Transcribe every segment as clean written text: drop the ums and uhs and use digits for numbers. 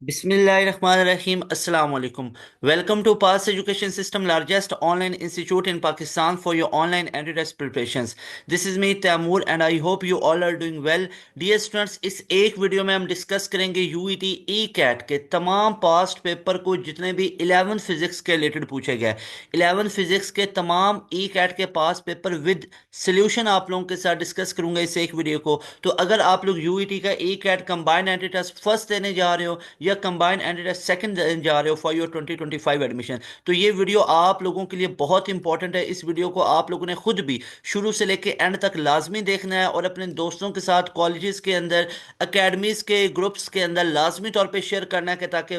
बिस्मिल्लाहिर्रहमानिर्रहीम अस्सलाम वालेकुम। Welcome to Pass Education System largest online institute in Pakistan for your online entry test preparations. This is me Taimur and I hope you all are doing well. Dear students, इस एक video में हम discuss करेंगे UET E CAT के तमाम past paper को, जितने भी 11 फिजिक्स के रिलेटेड पूछे गए। 11 फिजिक्स के तमाम ई कैट के पास पेपर विद सोल्यूशन आप लोगों के साथ डिस्कस करूंगा इस एक वीडियो को। तो अगर आप लोग यूईटी का E CAT combined entry test first देने जा रहे हो या कंबाइंड एंट्री टेस्ट सेकंड देने जा रहे हो फॉर योर 2025 एडमिशन, तो ये वीडियो आप लोगों के लिए बहुत इंपॉर्टेंट है। इस वीडियो को आप लोगों ने खुद भी शुरू से लेकर एंड तक लाजमी देखना है और अपने दोस्तों के साथ कॉलेजेस के अंदर, अकेडमीज के ग्रुप्स के अंदर लाजमी तौर पे शेयर करना है ताकि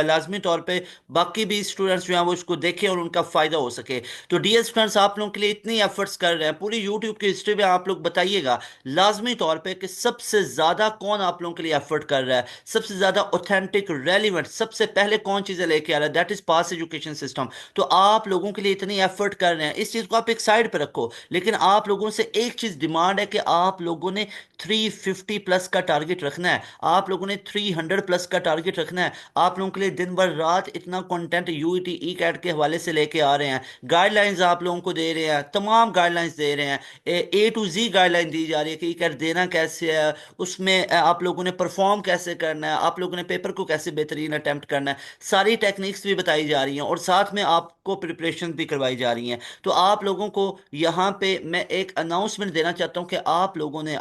लाजमी तौर पे बाकी भी स्टूडेंट्स जो हैं वो इसको देखें और उनका फ़ायदा हो सके। तो डियर स्टूडेंट्स, आप लोगों के लिए इतनी एफर्ट्स कर रहे हैं, पूरी यूट्यूब की हिस्ट्री में आप लोग बताइएगा लाजमी तौर पे कि सबसे ज़्यादा कौन आप लोगों के लिए एफर्ट कर रहा है, सबसे ज़्यादा ऑथेंटिक रेलिवेंट सबसे पहले कौन चीज़ें लेके आ रहा है। That is pass Education system. तो आप लोगों के लिए इतनी एफर्ट कर रहे हैं, इस चीज़ को आप एक साइड पे रखो, लेकिन आप लोगों से एक चीज़ डिमांड है कि आप लोगों ने 350 प्लस का टारगेट रखना है, आप लोगों ने 300 प्लस का टारगेट रखना है। आप लोगों के लिए दिन भर रात इतना कंटेंट यूईटी ई कैट के हवाले से लेके आ रहे हैं, गाइडलाइंस आप लोगों को दे रहे हैं, तमाम गाइडलाइंस दे रहे हैं। ए टू जी गाइडलाइन दी जा रही है कि ई कैट देना कैसे है, उसमें आप लोगों ने परफॉर्म कैसे करना है, आप लोगों ने पेपर को कैसे बेहतरीन अटेम्प्ट करना है, सारी टेक्निक्स भी बताई जा रही हैं और साथ में आपको प्रिपरेशन भी करवाई जा रही हैं। तो आप लोगों को यहाँ पे मैं एक अनाउंसमेंट देना चाहता हूँ कि आप लोगों ने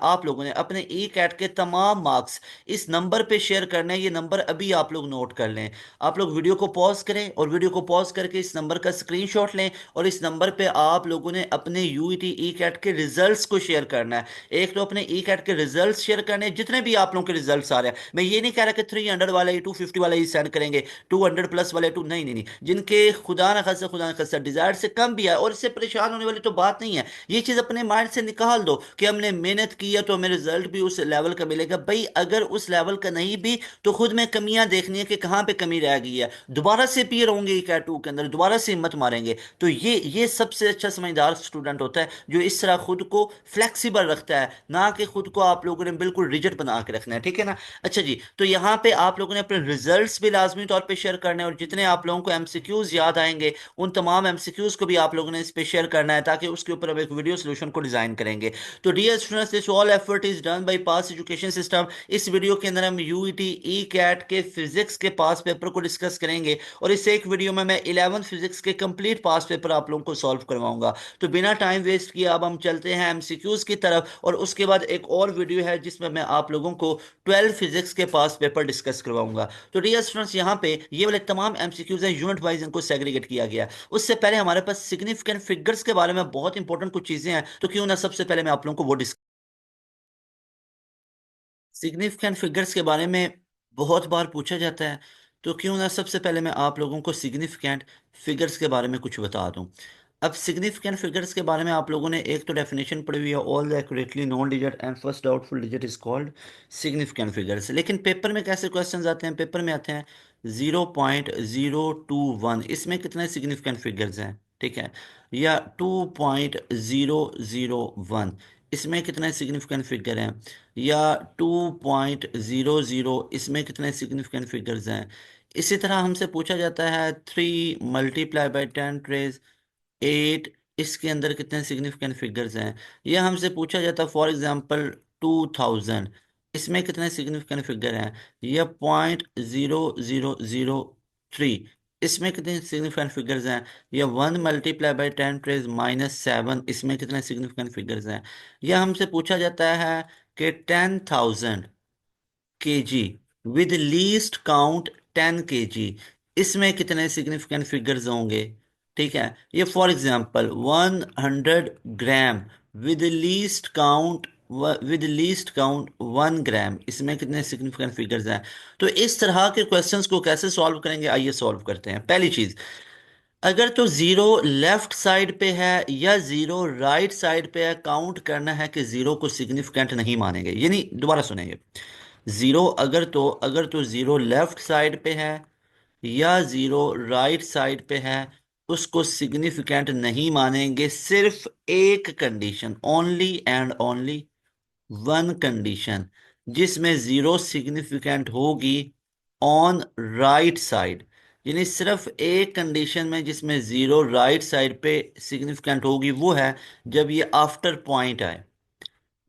अपने ई कैट के तमाम मार्क्स इस नंबर पे शेयर करने हैं। ये नंबर अभी आप लोग नोट कर लें। आप लोग वीडियो को पॉज करें और वीडियो को पॉज करके इस नंबर का स्क्रीनशॉट लें और इस नंबर पे आप लोगों ने अपने यूईटी ई कैट के रिजल्ट्स को शेयर करना है। एक तो अपने ई कैट के रिजल्ट्स शेयर करने हैं, जितने भी आप लोगों के रिजल्ट्स आ रहे हैं। मैं ये नहीं कह रहा कि 300 वाले 250 वाले ही सेंड करेंगे, 200 प्लस वाले टू, नहीं नहीं नहीं, जिनके खुदा न खासा डिजायर से कम भी है, और इससे परेशान होने वाली तो बात नहीं है। ये चीज अपने माइंड से निकाल दो कि हमने मेहनत की है तो हमें रिजल्ट भी उस लेवल का मिलेगा। भाई अगर उस लेवल का नहीं भी तो खुद में कमियां देखनी है कि कहाँ पे कमी रह गई है, दोबारा से पीर होंगे ई कैट 2 के अंदर, दोबारा से हिम्मत मारेंगे। तो ये सबसे अच्छा समझदार स्टूडेंट होता है जो इस तरह खुद को फ्लेक्सिबल रखता है, ना कि खुद को आप लोगों ने बिल्कुल रिजिड बना के रखना है। ठीक है ना? अच्छा जी, तो यहाँ पे आप लोगों ने अपने रिजल्ट्स भी लाजमी तौर पे शेयर करने हैं और जितने आप लोगों को एमसीक्यूज याद आएंगे उन तमाम एमसीक्यूज को भी आप लोगों ने इस पे शेयर करना है, ताकि उसके ऊपर हम एक वीडियो सोल्यूशन को डिजाइन करेंगे। तो dear students, this all effort is done by Pass Education System. इस वीडियो के अंदर हम यूईटी ई कैट के फिजिक्स के पास पेपर को डिस्कस करेंगे और इस एक वीडियो में मैं 11 फिजिक्स के कंप्लीट पास पेपर आप लोगों को सॉल्व करवाऊंगा। तो बिना टाइम वेस्ट किए अब हम चलते हैं एमसीक्यूज की तरफ, और उसके बाद एक और वीडियो है जिसमें मैं आप लोगों को 12 फिजिक्स के पास पेपर डिस्कस करवाऊंगा। तो डियर स्टूडेंट्स, यहाँ पे ये वाले तमाम एमसीक्यूज हैं, यूनिट वाइज इनको सेग्रीगेट किया गया है। उससे पहले हमारे पास सिग्निफिकेंट फिगर्स के बारे में बहुत इंपॉर्टेंट कुछ चीजें हैं, तो क्यों ना सबसे पहले मैं आप लोगों को वो डिस्कस। सिग्निफिकेंट फिगर्स के बारे में बहुत बार पूछा जाता है, तो क्यों ना सबसे पहले मैं आप लोगों को सिग्निफिकेंट फिगर्स के बारे में कुछ बता दूं। अब सिग्निफिकेंट फिगर्स के बारे में आप लोगों ने एक तो डेफिनेशन पढ़ी हुई है, all the accurately known digit and first doubtful digit is called significant figures. लेकिन पेपर में कैसे क्वेश्चंस आते हैं? पेपर में आते हैं 0.021, इसमें कितने सिग्निफिकेंट फिगर्स हैं? ठीक है, या 2.001, इसमें कितने सिग्निफिकेंट फिगर हैं? या 2.00, इसमें कितने सिग्निफिकेंट फिगर्स हैं? इसी तरह हमसे पूछा जाता है 3 × 10⁻⁸ इसके अंदर कितने सिग्निफिकेंट फिगर्स हैं? या हमसे पूछा जाता है फॉर एग्जांपल 2000, इसमें कितने सिग्निफिकेंट फिगर हैं? या 0.0003, इसमें कितने सिग्निफिकेंट फिगर्स हैं? या 1 × 10⁻⁷ इसमें कितने सिग्निफिकेंट फिगर्स हैं? या हमसे पूछा जाता है कि 10,000 kg with least count 10 kg, इसमें कितने सिग्निफिकेंट फिगर्स होंगे? ठीक है, ये for example 100 gram with least count 1 ग्राम, इसमें कितने सिग्निफिकेंट फिगर्स हैं? तो इस तरह के क्वेश्चंस को कैसे सॉल्व करेंगे, आइए सॉल्व करते हैं। पहली चीज, अगर तो जीरो लेफ्ट साइड पे है या जीरो राइट साइड पे है, काउंट करना है कि जीरो को सिग्निफिकेंट नहीं मानेंगे। यानी दोबारा सुनेंगे, जीरो अगर तो जीरो लेफ्ट साइड पे है या जीरो राइट साइड पे है, उसको सिग्निफिकेंट नहीं मानेंगे। सिर्फ एक condition, only and only one condition, जिसमें जीरो सिग्निफिकेंट होगी ऑन राइट साइड, यानी सिर्फ एक कंडीशन में जिसमें जीरो राइट साइड पे सिग्निफिकेंट होगी वो है जब ये आफ्टर पॉइंट आए।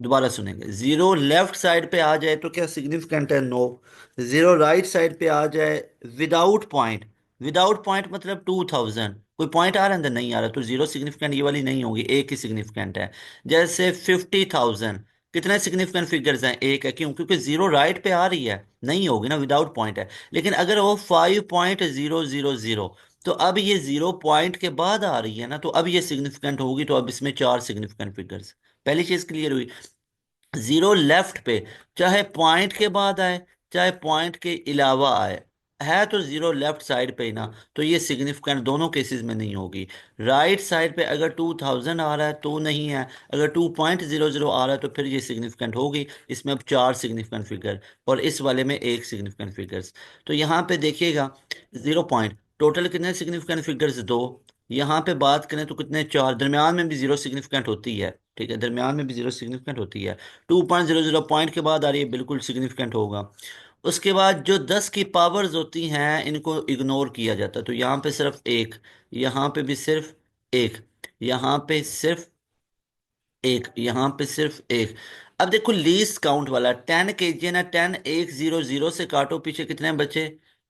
दोबारा सुनेंगे, जीरो लेफ्ट साइड पे आ जाए तो क्या सिग्निफिकेंट है? नो। जीरो राइट साइड पे आ जाए विदाउट पॉइंट, विदाउट पॉइंट मतलब 2000, कोई पॉइंट आ रहा है अंदर? नहीं आ रहा, तो जीरो सिग्निफिकेंट ये वाली नहीं होगी, एक ही सिग्निफिकेंट है। जैसे 50,000, कितने सिग्निफिकेंट फिगर्स हैं? एक है। क्यों? क्योंकि जीरो राइट पे आ रही है, नहीं होगी ना, विदाउट पॉइंट है। लेकिन अगर वो 5.000, तो अब ये जीरो पॉइंट के बाद आ रही है ना, तो अब ये सिग्निफिकेंट होगी, तो अब इसमें चार सिग्निफिकेंट फिगर्स। पहली चीज क्लियर हुई। जीरो लेफ्ट पे चाहे पॉइंट के बाद आए चाहे पॉइंट के अलावा आए, है तो जीरो लेफ्ट साइड पे ही ना, तो ये सिग्निफिकेंट दोनों केसेस में नहीं होगी। राइट साइड पे अगर 2000 आ रहा है तो नहीं है, अगर 2.00 आ रहा है तो फिर ये सिग्निफिकेंट होगी। इसमें अब चार सिग्निफिकेंट फिगर और इस वाले में एक सिग्निफिकेंट फिगर्स। तो यहाँ पे देखिएगा, जीरो पॉइंट टोटल कितने सिग्निफिकेंट फिगर्स? दो। यहाँ पे बात करें तो कितने? चार। दरमियान में भी जीरो सिग्निफिकेंट होती है, ठीक है, दरमियान में भी जीरो सिग्निफिकेंट होती है। 2.00 पॉइंट के बाद आ रही है, बिल्कुल सिग्निफिकेंट होगा। उसके बाद जो 10 की पावर्स होती हैं इनको इग्नोर किया जाता है, तो यहाँ पे सिर्फ एक, यहाँ पे भी सिर्फ एक, यहाँ पे सिर्फ एक, यहाँ पे सिर्फ एक। अब देखो लीस्ट काउंट वाला 10 kg है ना, 10 1 0 0 से काटो पीछे कितने बचे?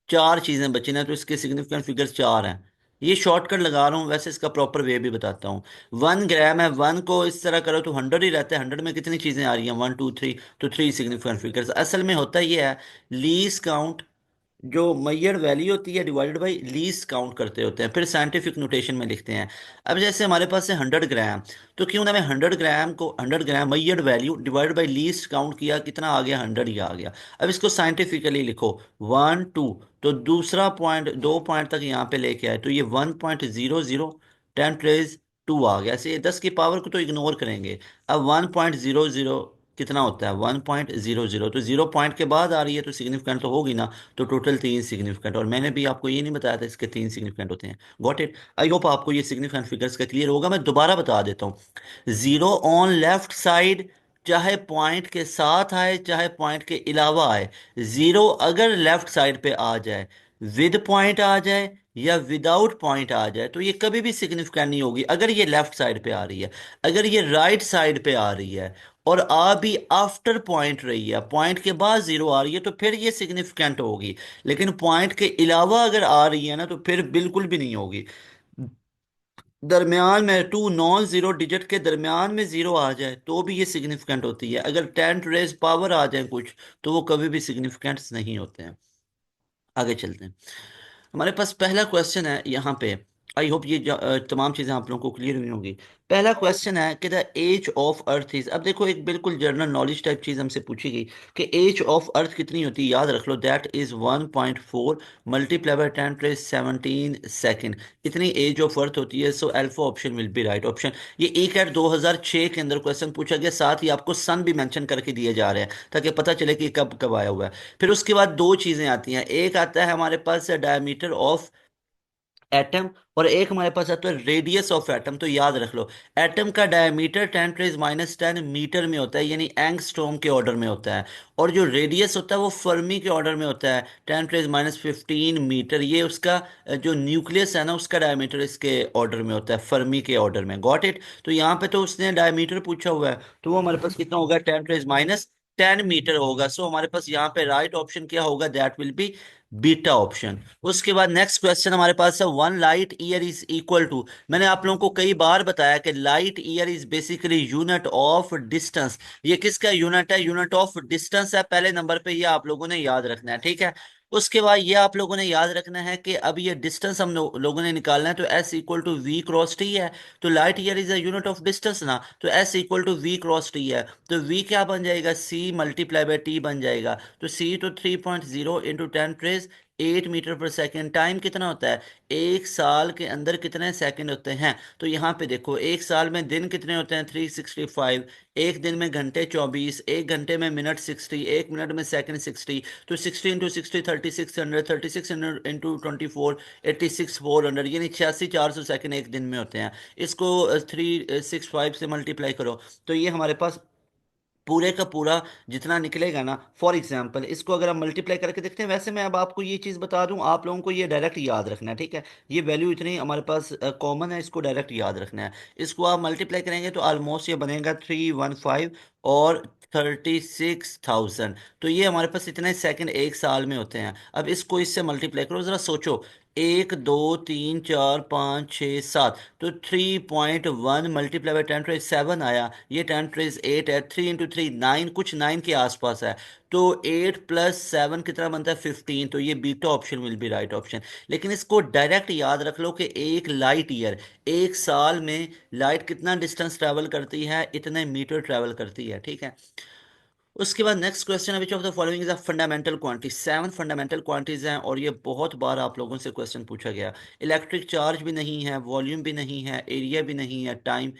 चार चीजें बची ना, तो इसके सिग्निफिकेंट फिगर्स चार हैं। ये शॉर्टकट लगा रहा हूँ, वैसे इसका प्रॉपर वे भी बताता हूँ। 1 ग्राम है, वन को इस तरह करो तो 100 ही रहता है। 100 में कितनी चीजें आ रही हैं? 1 2 3, तो थ्री सिग्निफिकेंट फिगर्स। असल में होता ये है, लीस्ट काउंट जो मैयर वैल्यू होती है डिवाइडेड बाई लीस्ट काउंट करते होते हैं, फिर साइंटिफिक नोटेशन में लिखते हैं। अब जैसे हमारे पास है 100 ग्राम, तो क्यों ना मैं 100 ग्राम को 100 ग्राम मैयर value divide by least count किया, कितना आ गया? 100 ही आ गया। अब इसको साइंटिफिकली लिखो, 1 2, तो दूसरा पॉइंट, दो पॉइंट तक यहाँ पे लेके आए, तो ये 1.00, 10 रेज 2 आ गया। ऐसे 10 की पावर को तो इग्नोर करेंगे। अब 1.00 कितना होता है? 1.00, तो जीरो पॉइंट के बाद आ रही है तो सिग्निफिकेंट तो होगी ना, तो टोटल तीन सिग्निफिकेंट। और मैंने भी आपको ये नहीं बताया था इसके तीन सिग्निफिकेंट होते हैं। Got it? आई होप आपको ये सिग्निफिकेंट फिगर्स का क्लियर होगा। मैं दोबारा बता देता हूँ। जीरो ऑन लेफ्ट साइड चाहे पॉइंट के साथ आए चाहे पॉइंट के अलावा आए, जीरो अगर लेफ्ट साइड पे आ जाए, विद पॉइंट आ जाए या विदाउट पॉइंट आ जाए, तो ये कभी भी सिग्निफिकेंट नहीं होगी अगर ये लेफ्ट साइड पे आ रही है। अगर ये राइट साइड पे आ रही है और आ भी आफ्टर पॉइंट रही है, पॉइंट के बाद जीरो आ रही है, तो फिर ये सिग्निफिकेंट होगी। लेकिन पॉइंट के अलावा अगर आ रही है ना, तो फिर बिल्कुल भी नहीं होगी। दरमियान में टू नॉन जीरो डिजिट के दरमियान में जीरो आ जाए तो भी ये सिग्निफिकेंट होती है। अगर 10 रेज पावर आ जाए कुछ, तो वो कभी भी सिग्निफिकेंट नहीं होते हैं। आगे चलते हैं। हमारे पास पहला क्वेश्चन है यहाँ पे। आई होप ये तमाम चीज़ें आप लोगों को क्लियर हुई होंगी। पहला क्वेश्चन है कि the age of earth is, अब देखो एक बिल्कुल जनरल नॉलेज टाइप चीज़ हमसे पूछी गई कि एज ऑफ अर्थ कितनी होती है। याद रख लो, that is 1.4 multiply by 10 + 17 second, इतनी एज ऑफ अर्थ होती है। So alpha option will be right option. ये एक एट 2006 के अंदर क्वेश्चन पूछा गया, साथ ही आपको सन भी मेंशन करके दिए जा रहे हैं ताकि पता चले कि कब कब आया हुआ है। फिर उसके बाद दो चीजें आती हैं, एक आता है हमारे पास डायमीटर ऑफ एटम, और एक हमारे पास आता है रेडियस ऑफ एटम। तो याद रख लो, एटम का डायमीटर 10 ⁻10 मीटर में होता है, यानी एंगस्ट्रॉम के ऑर्डर में होता है। और जो रेडियस होता है वो फर्मी के ऑर्डर में होता है, 10 ⁻15 मीटर। ये उसका जो न्यूक्लियस है ना, उसका डायमीटर इसके ऑर्डर में होता है, फर्मी के ऑर्डर में। Got it? तो यहाँ पे तो उसने डायमीटर पूछा हुआ है, तो वो हमारे पास कितना होगा? 10 ⁻10 मीटर होगा। सो हमारे पास यहाँ पे राइट ऑप्शन क्या होगा? That will be beta option. उसके बाद नेक्स्ट क्वेश्चन हमारे पास है, 1 light year is equal to, मैंने आप लोगों को कई बार बताया कि light year is basically unit of distance. ये किसका यूनिट है? यूनिट ऑफ डिस्टेंस है पहले नंबर पे, ये आप लोगों ने याद रखना है, ठीक है। उसके बाद ये आप लोगों ने याद रखना है कि अब ये डिस्टेंस हम लोगों ने निकालना है, तो S equal to V cross T है। तो light year is a unit of distance ना, तो S equal to V cross T है। तो वी क्या बन जाएगा? सी मल्टीप्लाई बाय टी बन जाएगा। तो सी तो 3.0 into 10 ⁻8 metre per second. Time कितना होता है? एक साल के अंदर कितने सेकंड होते हैं? तो यहाँ पे देखो, एक साल में दिन कितने होते हैं? 365। एक दिन में घंटे 24, एक घंटे में मिनट 60, एक मिनट में सेकंड 60। तो 60 × 60 3600, 3600 इंटू 24 86 400, यानी 86 400 सेकंड एक दिन में होते हैं। इसको 365 से मल्टीप्लाई करो, तो ये हमारे पास पूरे का पूरा जितना निकलेगा ना, फॉर एग्जाम्पल इसको अगर हम मल्टीप्लाई करके देखते हैं, वैसे मैं अब आपको ये चीज़ बता दूं, आप लोगों को ये डायरेक्ट याद रखना है, ठीक है। ये वैल्यू इतनी हमारे पास कॉमन है, इसको डायरेक्ट याद रखना है। इसको आप मल्टीप्लाई करेंगे तो ऑलमोस्ट ये बनेगा 315 और 36,000। तो ये हमारे पास इतने सेकंड एक साल में होते हैं। अब इसको इससे मल्टीप्लाई करो, ज़रा सोचो। 1 2 3 4 5 6 7, तो 3.1 मल्टीप्लाई बाई 10⁻⁷ आया। ये 10⁻⁸ है, 3 × 3 9, कुछ 9 के आसपास है। तो 8 + 7 कितना बनता है? 15। तो ये beta option will be right option. लेकिन इसको डायरेक्ट याद रख लो कि एक लाइट ईयर, एक साल में लाइट कितना डिस्टेंस ट्रैवल करती है? इतने मीटर ट्रैवल करती है, ठीक है। उसके बाद नेक्स्ट क्वेश्चन है, विच of the following is a fundamental quantity. 7 fundamental quantities हैं और ये बहुत बार आप लोगों से क्वेश्चन पूछा गया। इलेक्ट्रिक चार्ज भी नहीं है, वॉल्यूम भी नहीं है, एरिया भी नहीं है, time.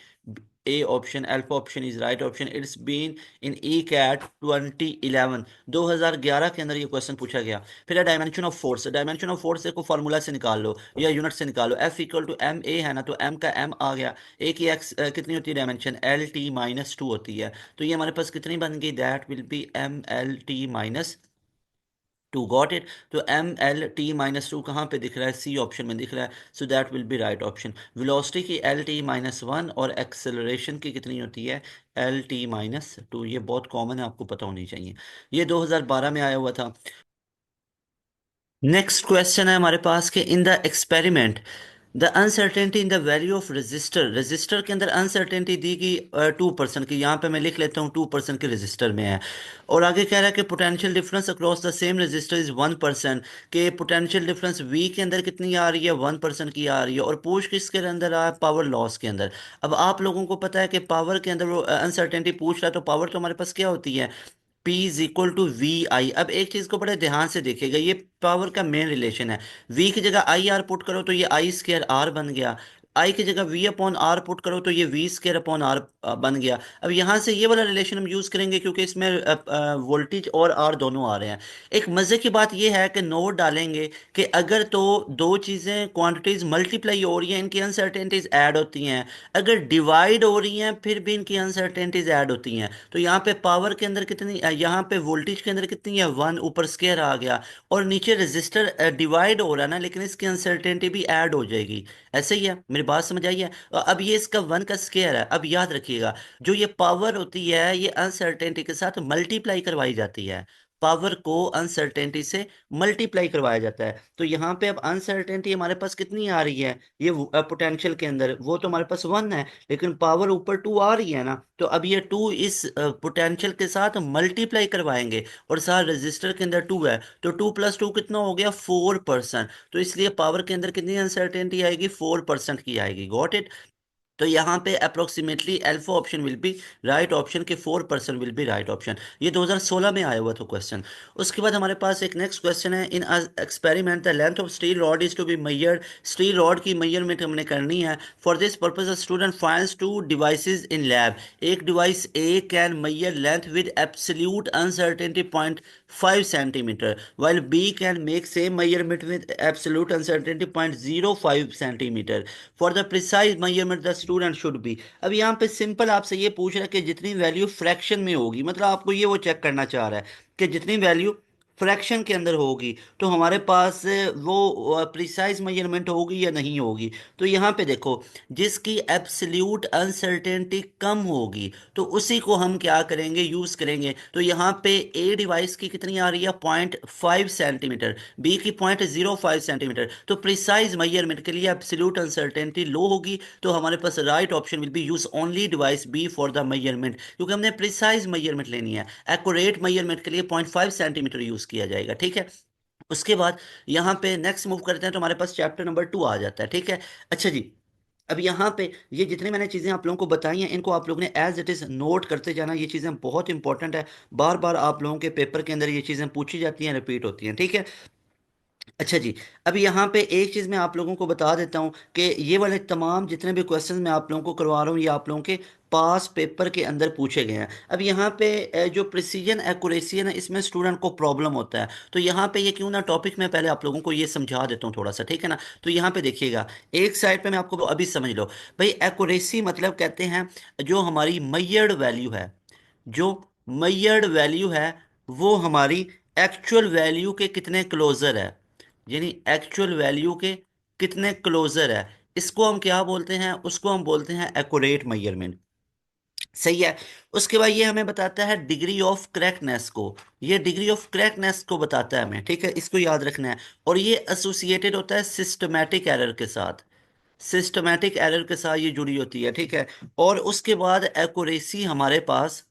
A option, alpha option is right option. It's been in E CAT 2011, 2011 के अंदर ये क्वेश्चन पूछा गया। फिर है dimension of force. Dimension of force को फॉर्मूला से निकाल लो या यूनिट से निकालो। F = ma है ना, तो m का m आ गया। a की x कितनी होती है डायमेंशन? LT - 2 होती है। तो ये हमारे पास कितनी बन गई? That will B MLT - 2। Got it. तो MLT - 2 कहाँ पे दिख रहा है? सी ऑप्शन में दिख रहा है। So that will be right option. Velocity की LT - 1 और एक्सेलरेशन की कितनी होती है? LT - 2। ये बहुत कॉमन है, आपको पता होनी चाहिए। ये 2012 में आया हुआ था। नेक्स्ट क्वेश्चन है हमारे पास कि in the experiment the uncertainty in the value of register. Register के अंदर अनसर्टेनिटी दी गई 2% की। यहाँ पे मैं लिख लेता हूँ 2% के रजिस्टर में है। और आगे कह रहा है कि potential difference across the same register is 1%। के पोटेंशियल डिफरेंस वी के अंदर कितनी आ रही है? 1% की आ रही है। और पूछ किसके अंदर आ? पावर लॉस के अंदर। अब आप लोगों को पता है कि पावर के अंदर वो अनसर्टेनिटी पूछ रहा है, तो पावर तो हमारे पास क्या होती है? P = VI। अब एक चीज को बड़े ध्यान से देखिएगा, ये पावर का मेन रिलेशन है। V की जगह IR पुट करो तो ये I² R बन गया। I की जगह V/R पुट करो तो ये V²/R बन गया। अब यहां से ये वाला रिलेशन हम यूज करेंगे क्योंकि इसमें वोल्टेज और R दोनों आ रहे हैं। एक मजे की बात यह है कि नोट डालेंगे कि अगर तो दो चीजें क्वांटिटीज मल्टीप्लाई हो रही हैं, इनकी अनसर्टेनिटीज ऐड होती हैं। अगर डिवाइड हो रही हैं फिर भी इनकी अनसर्टेनिटीज ऐड होती हैं। तो यहाँ पे पावर के अंदर कितनी, यहाँ पे वोल्टेज के अंदर कितनी है? 1, ऊपर स्केयर आ गया। और नीचे रेजिस्टर डिवाइड हो रहा है ना, लेकिन इसकी अनसर्टेनिटी भी ऐड हो जाएगी। ऐसे ही है, मेरी बात समझ आई है? अब ये इसका 1 का स्केयर है। अब याद रखिएगा, जो ये पावर होती है ये अनसर्टेनिटी के साथ मल्टीप्लाई करवाई जाती है। पावर को अनसर्टेनिटी से मल्टीप्लाई करवाया जाता है। तो यहाँ पे अब अनसर्टेनिटी हमारे पास कितनी आ रही है? ये पोटेंशियल के अंदर वो तो हमारे पास 1 है, लेकिन पावर ऊपर 2 आ रही है ना। तो अब ये 2 इस पोटेंशियल के साथ मल्टीप्लाई करवाएंगे। और साथ रजिस्टर के अंदर 2 है, तो 2 + 2 कितना हो गया? 4%। तो इसलिए पावर के अंदर कितनी अनसर्टेनिटी आएगी? 4% की आएगी। Got it. तो यहाँ पे approximately alpha option will be right option, के 4% विल बी राइट ऑप्शन। ये 2016 में आया हुआ था क्वेश्चन। उसके बाद हमारे पास एक नेक्स्ट क्वेश्चन है, in experiment the length of steel rod is to be measured. Steel rod की मेजरमेंट हमने करनी है। For this purpose a student finds 2 devices in lab. एक device A can measure length with absolute uncertainty 0.5 cm, while B can make same measurement with absolute uncertainty 0.05 cm. For the precise measurement the student should be. अब यहाँ पे simple आपसे ये पूछ रहा है कि जितनी वैल्यू फ्रैक्शन में होगी, मतलब आपको ये वो चेक करना चाह रहा है कि जितनी वैल्यू फ्रैक्शन के अंदर होगी तो हमारे पास वो प्रिसाइज मेजरमेंट होगी या नहीं होगी। तो यहाँ पे देखो, जिसकी एब्सोल्यूट अनसर्टेनिटी कम होगी तो उसी को हम क्या करेंगे? यूज करेंगे। तो यहाँ पे ए डिवाइस की कितनी आ रही है? 0.5 cm, बी की 0.05 cm। तो प्रिसाइज मेजरमेंट के लिए एब्सोल्यूट अनसर्टेनिटी लो होगी। तो हमारे पास right option will be use only device B for the measurement, क्योंकि हमने प्रिसाइज मेजरमेंट लेनी है। एक्यूरेट मेजरमेंट के लिए 0.5 cm यूज किया जाएगा, ठीक है। उसके बाद यहाँ पे नेक्स्ट मूव करते हैं तो हमारे पास चैप्टर नंबर 2 आ जाता है, ठीक है। अच्छा जी, अब यहाँ पे ये जितनी मैंने चीज़ें आप लोगों को बताई हैं, इनको आप लोगों ने एज इट इज़ नोट करते जाना। ये चीज़ें बहुत इंपॉर्टेंट है। बार बार आप लोगों के पेपर के अंदर ये चीज़ें पूछी जाती हैं, रिपीट होती हैं, ठीक है। अच्छा जी, अब यहाँ पे एक चीज़ मैं आप लोगों को बता देता हूँ कि ये वाले तमाम जितने भी क्वेश्चंस मैं आप लोगों को करवा रहा हूँ, ये आप लोगों के पास पेपर के अंदर पूछे गए हैं। अब यहाँ पे जो प्रिसीजन एक्यूरेसी है ना, इसमें स्टूडेंट को प्रॉब्लम होता है। तो यहाँ पे ये क्यों ना टॉपिक में पहले आप लोगों को ये समझा देता हूँ थोड़ा सा, ठीक है ना। तो यहाँ पे देखिएगा, एक साइड पे मैं आपको अभी समझ लो। भाई एक्यूरेसी मतलब कहते हैं जो हमारी मैयर्ड वैल्यू है, जो मैयर्ड वैल्यू है वो हमारी एक्चुअल वैल्यू के कितने क्लोजर है, यानी एक्चुअल वैल्यू के कितने क्लोजर है, इसको हम क्या बोलते हैं, उसको हम बोलते हैं एक्यूरेट मेजरमेंट। सही है। उसके बाद ये हमें बताता है डिग्री ऑफ करेक्टनेस को, ये डिग्री ऑफ करेक्टनेस को बताता है हमें, ठीक है, इसको याद रखना है। और ये एसोसिएटेड होता है सिस्टमैटिक एरर के साथ, सिस्टमैटिक एरर के साथ ये जुड़ी होती है, ठीक है। और उसके बाद एक्यूरेसी हमारे पास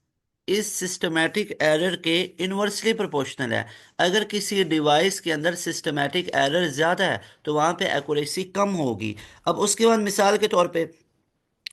इस सिस्टमैटिक एरर के इन्वर्सली प्रोपोर्शनल है। अगर किसी डिवाइस के अंदर सिस्टमैटिक एरर ज़्यादा है तो वहाँ पे एक्यूरेसी कम होगी। अब उसके बाद मिसाल के तौर पे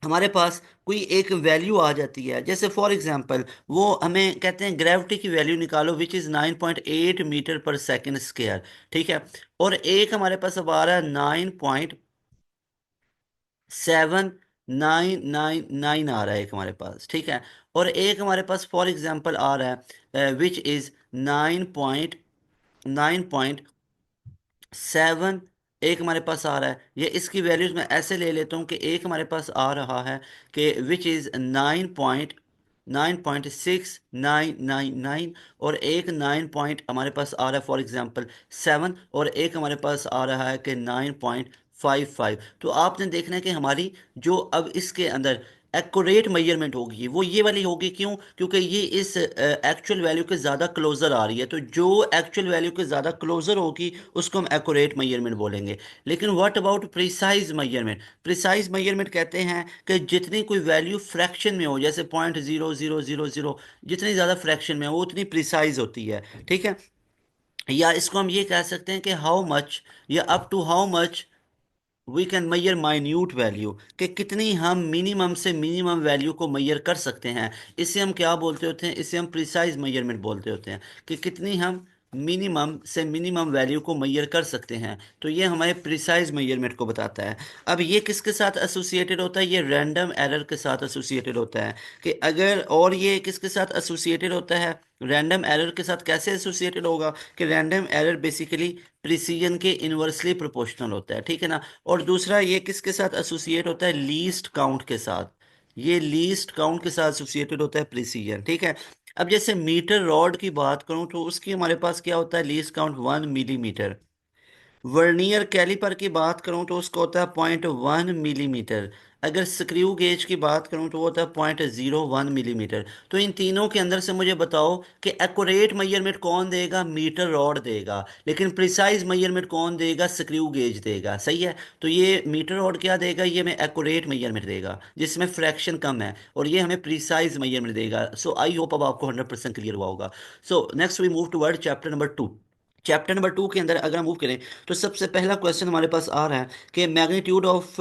हमारे पास कोई एक वैल्यू आ जाती है, जैसे फॉर एग्जांपल वो हमें कहते हैं ग्रेविटी की वैल्यू निकालो विच इज़ 9.8 मीटर पर सेकंड स्क्वायर, ठीक है। और एक हमारे पास अब आ रहा है 9.7999 आ रहा है एक हमारे पास, ठीक है। और एक हमारे पास फॉर एग्जांपल आ रहा है विच इज़ 9.7 एक हमारे पास आ रहा है। ये इसकी वैल्यूज मैं ऐसे ले लेता हूँ कि एक हमारे पास आ रहा है कि विच इज़ 9.6999, और एक 9 हमारे पास आ रहा है फॉर एग्जांपल 7, और एक हमारे पास आ रहा है कि 9.55। तो आपने देखना है कि हमारी जो अब इसके अंदर एक्यूरेट मेजरमेंट होगी वो ये वाली होगी, क्यों, क्योंकि ये इस एक्चुअल वैल्यू के ज़्यादा क्लोजर आ रही है। तो जो एक्चुअल वैल्यू के ज़्यादा क्लोजर होगी उसको हम एक्यूरेट मेजरमेंट बोलेंगे। लेकिन what about precise measurement, precise measurement कहते हैं कि जितनी कोई वैल्यू फ्रैक्शन में हो, जैसे 0.0000, जितनी ज़्यादा फ्रैक्शन में हो वो उतनी प्रिसाइज होती है, ठीक है। या इसको हम ये कह सकते हैं कि हाउ मच, या up to how much we can measure minute value, कि कितनी हम मिनिमम से मिनिमम वैल्यू को मैयर कर सकते हैं। इसे हम क्या बोलते होते हैं, इसे हम प्रिसाइज मेजरमेंट बोलते होते हैं, कि कितनी हम मिनिमम से मिनिमम वैल्यू को मैयर कर सकते हैं। तो ये हमारे प्रिसाइज मेजरमेंट को बताता है। अब ये किसके साथ एसोसिएटेड होता है, ये रैंडम एरर के साथ एसोसिएटेड होता है। कि अगर, और ये किसके साथ एसोसिएटेड होता है, रैंडम एरर के साथ कैसे एसोसिएटेड होगा, कि रैंडम एरर बेसिकली प्रिसीजन के इन्वर्सली प्रोपोर्शनल होता है, ठीक है ना। और दूसरा ये किसके साथ एसोसिएट होता है, लीस्ट काउंट के साथ, ये लीस्ट काउंट के साथ एसोसिएटेड होता है प्रिसीजन, ठीक है। अब जैसे मीटर रॉड की बात करूं तो उसकी हमारे पास क्या होता है, least count 1 millimetre. Vernier caliper की बात करूं तो उसका होता है 0.1 मिलीमीटर। अगर स्क्रू गेज की बात करूं तो वो होता है 0.01 मिलीमीटर। तो इन तीनों के अंदर से मुझे बताओ कि एक्यूरेट मेजरमेंट कौन देगा, मीटर रॉड देगा, लेकिन प्रिसाइज मेजरमेंट कौन देगा, स्क्रू गेज देगा, सही है। तो ये मीटर रॉड क्या देगा, ये हमें एक्यूरेट मेजरमेंट देगा जिसमें फ्रैक्शन कम है, और ये हमें प्रिसाइज मेजरमेंट देगा। सो आई होप अब आपको 100% क्लियर हुआ होगा। So next we move toward chapter number 2। Chapter number 2 के अंदर अगर हम मूव करें तो सबसे पहला क्वेश्चन हमारे पास आ रहा है कि magnitude of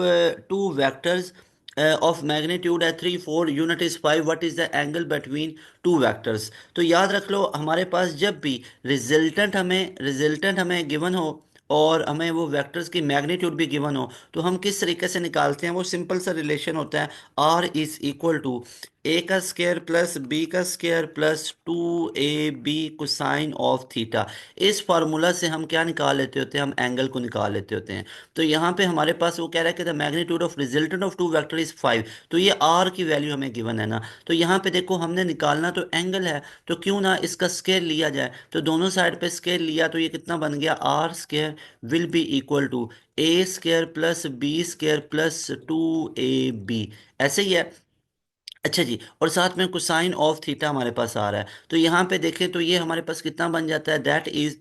two vectors of magnitude है 3 4, unit is 5, what is the angle between two vectors. तो याद रख लो हमारे पास जब भी रिजल्टेंट हमें गिवन हो और हमें वो वेक्टर्स की मैग्नीट्यूड भी गिवन हो तो हम किस तरीके से निकालते हैं, वो सिंपल सा रिलेशन होता है, आर इज इक्वल टू ए का स्क्वायर प्लस बी का square plus 2ab cosine of theta. इस फार्मूला से हम क्या निकाल लेते होते हैं, हम एंगल को निकाल लेते होते हैं। तो यहाँ पे हमारे पास वो कह रहा है कि the magnitude of resultant of two vector is 5। तो ये आर की वैल्यू हमें गिवन है ना, तो यहाँ पे देखो हमने निकालना तो एंगल है, तो क्यों ना इसका स्केल लिया जाए। तो दोनों साइड पे स्केल लिया तो ये कितना बन गया, R square will be equal to A square plus B square plus 2ab, ऐसे ही है। अच्छा जी, और साथ में कोसाइन ऑफ थीटा हमारे पास आ रहा है, तो यहाँ पे देखें तो ये हमारे पास कितना बन जाता है, दैट इज,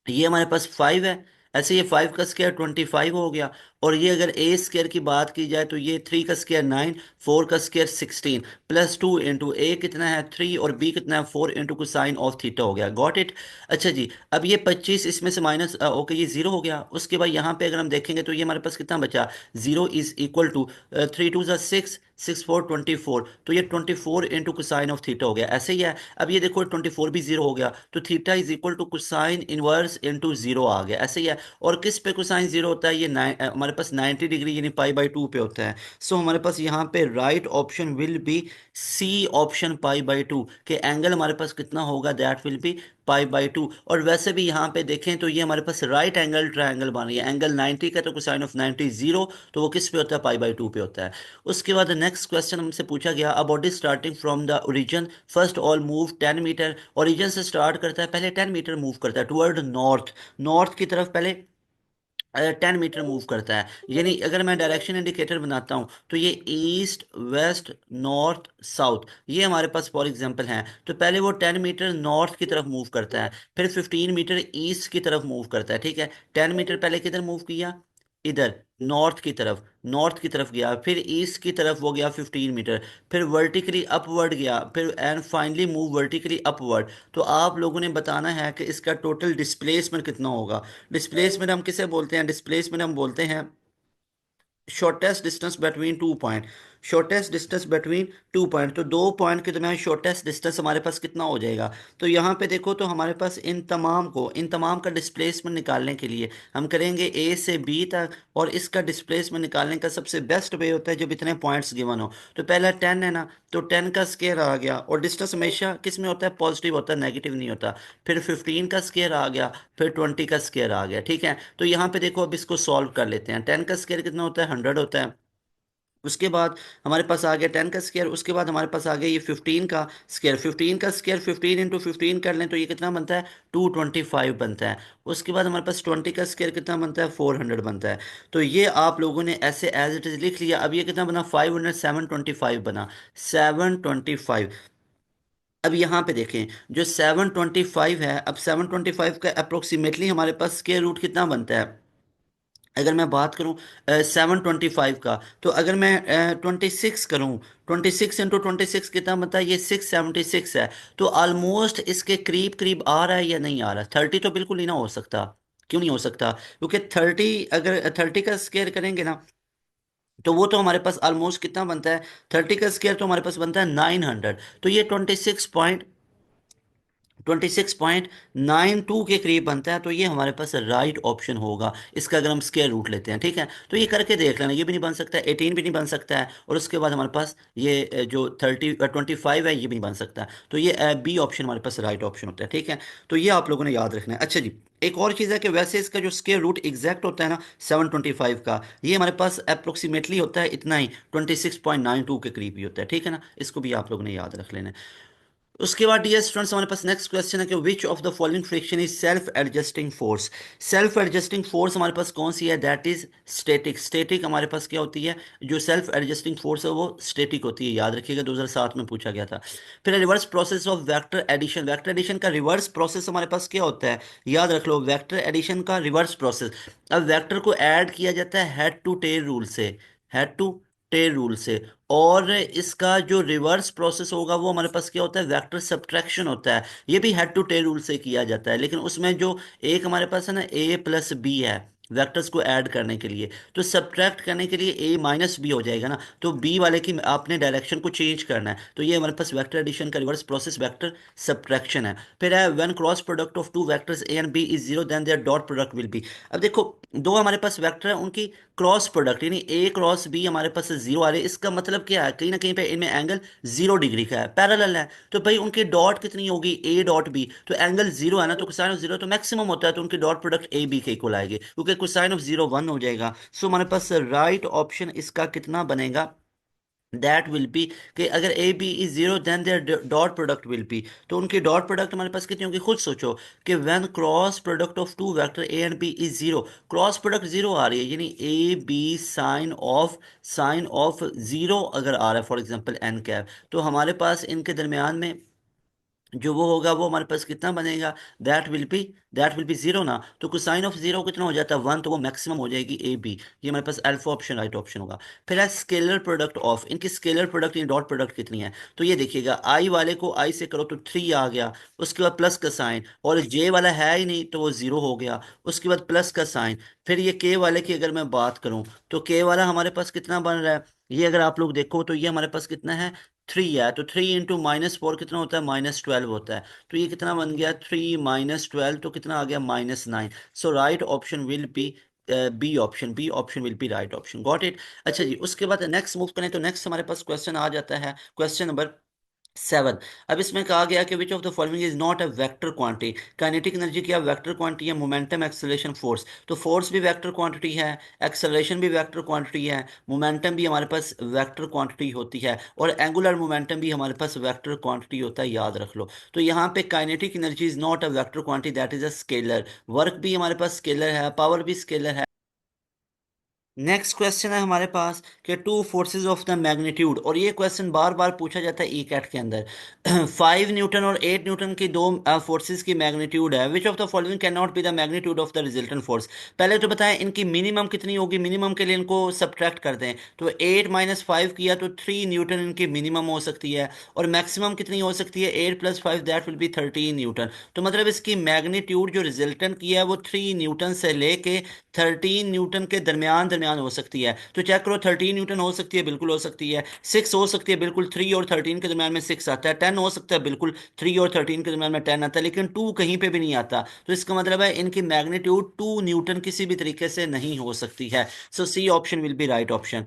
ये हमारे पास 5 है, ऐसे ये 5 का स्क्वायर 25 हो गया। और ये अगर ए स्क्वायर की बात की जाए तो ये 3 का स्क्वायर 9, 4 का स्क्वायर 16, प्लस 2 इंटू ए कितना है 3, और बी कितना है 4 इंटू कोसाइन ऑफ थीटा हो गया, गॉट इट। अच्छा जी, अब ये 25 इसमें से माइनस, ओके, ये जीरो हो गया। उसके बाद यहाँ पे अगर हम देखेंगे तो ये हमारे पास कितना बचा, जीरो इज इक्वल टू 3 2 6, 6 4 24, तो ये 24 इंटू कोसाइन ऑफ थीटा हो गया, ऐसे ही है। अब ये देखो 24 भी जीरो हो गया, तो theta is equal to cosine inverse into zero आ गया, ऐसे ही है। और किस पे कोसाइन जीरो होता है, ये हमारे पास 90 डिग्री यानी पाई/2 पे होता है। सो हमारे पास यहाँ पे right option will be C option पाई/2, के एंगल हमारे पास कितना होगा, दैट विल बी π/2। और वैसे भी यहाँ पे देखें तो ये हमारे पास राइट एंगल ट्रायंगल बन रही है, एंगल 90 का तो कोसाइन ऑफ 90 जीरो, तो वो किस पे होता है, π/2 पे होता है। उसके बाद नेक्स्ट क्वेश्चन हमसे पूछा गया, a body starting from the origin first all move 10 metre. Origin से स्टार्ट करता है, पहले 10 मीटर मूव करता है टुवर्ड नॉर्थ, नॉर्थ की तरफ पहले 10 मीटर मूव करता है। यानी अगर मैं डायरेक्शन इंडिकेटर बनाता हूँ तो ये ईस्ट वेस्ट नॉर्थ साउथ ये हमारे पास फॉर एग्जांपल हैं। तो पहले वो 10 मीटर नॉर्थ की तरफ मूव करता है, फिर 15 मीटर ईस्ट की तरफ मूव करता है, ठीक है। 10 मीटर पहले किधर मूव किया, इधर नॉर्थ की तरफ, नॉर्थ की तरफ गया, फिर ईस्ट की तरफ वो गया 15 मीटर, फिर वर्टिकली अपवर्ड गया, फिर and finally move vertically upward. तो आप लोगों ने बताना है कि इसका टोटल डिस्प्लेसमेंट कितना होगा। डिस्प्लेसमेंट हम किसे बोलते हैं, डिस्प्लेसमेंट हम बोलते हैं shortest distance between 2 point, shortest distance between 2 point. तो 2 पॉइंट के दरमियान शॉर्टेस्ट डिस्टेंस हमारे पास कितना हो जाएगा। तो यहाँ पे देखो तो हमारे पास इन तमाम का डिस्प्लेसमेंट निकालने के लिए हम करेंगे ए से बी तक, और इसका डिस्प्लेसमेंट निकालने का सबसे बेस्ट वे होता है जब इतने पॉइंट्स गिवन हो। तो पहला 10 है ना, तो 10 का स्केयर आ गया, और डिस्टेंस हमेशा किस में होता है, पॉजिटिव होता है, नेगेटिव नहीं होता। फिर 15 का स्केयर आ गया, फिर 20 का स्केयर आ गया, ठीक है। तो यहाँ पे देखो अब इसको सॉल्व कर लेते हैं। 10 का स्केयर कितना होता है, 100 होता है। उसके बाद हमारे पास आ गया 10 का स्केयर, उसके बाद हमारे पास आ गया ये 15 का स्केयर, 15 का स्केयर 15 × 15 कर लें तो ये कितना बनता है, 225 बनता है। उसके बाद हमारे पास 20 का स्केयर कितना बनता है, 400 बनता है। तो ये आप लोगों ने ऐसे एज इट इज लिख लिया। अब ये कितना बना, 500, 725 बना, 725। अब यहाँ पे देखें जो 725 है, अब 725 का अप्रोक्सीमेटली हमारे पास स्केयर रूट कितना बनता है। अगर मैं बात करूं 725 का, तो अगर मैं 26 करूं, 26 × 26 कितना बनता है, ये 676 है। तो ऑलमोस्ट इसके करीब करीब आ रहा है या नहीं आ रहा, 30 तो बिल्कुल ही ना हो सकता। क्यों नहीं हो सकता, क्योंकि 30 अगर 30 का स्केयर करेंगे ना, तो वो तो हमारे पास ऑलमोस्ट कितना बनता है, 30 का स्केयर तो हमारे पास बनता है 900। तो ये 26.92 के करीब बनता है। तो ये हमारे पास राइट ऑप्शन होगा इसका, अगर हम स्क्वायर रूट लेते हैं, ठीक है। तो ये करके देख लेना, ये भी नहीं बन सकता, 18 भी नहीं बन सकता है, और उसके बाद हमारे पास ये जो 25 है ये भी नहीं बन सकता। तो ये बी ऑप्शन हमारे पास राइट ऑप्शन होता है, ठीक है। तो ये आप लोगों ने याद रखना है। अच्छा जी, एक और चीज़ है कि वैसे इसका जो स्क्वायर रूट एग्जैक्ट होता है ना 725 का, ये हमारे पास अप्रोक्सीमेटली होता है इतना ही, 26.92 के करीब ही होता है, ठीक है ना। इसको भी आप लोगों ने याद रख लेना है। उसके बाद डियर स्टूडेंट्स हमारे पास नेक्स्ट क्वेश्चन है कि विच of the following friction is self adjusting force. Self adjusting force हमारे पास कौन सी है, दैट इज स्टैटिक। स्टैटिक हमारे पास क्या होती है, जो सेल्फ एडजस्टिंग फोर्स है वो स्टैटिक होती है, याद रखिएगा 2007 में पूछा गया था। फिर reverse process of vector addition, vector addition का रिवर्स प्रोसेस हमारे पास क्या होता है, याद रख लो, वेक्टर एडिशन का रिवर्स प्रोसेस। अब वेक्टर को ऐड किया जाता है हेड टू टेल रूल से, हेड टू टेल रूल से। और इसका जो रिवर्स प्रोसेस होगा वो हमारे पास क्या होता है, वेक्टर सब्ट्रैक्शन होता है। ये भी हेड टू टेल रूल से किया जाता है, लेकिन उसमें जो एक हमारे पास है ना a+b है वेक्टर्स को ऐड करने के लिए, तो सब्ट्रैक्ट करने के लिए a-b हो जाएगा ना, तो b वाले की आपने डायरेक्शन को चेंज करना है। तो ये हमारे पास वेक्टर एडिशन का रिवर्स प्रोसेस वेक्टर सब्ट्रैक्शन है। फिर है when cross product of two vectors a and b is zero then their dot product will be. अब देखो दो हमारे पास वेक्टर है, उनकी क्रॉस प्रोडक्ट यानी a क्रॉस b हमारे पास जीरो आ रही है। इसका मतलब क्या है, कहीं ना कहीं पे इनमें एंगल 0 डिग्री का है, पैरेलल है। तो भाई उनकी डॉट कितनी होगी, a.b, तो एंगल 0 है ना, तो कोसाइन ऑफ 0 तो मैक्सिमम होता है, तो उनकी डॉट प्रोडक्ट ए बी के इक्वल आएगी, क्योंकि कोसाइन ऑफ 0 1 हो जाएगा। सो हमारे पास राइट ऑप्शन इसका कितना बनेगा, दैट विल बी, कि अगर A B is zero then their dot product will be. तो उनकी डॉट प्रोडक्ट हमारे पास कितनी होगी, खुद सोचो कि when cross product of two vector A and B is zero, cross product zero आ रही है, यानी A B sine of zero अगर आ रहा है फॉर एग्जांपल एन कैप, तो हमारे पास इनके दरमियान में जो वो होगा वो हमारे पास कितना बनेगा, दैट विल बी जीरो ना। तो कोसाइन ऑफ जीरो कितना हो जाता है, 1, तो वो मैक्सिमम हो जाएगी ए बी। ये हमारे पास अल्फा ऑप्शन राइट ऑप्शन होगा। फिर है स्केलर प्रोडक्ट ऑफ, इनकी स्केलर प्रोडक्ट यानी डॉट प्रोडक्ट कितनी है। तो ये देखिएगा आई वाले को आई से करो तो 3 आ गया, उसके बाद प्लस का साइन, और जे वाला है ही नहीं तो वो जीरो हो गया, उसके बाद प्लस का साइन। फिर ये के वाले की अगर मैं बात करूं तो के वाला हमारे पास कितना बन रहा है, ये अगर आप लोग देखो तो ये हमारे पास कितना है, 3 है। तो 3 × -4 कितना होता है, -12 होता है। तो ये कितना बन गया, 3 - 12, तो कितना आ गया, -9। So right option will be B option will be right option, got it. अच्छा जी, उसके बाद नेक्स्ट मूव करें तो नेक्स्ट हमारे पास क्वेश्चन आ जाता है, क्वेश्चन नंबर 7। अब इसमें कहा गया कि विच of the following is not a vector quantity. Kinetic energy क्या वेक्टर क्वांटिटी है? Momentum, acceleration, force. तो फोर्स भी वेक्टर क्वांटिटी है, एक्सेलरेशन भी वेक्टर क्वांटिटी है, मोमेंटम भी हमारे पास वेक्टर क्वांटिटी होती है, और एंगुलर मोमेंटम भी हमारे पास वेक्टर क्वांटिटी होता है, याद रख लो। तो यहाँ पे kinetic energy is not a vector quantity, that is a scalar. Work भी हमारे पास स्केलर है, पावर भी स्केलर है। नेक्स्ट क्वेश्चन है हमारे पास कि two forces of the magnitude, और ये क्वेश्चन बार बार पूछा जाता है ई कैट के अंदर। 5 न्यूटन और 8 न्यूटन की दो फोर्सेस की मैग्नीट्यूड है, विच of the following can not be the magnitude of the resultant force. पहले तो बताएं इनकी मिनिमम कितनी होगी, मिनिमम के लिए इनको सब्ट्रैक्ट कर दें। तो 8 - 5 किया तो 3 न्यूटन इनकी मिनिमम हो सकती है, और मैक्सिमम कितनी हो सकती है? 8 + 5 दैट विल बी 13 न्यूटन। तो मतलब इसकी मैग्नीट्यूड जो रिजल्टेंट की है वो 3 न्यूटन से लेके 13 न्यूटन के दरमियान दरमियान हो सकती है। तो चेक करो, 13 न्यूटन हो सकती है, बिल्कुल हो सकती है। 6 हो सकती है, बिल्कुल। 3 और 13 के दरमियान में 6 आता है। 10 हो सकता है, बिल्कुल। 3 और 13 के दरमियान में 10 आता है, लेकिन 2 कहीं पे भी नहीं आता। तो इसका मतलब है इनकी मैग्नीट्यूड 2 न्यूटन किसी भी तरीके से नहीं हो सकती है। So C option will be right option.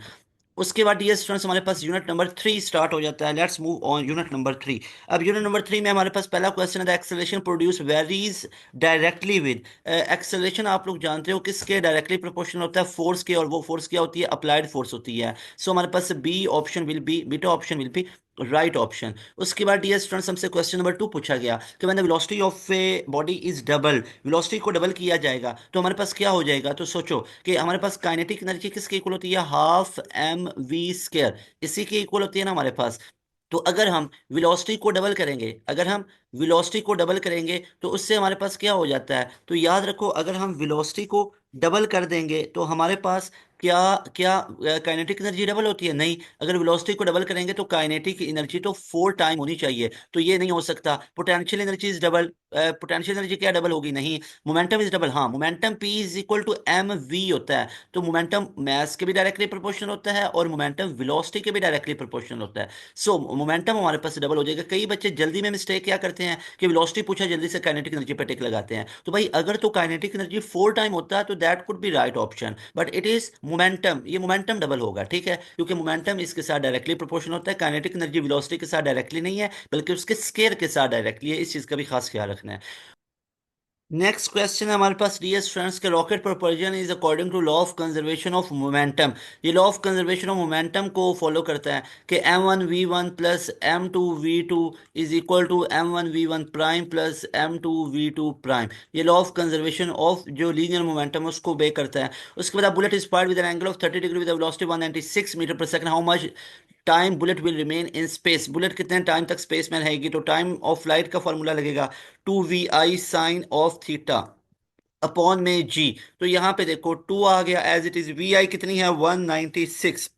उसके बाद डियर स्टूडेंट्स हमारे पास यूनिट नंबर 3 स्टार्ट हो जाता है। Let's move on unit number 3। अब यूनिट नंबर 3 में हमारे पास पहला क्वेश्चन है, the acceleration produce varies directly with. Acceleration आप लोग जानते हो किसके डायरेक्टली प्रोपोर्शनल होता है? फोर्स के। और वो फोर्स क्या होती है? अप्लाइड फोर्स होती है। सो हमारे पास B option will be, beta option will be right option. उसके बाद डियर स्टूडेंट्स हमसे क्वेश्चन नंबर 2 पूछा गया कि when the velocity of a body is double, velocity को डबल किया जाएगा तो हमारे पास क्या हो जाएगा? तो सोचो कि हमारे पास काइनेटिक एनर्जी किसके इक्वल होती है? हाफ एम वी स्क्वायर, इसी के इक्वल होती है ना हमारे पास। तो अगर हम वेलोसिटी को डबल करेंगे, अगर हम वेलोसिटी को डबल करेंगे तो उससे हमारे पास क्या हो जाता है? तो याद रखो, अगर हम वेलोसिटी को डबल कर देंगे तो हमारे पास क्या क्या काइनेटिक एनर्जी डबल होती है? नहीं। अगर वेलोसिटी को डबल करेंगे तो काइनेटिक एनर्जी तो 4 टाइम होनी चाहिए, तो ये नहीं हो सकता। Potential energy is double, potential energy क्या डबल होगी? नहीं। मोमेंटम इज डबल, हाँ। Momentum P is equal to M V होता है। तो मोमेंटम मास के भी डायरेक्टली प्रोपोर्शनल होता है, और मोमेंटम वेलोसिटी के भी डायरेक्टली प्रोपोर्शनल होता है। सो मोमेंटम हमारे पास डबल हो जाएगा। कई बच्चे जल्दी में मिस्टेक क्या करते हैं कि वेलोसिटी पूछा, जल्दी से काइनेटिक एनर्जी पे टिक लगाते हैं। तो भाई अगर तो काइनेटिक एनर्जी 4 टाइम होता है तो that could be right option, but it is momentum, ये मोमेंटम डबल होगा, ठीक है? क्योंकि मोमेंटम इसके साथ डायरेक्टली प्रोपोर्शनल होता है। काइनेटिक एनर्जी वेलोसिटी के साथ डायरेक्टली नहीं है, बल्कि उसके स्केयर के साथ डायरेक्टली है। इस चीज का भी खास ख्याल रखना है। नेक्स्ट क्वेश्चन है हमारे पास, डियर स्टूडेंट्स, के rocket propulsion is according to law of conservation of momentum. ये law of conservation of momentum को फॉलो करता है कि m1v1 plus m2v2 is equal to m1v1 prime plus m2v2 prime. ये लॉ ऑफ कंजर्वेशन ऑफ जो linear momentum है उसको बे करता है। उसके बाद bullet is fired with an angle of 30 degree with velocity 196 metre पर second, how much time bullet will remain in space. Bullet कितने टाइम तक स्पेस में रहेगी? तो टाइम ऑफ फ्लाइट का फॉर्मूला लगेगा 2vi sign of theta upon में g. तो यहां पे देखो 2 आ गया एज इट इज, वी आई कितनी है? 196।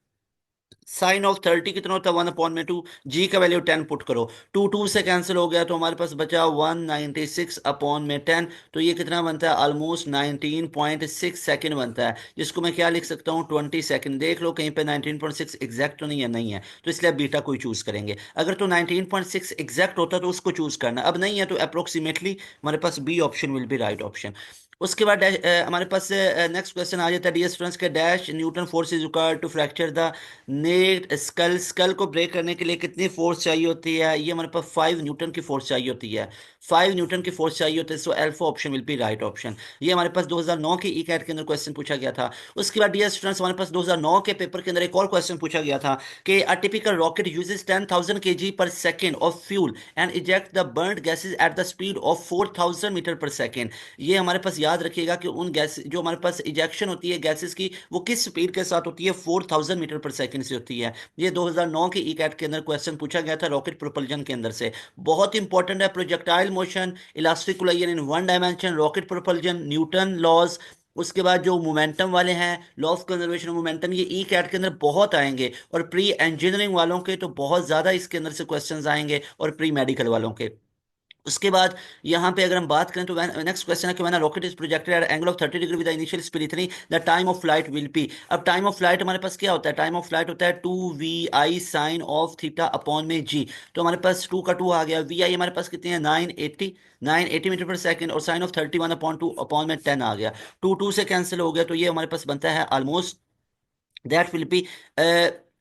साइन ऑफ 30 कितना होता है? 1/2। जी का वैल्यू 10 पुट करो, 2 से कैंसिल हो गया तो हमारे पास बचा 196/10। तो ये कितना बनता है? ऑलमोस्ट 19.6 सेकेंड बनता है, जिसको मैं क्या लिख सकता हूँ? 20 सेकेंड। देख लो कहीं पे 19.6 एग्जैक्ट तो नहीं है, नहीं है, तो इसलिए आप बीटा को ही चूज करेंगे। अगर तो 19.6 एग्जैक्ट होता तो उसको चूज करना, अब नहीं है तो अप्रोक्सीमेटली हमारे पास B option will be right option. उसके बाद हमारे पास नेक्स्ट क्वेश्चन आ जाता है, डियर स्टूडेंट्स, के dash newton force is required to fracture the net skull. Skull को ब्रेक करने के लिए कितनी फोर्स चाहिए होती है? ये हमारे पास 5 न्यूटन की फोर्स चाहिए होती है। 5 न्यूटन की फोर्स चाहिए होती है। So alpha option will be right option. ये हमारे पास 2009 के ई कैट के अंदर क्वेश्चन पूछा गया था। उसके बाद डियर स्टूडेंट्स हमारे पास 2009 के पेपर के अंदर एक और क्वेश्चन पूछा गया था कि a typical rocket uses 10,000 kg per second of fuel and eject the burned gases at the speed of 4,000 metre per second. ये हमारे पास याद रखिएगा कि उन गैस जो हमारे पास इजेक्शन होती है गैसेस की, वो किस स्पीड के साथ होती है? 4,000 मीटर पर सेकेंड से होती है। ये 2009 के ई कैट के अंदर क्वेश्चन पूछा गया था रॉकेट प्रोपल्जन के अंदर से। बहुत इंपॉर्टेंट है। Projectile motion, elastic collision in one dimension, rocket propulsion, Newton laws. उसके बाद जो मोमेंटम वाले हैं, law of conservation of momentum, ये ई कैट के अंदर बहुत आएंगे, और प्री इंजीनियरिंग वालों के तो बहुत ज्यादा इसके अंदर से क्वेश्चंस आएंगे, और प्री मेडिकल वालों के। उसके बाद यहाँ पे अगर हम बात करें तो नेक्स्ट क्वेश्चन है कि when rocket is projected at angle of 30 degree with initial speed इतनी, the time of flight will be. अब टाइम ऑफ फ्लाइट हमारे पास क्या होता है? टाइम ऑफ फ्लाइट होता है 2vi sign of theta upon में जी। तो हमारे पास 2 का 2 आ गया, वी आई हमारे पास कितनी है? 980 मीटर पर सेकंड, और साइन ऑफ 31/2 अपॉन में 10 आ गया। 2 2 से कैंसिल हो गया, तो ये हमारे पास बनता है ऑलमोस्ट दैट विल बी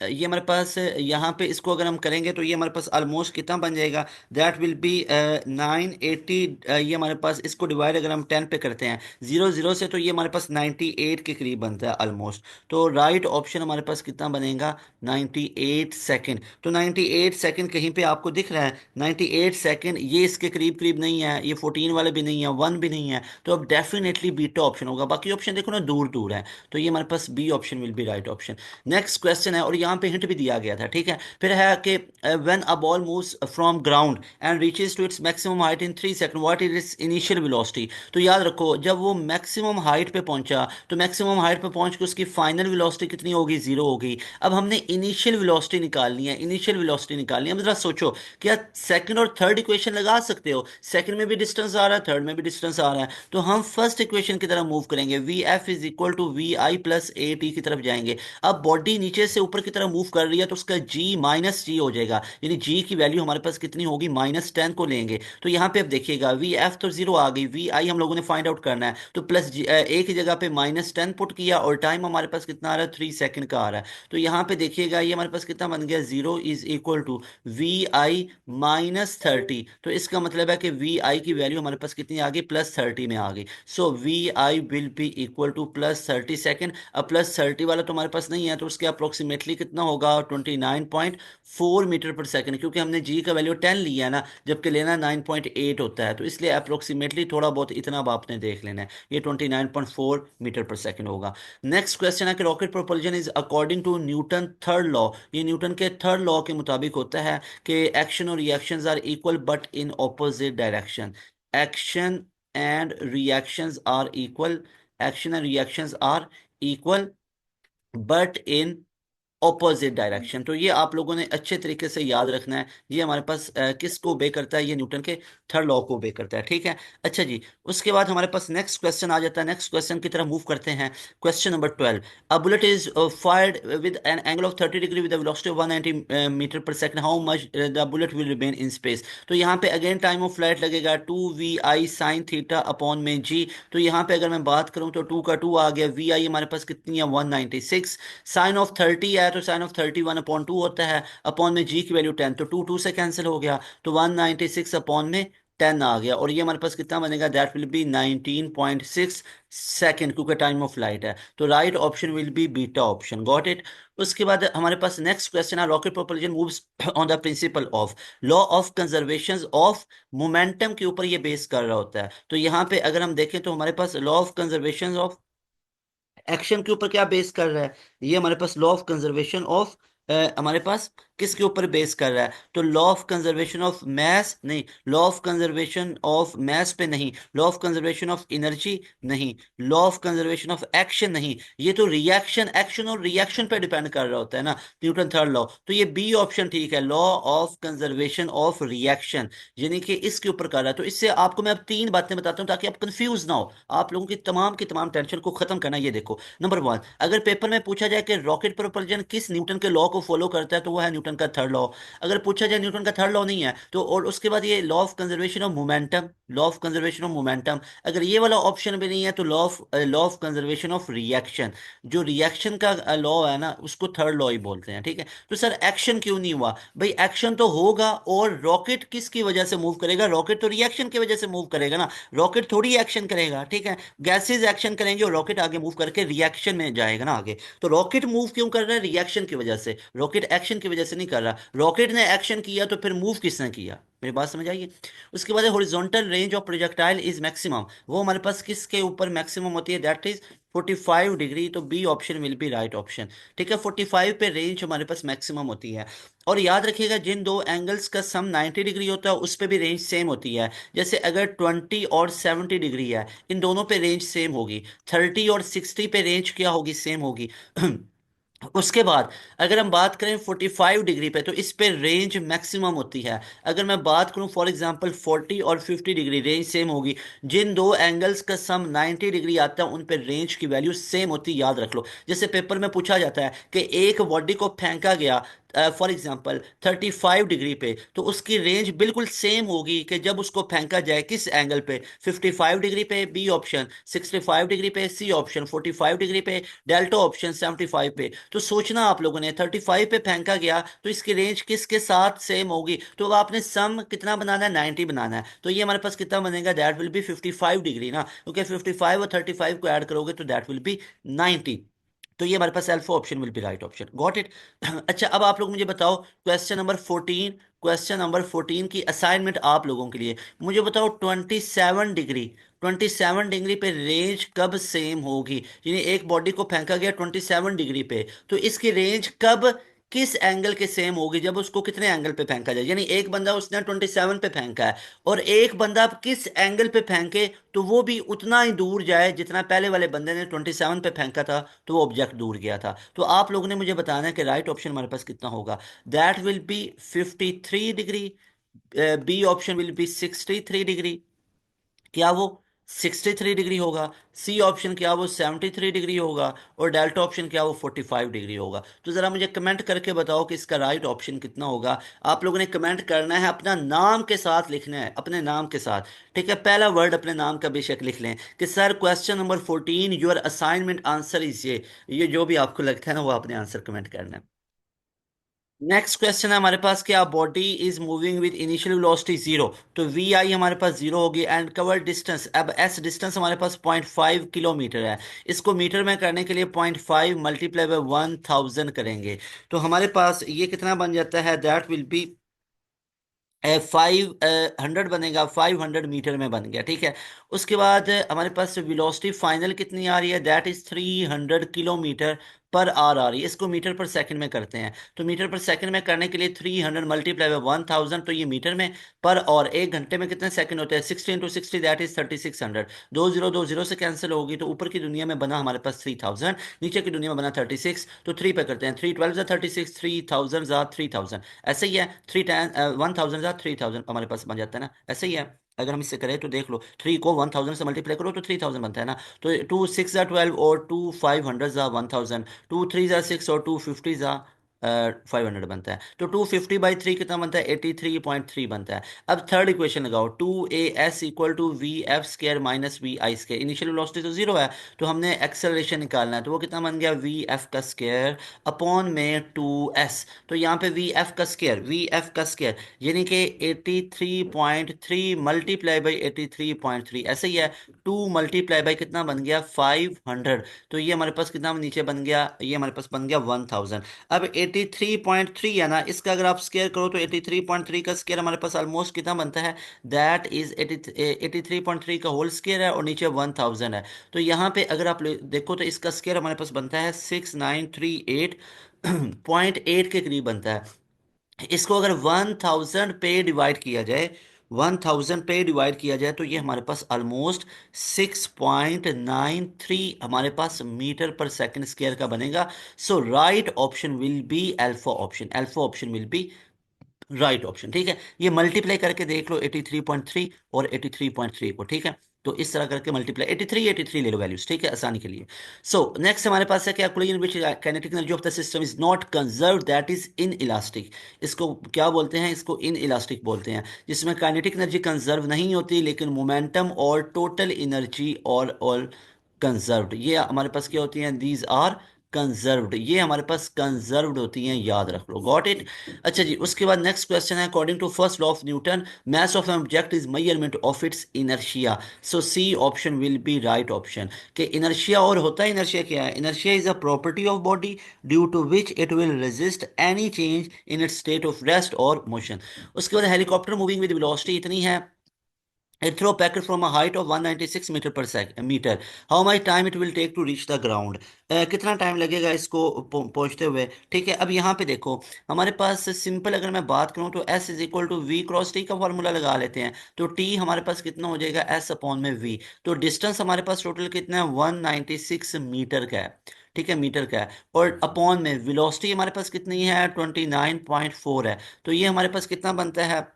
ये हमारे पास यहाँ पे इसको अगर हम करेंगे तो ये हमारे पास ऑलमोस्ट कितना बन जाएगा, दैट विल बी 980। ये हमारे पास इसको डिवाइड अगर हम 10 पे करते हैं, जीरो जीरो से, तो ये हमारे पास 98 के करीब बनता है ऑलमोस्ट। तो राइट ऑप्शन हमारे पास कितना बनेगा, 98 सेकेंड। तो 98 सेकेंड कहीं पे आपको दिख रहा है, 98 सेकेंड ये इसके करीब करीब नहीं है, ये 14 वाले भी नहीं है, 1 भी नहीं है, तो अब डेफिनेटली बीटा ऑप्शन होगा। बाकी ऑप्शन देखो ना दूर दूर है, तो ये हमारे पास B option will be right option. Next question है, और यहाँ पे हिंट भी दिया गया था, ठीक है। फिर है कि when a ball moves from ground and reaches to its maximum height in 3 second, what is its initial velocity. तो याद रखो, जब वो मैक्सिमम हाइट पे पहुंचा, तो मैक्सिमम हाइट पे पहुंच के उसकी फाइनल वेलोसिटी कितनी होगी, जीरो होगी। अब हमने इनिशियल वेलोसिटी निकालनी है, इनिशियल वेलोसिटी निकालनी है। जरा सोचो, क्या सेकंड और थर्ड इक्वेशन लगा सकते हो, सेकंड में भी डिस्टेंस आ रहा है, थर्ड में भी डिस्टेंस आ रहा है, तो हम फर्स्ट इक्वेशन की तरफ मूव करेंगे, V F is equal to V I plus A T की तरफ जाएंगे। अब बॉडी नीचे से ऊपर की तरफ मूव कर रही है, तो उसका जी माइनस जी हो जाएगा, यानी जी की वैल्यू हमारे पास कितनी होगी, -10 को लेंगे। तो यहाँ पे अब देखिएगा, वी एफ तो जीरो आ गई, वी आई हम लोगों ने फाइंड आउट करना है, तो प्लस ए की जगह पे -10 पुट किया, और टाइम हमारे पास कितना आ रहा है, 3 सेकंड का आ रहा है। तो यहाँ पे देखिएगा, ये हमारे पास कितना बन गया, zero is equal to V I -30। तो इसका मतलब है कि वी आई की वैल्यू हमारे पास कितनी आ गई, +30 में आ गई। So V I will be equal to +30 second. अब +30 वाला तो हमारे पास नहीं है, तो उसके अप्रोक्सीमेटली कितना होगा, 29.4 मीटर पर सेकेंड, क्योंकि हमने जी का वैल्यू 10 लिया है ना, जबकि लेना 9.8 होता है, तो इसलिए अप्रोक्सीमेटली थोड़ा बहुत इतना अब आपने देख लेना है, ये 29.4 मीटर पर सेकेंड होगा। नेक्स्ट क्वेश्चन है कि rocket propulsion is according to Newton third law. ये न्यूटन के थर्ड लॉ के मुताबिक होता है कि एक्शन और reactions are equal but in opposite direction. Action and reactions are equal, action and reactions are equal but in opposite direction. तो ये आप लोगों ने अच्छे तरीके से याद रखना है, ये हमारे पास किसको ओबे करता है, ये न्यूटन के थर्ड लॉ को ओबे करता है, ठीक है। अच्छा जी, उसके बाद हमारे पास नेक्स्ट क्वेश्चन आ जाता है, नेक्स्ट क्वेश्चन की तरफ मूव करते हैं। Question number 12, a bullet is fired with an angle of 30 degree with velocity of 190 metre पर second, how much the bullet will remain in space. तो यहाँ पे अगेन टाइम ऑफ फ्लाइट लगेगा 2 V I sin theta upon में g. तो यहाँ पे अगर मैं बात करूँ तो 2 का 2 आ गया, वी आई हमारे पास कितनी है, 196। साइन ऑफ 30 है, तो साइन ऑफ 30 1/2 होता है, अपॉन में जी की वैल्यू 10, तो 2 2 से कैंसिल हो गया, तो 196 अपॉन में 10 आ गया, और ये हमारे पास कितना बनेगा, दैट विल बी 19.6 सेकेंड, क्योंकि टाइम ऑफ फ्लाइट है। तो right option will be beta option, got it. उसके बाद हमारे पास नेक्स्ट क्वेश्चन है, rocket propulsion moves on the principle of law of conservation of momentum के ऊपर ये बेस कर रहा होता है। तो यहाँ पे अगर हम देखें तो हमारे पास law of conservation of action के ऊपर क्या बेस कर रहा है, ये हमारे पास लॉ ऑफ कंजर्वेशन ऑफ हमारे पास किसके ऊपर बेस कर रहा है, तो law of conservation of mass नहीं, law of conservation of mass पे नहीं, law of conservation of energy नहीं, law of conservation of action नहीं, ये तो रिएक्शन, एक्शन और रिएक्शन पे डिपेंड कर रहा होता है ना, न्यूटन थर्ड लॉ। तो ये बी ऑप्शन ठीक है, law of conservation of reaction, यानी कि इसके ऊपर कर रहा है। तो इससे आपको मैं अब तीन बातें बताता हूँ ताकि आप कंफ्यूज ना हो, आप लोगों की तमाम टेंशन को खत्म करना। ये देखो, नंबर 1, अगर पेपर में पूछा जाए कि रॉकेट प्रोपल्जन किस न्यूटन के लॉ को फॉलो करता है, तो वो है न्यूटन का थर्ड लॉ। अगर पूछा जाए न्यूटन का थर्ड लॉ नहीं है, तो और उसके बाद ये law of conservation of momentum, law of conservation of momentum, अगर ये वाला ऑप्शन भी नहीं है, तो law of conservation of reaction, जो रिएक्शन का लॉ है ना, उसको थर्ड लॉ ही बोलते हैं, ठीक है। तो सर एक्शन क्यों नहीं हुआ, भाई एक्शन तो होगा, और रॉकेट किसकी वजह से मूव करेगा, रॉकेट तो रिएक्शन की वजह से मूव करेगा ना, रॉकेट थोड़ी एक्शन करेगा, ठीक है। गैसेज एक्शन करेंगे और रॉकेट आगे मूव करके रिएक्शन में जाएगा ना आगे। तो रॉकेट मूव क्यों कर रहा है, रिएक्शन की वजह से, रॉकेट एक्शन की वजह से नहीं कर रहा। रॉकेट ने एक्शन किया तो फिर मूव किसने किया, मेरी बात समझ आइए। उसके बाद horizontal range of projectile is maximum, वो हमारे पास किसके ऊपर मैक्सिमम होती है, दैट इज 45 डिग्री। तो B option will be right option, ठीक है। 45 पे रेंज हमारे पास मैक्सिमम होती है। और याद रखिएगा, जिन दो एंगल्स का सम 90 डिग्री होता है उस पे भी रेंज सेम होती है। जैसे अगर 20 और 70 डिग्री है, इन दोनों पे रेंज सेम होगी। 30 और 60 पे रेंज क्या होगी, सेम होगी। उसके बाद अगर हम बात करें 45 डिग्री पे, तो इस पे रेंज मैक्सिमम होती है। अगर मैं बात करूं फॉर एग्जांपल 40 और 50 डिग्री, रेंज सेम होगी। जिन दो एंगल्स का सम 90 डिग्री आता है उन पे रेंज की वैल्यू सेम होती है, याद रख लो। जैसे पेपर में पूछा जाता है कि एक बॉडी को फेंका गया फॉर एग्जांपल 35 डिग्री पे, तो उसकी रेंज बिल्कुल सेम होगी कि जब उसको फेंका जाए किस एंगल पे, 55 डिग्री पे बी ऑप्शन, 65 डिग्री पे सी ऑप्शन, 45 डिग्री पे डेल्टा ऑप्शन, 75 पे। तो सोचना आप लोगों ने 35 पे फेंका गया तो इसकी रेंज किसके साथ सेम होगी, तो अब आपने सम कितना बनाना है, 90 बनाना है। तो ये हमारे पास कितना बनेगा, दैट विल बी 55 डिग्री ना, क्योंकि 55 और 35 को ऐड करोगे तो दैट विल बी 90। तो ये हमारे पास alpha option will be right option, got it. अच्छा, अब आप लोग मुझे बताओ क्वेश्चन नंबर 14 की असाइनमेंट आप लोगों के लिए। मुझे बताओ 27 डिग्री पे रेंज कब सेम होगी, यानी एक बॉडी को फेंका गया 27 डिग्री पे, तो इसकी रेंज कब किस एंगल के सेम होगी, जब उसको कितने एंगल पे फेंका जाए, यानी एक बंदा उसने 27 पे फेंका है और एक बंदा किस एंगल पे फेंके तो वो भी उतना ही दूर जाए जितना पहले वाले बंदे ने 27 पे फेंका था, तो वो ऑब्जेक्ट दूर गया था। तो आप लोगों ने मुझे बताना है कि राइट ऑप्शन हमारे पास कितना होगा। That will be 53 degree, B option will be 63 degree, क्या वो 63 डिग्री होगा, सी ऑप्शन क्या वो 73 डिग्री होगा, और डेल्टा ऑप्शन क्या वो 45 डिग्री होगा। तो जरा मुझे कमेंट करके बताओ कि इसका राइट ऑप्शन कितना होगा। आप लोगों ने कमेंट करना है, अपना नाम के साथ लिखना है, अपने नाम के साथ। ठीक है, पहला वर्ड अपने नाम का बेशक लिख लें कि sir question number 14 your assignment answer is ये जो भी आपको लगता है ना वो आपने आंसर कमेंट करना है। नेक्स्ट क्वेश्चन है हमारे पास, क्या body is moving with initial velocity zero, तो वी आई हमारे पास जीरो होगी, एंड कवर डिस्टेंस, अब एस डिस्टेंस हमारे पास 0.5 किलोमीटर है। इसको मीटर में करने के लिए 0.5 मल्टीप्लाई बाय 1000 करेंगे, तो हमारे पास ये कितना बन जाता है, दैट विल बी 500 बनेगा, 500 मीटर में बन गया। ठीक है, उसके बाद हमारे पास वेलोसिटी फाइनल कितनी आ रही है, that is 300 kilometre per hour आ रही है। इसको मीटर पर सेकंड में करते हैं, तो मीटर पर सेकंड में करने के लिए 300 मल्टीप्लाई बाय 1000, तो ये मीटर में पर, और एक घंटे में कितने सेकंड होते हैं, 60 × 60 दैट इज 3600। दो जीरो से कैंसिल होगी, तो ऊपर की दुनिया में बना हमारे पास 3000, नीचे की दुनिया में बना 36। तो थ्री पे करते हैं, 3 12 36, 3000 ऐसे ही है। 1000 हमारे पास बन जाता है ना, ऐसे ही है। अगर हम इससे करें तो देख लो, 3 को 1000 से मल्टीप्लाई करो तो 3000 बनता है ना। तो 2 6 = 12 और 2 500 = 1000, 2 3 = 6 और 2 50 500 बनता है। तो 250/3 कितना बनता है, 83.3 बनता है। अब थर्ड इक्वेशन लगाओ, 2as = VF² - VI²। Initial velocity तो जीरो है, तो हमने एक्सेलरेशन निकालना है, तो वो कितना बन गया, VF² अपॉन में 2s। तो यहाँ पे वी एफ का स्केयर यानी कि 83.3 मल्टीप्लाई बाई 83.3, ऐसे ही है। 2 × कितना बन गया, 500। तो ये हमारे पास कितना नीचे बन गया, ये हमारे पास बन गया 1000। अब 83.3 है ना, इसका अगर आप स्केयर करो तो 83.3 का स्केयर हमारे पास ऑलमोस्ट कितना बनता है, दैट इज 83.3 का होल स्केयर है और नीचे 1000 है। तो यहाँ पे अगर आप देखो तो इसका स्केयर हमारे पास बनता है 6938.8 के करीब बनता है। इसको अगर 1000 पे डिवाइड किया जाए, 1000 पे डिवाइड किया जाए तो ये हमारे पास ऑलमोस्ट 6.93 हमारे पास मीटर पर सेकंड स्क्वायर का बनेगा। So right option will be alpha option will be right option. ठीक है, ये मल्टीप्लाई करके देख लो 83.3 और 83.3 को। ठीक है, तो इस तरह करके मल्टीप्लाई 83 ले लो वैल्यूज, ठीक है, आसानी के लिए। सो नेक्स्ट हमारे पास है, क्या collision which kinetic energy of the system is not conserve, that is in elastic. इसको क्या बोलते हैं, इसको इन इलास्टिक बोलते हैं, जिसमें काइनेटिक एनर्जी कंजर्व नहीं होती लेकिन मोमेंटम और टोटल एनर्जी और कंजर्व्ड, ये हमारे पास क्या होती हैं, दीज आर कंजर्व्ड, ये हमारे पास कंजर्व्ड होती हैं, याद रख लो, गॉट इट। अच्छा जी, उसके बाद नेक्स्ट क्वेश्चन है, according to first law of Newton mass of an object is measurement of its inertia. So C option will be right option. कि इनर्शिया और होता है, इनर्शिया क्या है, inertia is a property of body due to which it will resist any change in its state of rest और motion. उसके बाद helicopter moving with velocity इतनी है, it throw packet from a height of 196 metre per metre, how much time it will take to reach the ground, कितना time लगेगा इसको पहुंचते हुए। ठीक है, अब यहाँ पे देखो हमारे पास सिंपल अगर मैं बात करूँ तो S = V×T का फॉर्मूला लगा लेते हैं। तो T हमारे पास कितना हो जाएगा, S अपॉन में V। तो डिस्टेंस हमारे पास टोटल कितना है, 196 मीटर का है। ठीक है, मीटर का है, और अपॉन में वेलोसिटी हमारे पास कितनी है, 29.4 है। तो ये हमारे पास कितना बनता है,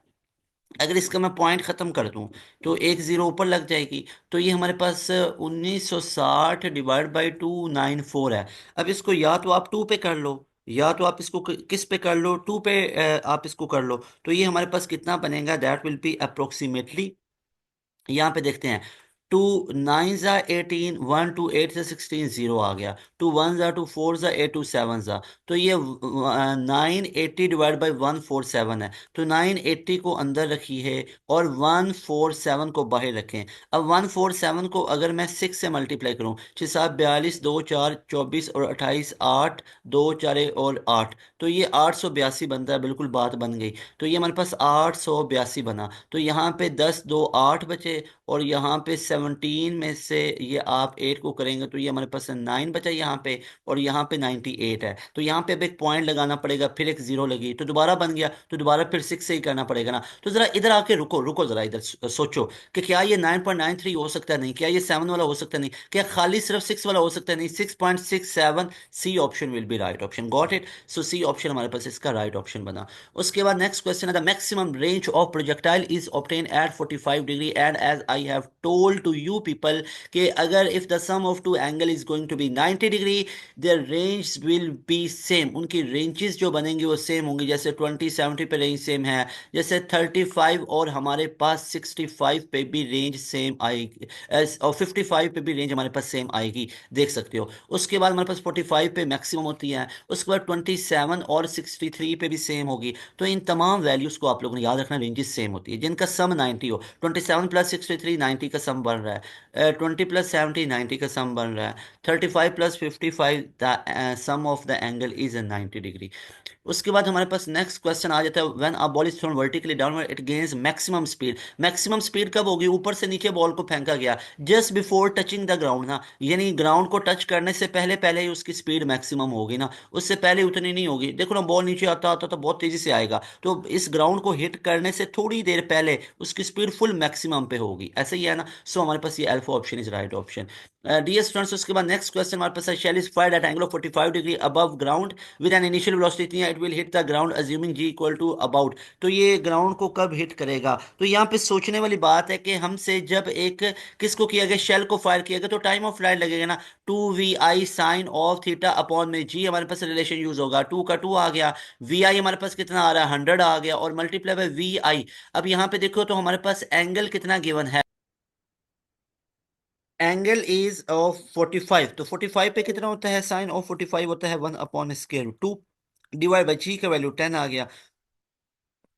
अगर इसका मैं पॉइंट खत्म कर दूं तो एक जीरो ऊपर लग जाएगी। तो ये हमारे पास 1960 डिवाइड बाई 294 है। अब इसको या तो आप टू पे कर लो, या तो आप इसको किस पे कर लो, 2 पे आप इसको कर लो, तो ये हमारे पास कितना बनेगा, दैट विल बी अप्रोक्सीमेटली, यहाँ पे देखते हैं, 2 9 ज़ा 18, 1 2 8 ज़ा 16, जीरो आ गया, 2 1 ज़ा 2 4 ज़ा 8 2 7 ज़ा, तो ये 980 डिवाइड बाई 147 है, तो 980 को अंदर रखिए और 147 को बाहर रखें। अब 147 को अगर मैं 6 से मल्टीप्लाई करूं, 6 7 42, 2 4 24 और 28, 8 2 4 और 8, तो ये 882 बनता है, बिल्कुल बात बन गई। तो ये हमारे पास 882 बना, तो यहाँ पे 10 2 8 बचे, और यहाँ पे 17 में से ये आप 8 को करेंगे तो ये हमारे पास 9 बचा यहाँ पे, और यहाँ पे 98 है, तो यहाँ पे अब एक पॉइंट लगाना पड़ेगा, फिर एक जीरो लगी तो दोबारा बन गया, तो दोबारा फिर 6 से ही करना पड़ेगा ना। तो जरा इधर आके रुको रुको, जरा इधर सोचो कि क्या ये 9.93 हो सकता है, नहीं, क्या ये 7 वाला हो सकता है, नहीं, क्या खाली सिर्फ 6 वाला हो सकता है, नहीं, 6.67, C option will be right option, got it. So C option हमारे पास इसका राइट ऑप्शन बना। उसके बाद नेक्स्ट क्वेश्चन है, the maximum range of projectile is obtain at 45 degree, and as I have told to you people कि अगर if the sum of two angle is going to be 90 degree, their range will be same, उनकी ranges जो बनेंगी वो same होंगी, जैसे 20 70 पे range same है, जैसे 35 और हमारे पास 65 पे भी रेंज सेम आएगी, और 55 पे भी रेंज हमारे पास सेम आएगी, देख सकते हो। उसके बाद हमारे पास 45 पे मैक्सिमम होती है, उसके बाद 27 और 63 पे भी सेम होगी। तो इन तमाम वैल्यूज को आप लोगों ने याद रखना, रेंजेस सेम होती है, जिनका सम 90 हो, 27 प्लस 63 90 का सम बन रहा है, 20 प्लस 70 90 का सम बन रहा है, 35 plus 55 the sum of the angle is 90 degree. उसके बाद हमारे पास नेक्स्ट क्वेश्चन आ जाता है, when a ball is thrown vertically downward it gains maximum speed, maximum speed कब होगी, ऊपर से नीचे बॉल को फेंका गया, just before touching the ground ना, यानी ग्राउंड को टच करने से पहले पहले ही उसकी स्पीड मैक्सिमम होगी ना, उससे पहले उतनी नहीं होगी। देखो ना, बॉल नीचे आता आता तो बहुत तेजी से आएगा, तो इस ग्राउंड को हिट करने से थोड़ी देर पहले उसकी स्पीड फुल मैक्सिमम पे होगी, ऐसे ही है ना। सो हमारे पास ये alpha option is right option. Dear students, उसके बाद नेक्स्ट क्वेश्चन हमारे पास है, shell is fired at angle of 45 degree above ground with an initial velocity it will hit the ground assuming G equal to about, तो ये ground को कब hit करेगा, तो यहाँ पे सोचने वाली बात है कि हमसे जब एक किसको किया गया, शेल को फायर किया गया, तो टाइम ऑफ फ्लाइट लगेगा ना, 2 VI sine of theta upon में जी, हमारे पास रिलेशन यूज होगा, 2 का 2 आ गया, VI हमारे पास कितना आ रहा है, 100 आ गया, और मल्टीप्लाई बाय VI। अब यहाँ पे देखो तो हमारे पास एंगल कितना गिवन है, एंगल इज ऑफ 45, तो 45 पे कितना होता है, साइन ऑफ 45 होता है 1/√2, डिवाइड बाई जी का वैल्यू 10 आ गया।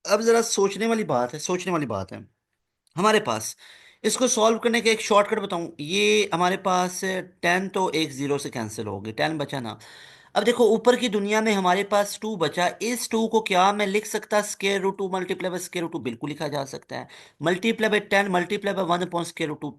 अब जरा सोचने वाली बात है, सोचने वाली बात है, हमारे पास इसको सॉल्व करने का एक शॉर्टकट बताऊं, ये हमारे पास 10 तो एक जीरो से कैंसिल हो गई, 10 बचा ना। अब देखो ऊपर की दुनिया में हमारे पास 2 बचा, इस 2 को क्या मैं लिख सकता, square root 2 multiply by square root 2, बिल्कुल लिखा जा सकता है, मल्टीप्लाई बाय 10 मल्टीप्लाई बाय 1/√2,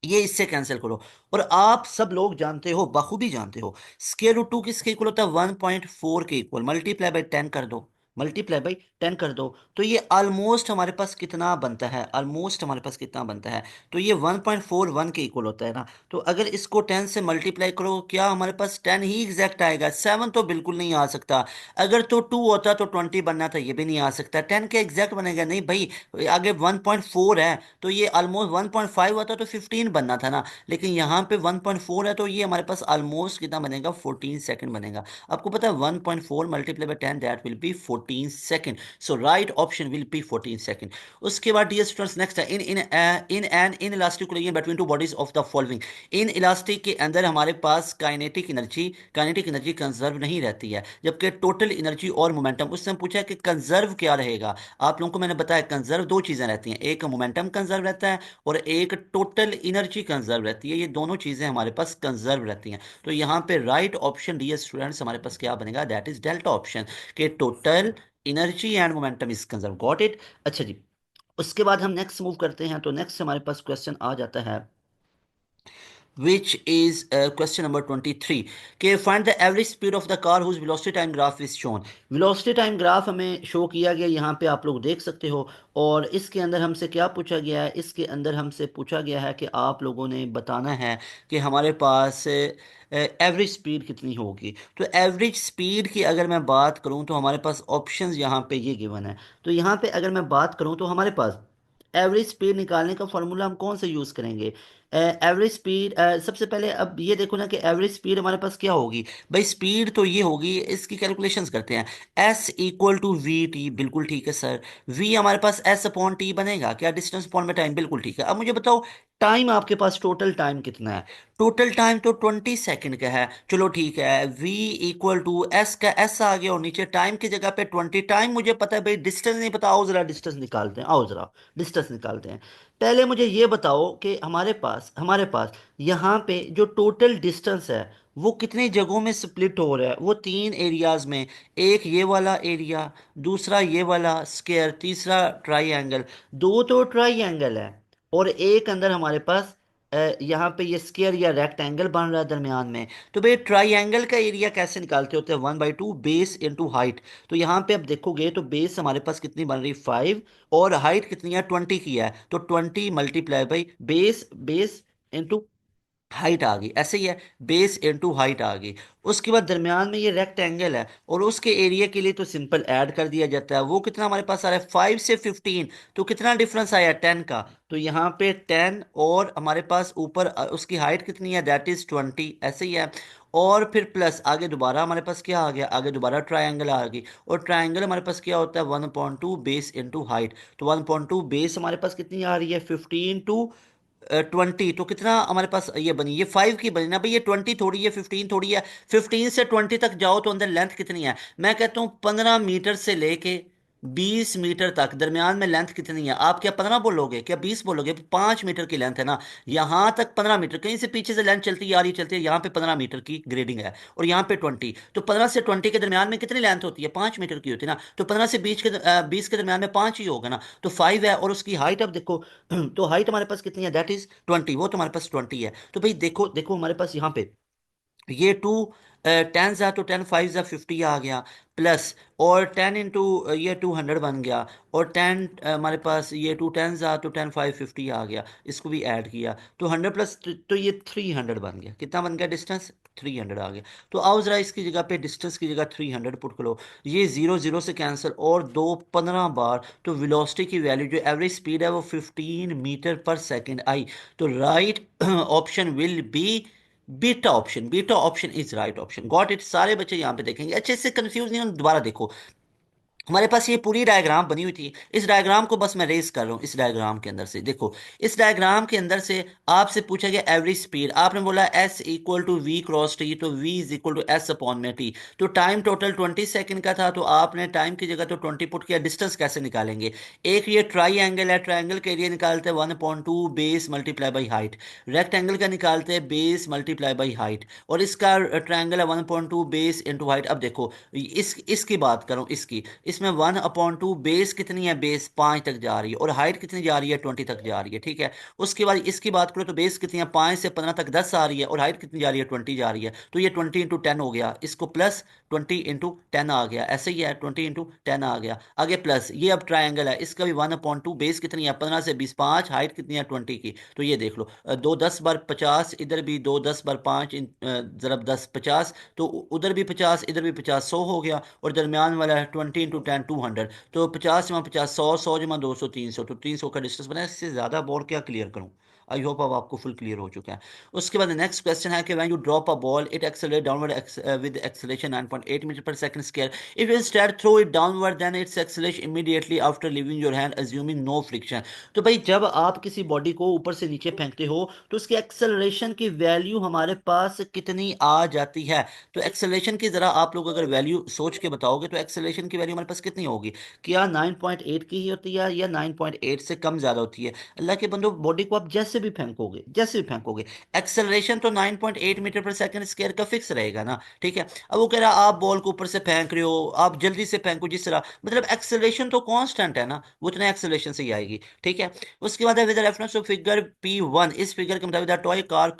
ये इससे कैंसिल करो। और आप सब लोग जानते हो, बखूबी जानते हो, स्केयर रूट 2 किसके इक्वल होता है, 1.4 के इक्वल, मल्टीप्लाई बाय 10 कर दो, मल्टीप्लाई बाई 10 कर दो, तो ये ऑलमोस्ट हमारे पास कितना बनता है, ऑलमोस्ट हमारे पास कितना बनता है, तो ये 1.41 के इक्वल होता है ना। तो अगर इसको 10 से मल्टीप्लाई करो, क्या हमारे पास 10 ही एग्जैक्ट आएगा, 7 तो बिल्कुल नहीं आ सकता, अगर तो 2 होता तो 20 बनना था, ये भी नहीं आ सकता, 10 के एग्जैक्ट बनेगा नहीं भाई, आगे 1.4 है, तो ये ऑलमोस्ट 1.5 होता तो 15 बनना था ना, लेकिन यहाँ पे 1.4 है, तो ये हमारे पास ऑलमोस्ट कितना बनेगा, 14 सेकंड बनेगा। आपको पता है 1.4 multiply by 10 that will B 14 second, so right option will B 14 second. उसके बाद डियर स्टूडेंट्स नेक्स्ट है, in an in elastic collision between two bodies of the following, in elastic के अंदर हमारे पास काइनेटिक एनर्जी कंजर्व नहीं रहती है, जबकि टोटल एनर्जी और मोमेंटम, उससे हम पूछा कि कंजर्व क्या रहेगा, आप लोगों को मैंने बताया कंजर्व दो चीजें रहती हैं, एक मोमेंटम कंजर्व रहता है और एक टोटल एनर्जी कंजर्व रहती है, ये दोनों चीजें हमारे पास कंजर्व रहती हैं। तो यहाँ पे राइट ऑप्शन डियर स्टूडेंट्स हमारे पास क्या बनेगा, दैट इज डेल्टा ऑप्शन, के total energy and momentum is conserve, got it. अच्छा जी, उसके बाद हम नेक्स्ट मूव करते हैं, तो नेक्स्ट हमारे पास क्वेश्चन आ जाता है, which is question number 23, कि find the average speed of the car whose velocity time graph is shown, velocity time graph हमें शो किया गया, यहाँ पे आप लोग देख सकते हो, और इसके अंदर हमसे क्या पूछा गया है, इसके अंदर हमसे पूछा गया है कि आप लोगों ने बताना है कि हमारे पास एवरेज स्पीड कितनी होगी। तो एवरेज स्पीड की अगर मैं बात करूं तो हमारे पास ऑप्शंस यहाँ पे ये गिवन है, तो यहाँ पे अगर मैं बात करूं तो हमारे पास एवरेज स्पीड निकालने का फॉर्मूला हम कौन सा यूज़ करेंगे, एवरेज स्पीड, सबसे पहले अब ये देखो ना कि एवरेज स्पीड हमारे पास क्या होगी। भाई स्पीड तो ये होगी, इसकी कैलकुलेशंस करते हैं। S equal to V T, बिल्कुल ठीक है सर। वी हमारे पास एस अपॉन टी बनेगा क्या, डिस्टेंस अपॉन में टाइम, बिल्कुल ठीक है। अब मुझे बताओ टाइम आपके पास टोटल टाइम कितना है। टोटल टाइम तो 20 सेकंड का है, चलो ठीक है। v इक्वल टू एस का एस आ गया और नीचे टाइम की जगह पे 20। टाइम मुझे पता है भाई, डिस्टेंस नहीं पता। आओ जरा डिस्टेंस निकालते हैं, आओ जरा डिस्टेंस निकालते हैं। पहले मुझे ये बताओ कि हमारे पास यहाँ पे जो टोटल डिस्टेंस है वो कितनी जगहों में स्प्लिट हो रहा है। वो तीन एरियाज में, एक ये वाला एरिया, दूसरा ये वाला स्क्वायर, तीसरा ट्राइंगल। दो तो ट्राइंगल है और एक अंदर हमारे पास यहाँ पे ये स्क्वायर या रेक्टेंगल बन रहा है दरमियान में। तो भाई ट्राइंगल का एरिया कैसे निकालते होते हैं, 1/2 बेस इंटू हाइट। तो यहाँ पे अब देखोगे तो बेस हमारे पास कितनी बन रही, 5, और हाइट कितनी है, 20 की है। तो 20 multiply by base, base into height आ गई, ऐसे ही है, बेस इनटू हाइट आ गई। उसके बाद दरमियान में ये रेक्टेंगल है और उसके एरिया के लिए तो सिंपल ऐड कर दिया जाता है। वो कितना हमारे पास आ रहा है, 5 से 15। तो कितना डिफरेंस आया, 10 का। तो यहाँ पे 10, और हमारे पास ऊपर उसकी हाइट कितनी है, दैट इज 20, ऐसे ही है। और फिर प्लस आगे दोबारा हमारे पास क्या आ गया, आगे दोबारा ट्रायंगल आ गई। और ट्रायंगल हमारे पास क्या होता है, 1/2 बेस इंटू हाइट। तो 1/2 बेस हमारे पास कितनी आ रही है, 15 टू 20। तो कितना हमारे पास ये बनी, ये 5 की बनी ना भाई, ये 20 थोड़ी है, 15 थोड़ी है। 15 से 20 तक जाओ तो अंदर लेंथ कितनी है, मैं कहता हूँ 15 मीटर से लेके 20 मीटर तक दरमियान में लेंथ कितनी है। आप क्या 15 बोलोगे, क्या 20 बोलोगे, 5 मीटर की लेंथ है ना। यहाँ तक 15 मीटर, कहीं से पीछे से लेंथ चलती आ रही, चलती है, यहाँ पे 15 मीटर की ग्रेडिंग है और यहाँ पे 20। तो 15 से 20 के दरमियान में कितनी लेंथ होती है, 5 मीटर की होती है ना। तो 15 से 20 के दरमियान में 5 ही होगा ना। तो 5 है, और उसकी हाइट अब देखो तो हाइट हमारे पास कितनी है, दैट इज 20। वो तो हमारे पास 20 है। तो भाई देखो देखो हमारे पास यहाँ पे ये टू 10 जा तो 10 5 जा 50 आ गया, प्लस और 10 इंटू ये 200 बन गया। और 10 हमारे पास ये 2 10 जा तो 10 5 50 आ गया, इसको भी ऐड किया तो 100 प्लस, तो ये 300 बन गया। कितना बन गया डिस्टेंस, 300 आ गया। तो आओ जरा इसकी जगह पे, डिस्टेंस की जगह 300 पुट करो। ये जीरो जीरो से कैंसिल, और दो 15 बार। तो वेलोसिटी की वैल्यू जो एवरेज स्पीड है वो 15 मीटर पर सेकेंड आई। तो right option will be beta option. Beta option is right option, got it. सारे बच्चे यहाँ पे देखेंगे, अच्छे से कंफ्यूज नहीं हो, दोबारा देखो। हमारे पास ये पूरी डायग्राम बनी हुई थी, इस डायग्राम को बस मैं रेस कर रहा हूँ। इस डायग्राम के अंदर से देखो, इस डायग्राम के अंदर से आपसे पूछा गया एवरेज स्पीड। आपने बोला S equal to V cross T, तो V is equal to S upon में टी। तो टाइम टोटल 20 सेकंड का था, तो आपने टाइम की जगह तो 20 पुट किया। डिस्टेंस कैसे निकालेंगे, एक ये ट्राई एंगल है, ट्राइंगल के एरिया निकालते हैं 1/2 base multiply by height. Rectangle का निकालते हैं बेस मल्टीप्लाई बाई हाइट, और इसका ट्राइंगल है 1/2 बेस इंटू हाइट। अब देखो इसकी बात करूं, इसकी, इसमें 1/2 बेस कितनी है, बेस 5 तक जा रही है, और हाइट कितनी जा रही है, 20 तक जा रही है, ठीक है। उसके बाद इसकी बात करो तो बेस कितनी है, 5 से 15 तक 10 आ रही है, और हाइट कितनी जा रही है, 20 जा रही है। तो ये 20 इंटू 10 हो गया, इसको प्लस 20 इंटू 10 आ गया, ऐसे ही है, 20 इंटू 10 आ गया। आगे प्लस ये अब ट्राइंगल है, इसका भी 1/2 बेस कितनी है, 15 से 20 5, हाइट कितनी है, 20 की। तो ये देख लो, दो 10 बार 50, इधर भी दो 10 बार 5, जरब 10 50। तो उधर भी 50, इधर भी 50, 100 हो गया। और दरमियान वाला है 20 इंटू 10, 200। तो 50 जमा 50, 100, 100 जमा 200, 300। तो 300 का डिस्टेंस बना है। इससे ज़्यादा बोर्ड क्या क्लियर करूँ। आई होप अब आपको फुल क्लियर हो चुका है। उसके बाद नेक्स्ट क्वेश्चन है कि when you drop a ball it accelerate downward with acceleration 9.8 metre पर second square. If you instead throw it downward then its accelerate immediately after leaving your hand assuming no friction. तो भाई जब आप किसी body को ऊपर से नीचे फेंकते हो तो उसकी एक्सेलरेशन की वैल्यू हमारे पास कितनी आ जाती है। तो एक्सेलरेशन की जरा आप लोग अगर वैल्यू सोच के बताओगे तो एक्सेलरेशन की वैल्यू हमारे पास कितनी होगी। क्या 9.8 की ही होती है या 9.8 से कम ज्यादा होती है। अल्लाह के बंदो, बॉडी को आप जैसे भी फेंकोगे, जैसे भी फेंकोगे, एक्सेलरेशन तो 9.8 मीटर पर सेकंड स्क्वायर का फिक्स रहेगा ना, ठीक है। अब वो कह रहा आप बॉल को ऊपर से फेंक रहे हो, आप जल्दी से फेंको जिस तरह, मतलब एक्सेलरेशन तो कांस्टेंट है ना, वो उतना एक्सेलरेशन से ही आएगी, ठीक है। उसके बाद है with reference to figure P1, इस फिगर के मुताबिक the toy car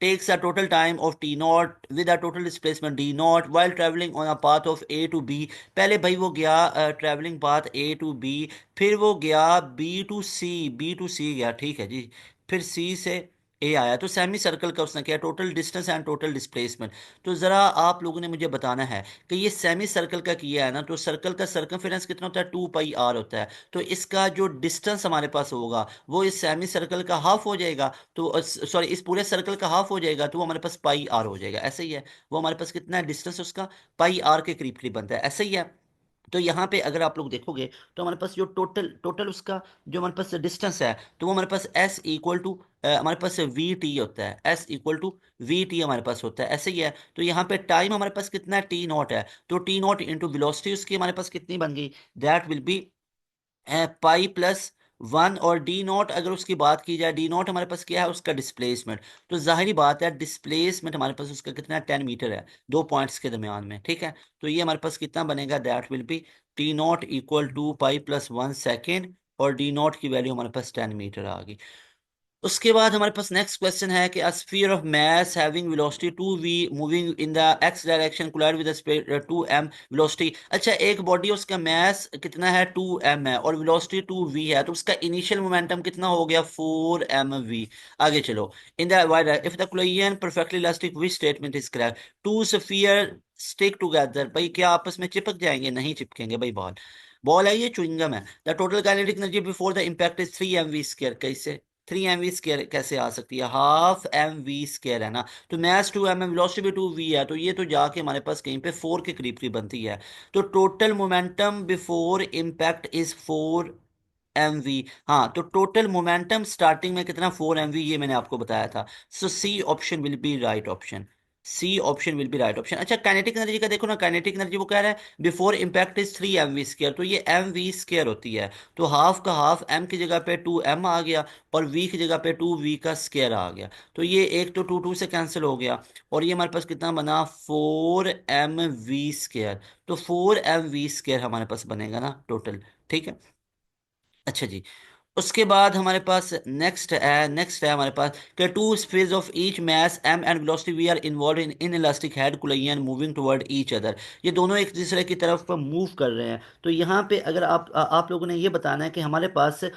takes a total time of t naught with a total displacement d naught while traveling on a path of a to b। पहले भाई वो गया travelling path a to b, फिर वो गया b to c, b to c गया, ठीक है जी। फिर c से ए आया। तो सेमी सर्कल का उसने किया total distance and total displacement. तो ज़रा आप लोगों ने मुझे बताना है कि ये सेमी सर्कल का किया है ना, तो सर्कल का सर्कमफेरेंस कितना होता है, 2 पाई आर होता है। तो इसका जो डिस्टेंस हमारे पास होगा वो इस सेमी सर्कल का हाफ हो जाएगा, तो सॉरी इस पूरे सर्कल का हाफ हो जाएगा, तो वो हमारे पास पाई आर हो जाएगा। ऐसा ही है, वो हमारे पास कितना है डिस्टेंस उसका, पाई आर के करीब करीब बनता है, ऐसा ही है। तो यहाँ पे अगर आप लोग देखोगे तो हमारे पास जो टोटल टोटल उसका जो हमारे पास डिस्टेंस है, तो वो हमारे पास एस इक्वल टू हमारे पास वी टी होता है, S equal to V T हमारे पास होता है, ऐसे ही है। तो यहाँ पे टाइम हमारे पास कितना है, टी नॉट है, तो टी नॉट इंटू वेलोसिटी उसकी हमारे पास कितनी बन गई, that will B pi plus one. और डी नॉट अगर उसकी बात की जाए, डी नॉट हमारे पास क्या है, उसका डिस्प्लेसमेंट। तो जाहिर बात है डिस्प्लेसमेंट हमारे पास उसका कितना है, 10 मीटर है, दो पॉइंट्स के दरमियान में, ठीक है। तो ये हमारे पास कितना बनेगा, that will be T not equal to pi plus 1 second, और डी नॉट की वैल्यू हमारे पास 10 मीटर आ गई। उसके बाद हमारे पास नेक्स्ट क्वेश्चन है कि a sphere of mass having velocity 2v moving in the X direction collide with 2m velocity. अच्छा, एक बॉडी उसका मास कितना है, 2m है, और वेलोसिटी 2v है, तो उसका इनिशियल मोमेंटम कितना हो गया, 4mv। आगे चलो, in the wide if the collision perfectly elastic which statement is correct, two sphere stick together, भाई क्या आपस में चिपक जाएंगे, नहीं चिपकेंगे भाई, बॉल बॉल है ये, च्युइंगम है। The total kinetic energy before the impact is 3 mv square, कैसे 3 mv स्क्वायर कैसे आ सकती है, हाफ एम वी स्क्वायर है ना। तो मैस 2 mm, वेलोसिटी भी 2v है, तो ये तो जाके हमारे पास कहीं पे 4 के करीब करीब बनती है। तो total momentum before impact is 4 mv। हाँ, तो टोटल मोमेंटम स्टार्टिंग में कितना, 4 mv, ये मैंने आपको बताया था। So C option will be right option, C option will be right option. अच्छा, काइनेटिक एनर्जी का देखो ना, काइनेटिक एनर्जी वो कह रहा है before impact is 3 mv square, तो ये mv स्क्वायर होती है। तो हाफ का हाफ एम की जगह पे 2m आ गया, और वी की जगह पे 2v का स्क्वायर आ गया। तो ये एक तो 2 2 से कैंसिल हो गया, और ये हमारे पास कितना बना, 4mv स्क्वायर। तो 4mv स्क्वायर हमारे पास बनेगा ना टोटल, ठीक है। अच्छा जी, उसके बाद हमारे पास नेक्स्ट है हमारे पास कि two speeds of each mass m and velocity V are involve in elastic head collision moving toward each other. ये दोनों एक दूसरे की तरफ मूव कर रहे हैं। तो यहाँ पे अगर आप लोगों ने ये बताना है कि हमारे पास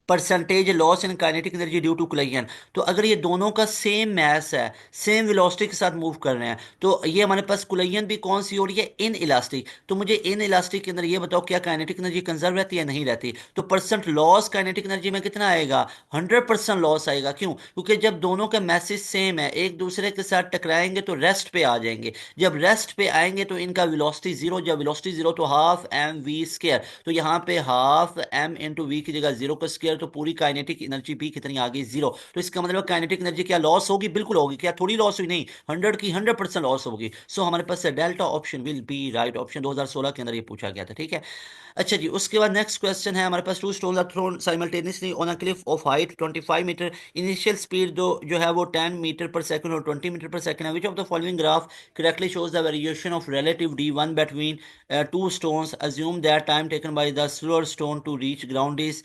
percentage loss in kinetic energy due to collision. तो अगर ये दोनों का सेम मैस है, सेम वेलोसिटी के साथ मूव कर रहे हैं, तो ये हमारे पास कोलिजन भी कौन सी हो रही है, इन इलास्टिक। तो मुझे इन इलास्टिक के अंदर ये बताओ, क्या काइनेटिक एनर्जी कंजर्व रहती है, नहीं रहती। तो परसेंट लॉस काइनेटिक एनर्जी में कितना आएगा, 100% लॉस आएगा। क्यों, क्योंकि जब दोनों का मैसेज सेम है, एक दूसरे के साथ टकराएंगे तो रेस्ट पे आ जाएंगे। जब रेस्ट पे आएंगे तो इनका वेलोसिटी जीरो, जब वेलोसिटी जीरो तो हाफ एम वी स्क्वायर। तो यहाँ पे हाफ एम इंटू वी की जगह जीरो का स्क्वायर, तो पूरी काइनेटिक एनर्जी भी कितनी आ गई, जीरो। तो इसका मतलब काइनेटिक एनर्जी क्या लॉस होगी, बिल्कुल होगी, क्या थोड़ी लॉस हुई, नहीं, 100 की 100% लॉस होगी। सो हमारे पास delta option will be right option, 2016 के अंदर ये पूछा गया था, ठीक है। अच्छा जी, उसके बाद नेक्स्ट क्वेश्चन है हमारे पास, two stones are thrown simultaneously on a cliff of height 25 metre, initial speed जो है वो 10 मीटर पर सेकंड और 20 मीटर पर सेकंड है। विच of the following graph correctly shows the variation of relative d1 between two stones, assume that time taken by the slower stone to reach ground is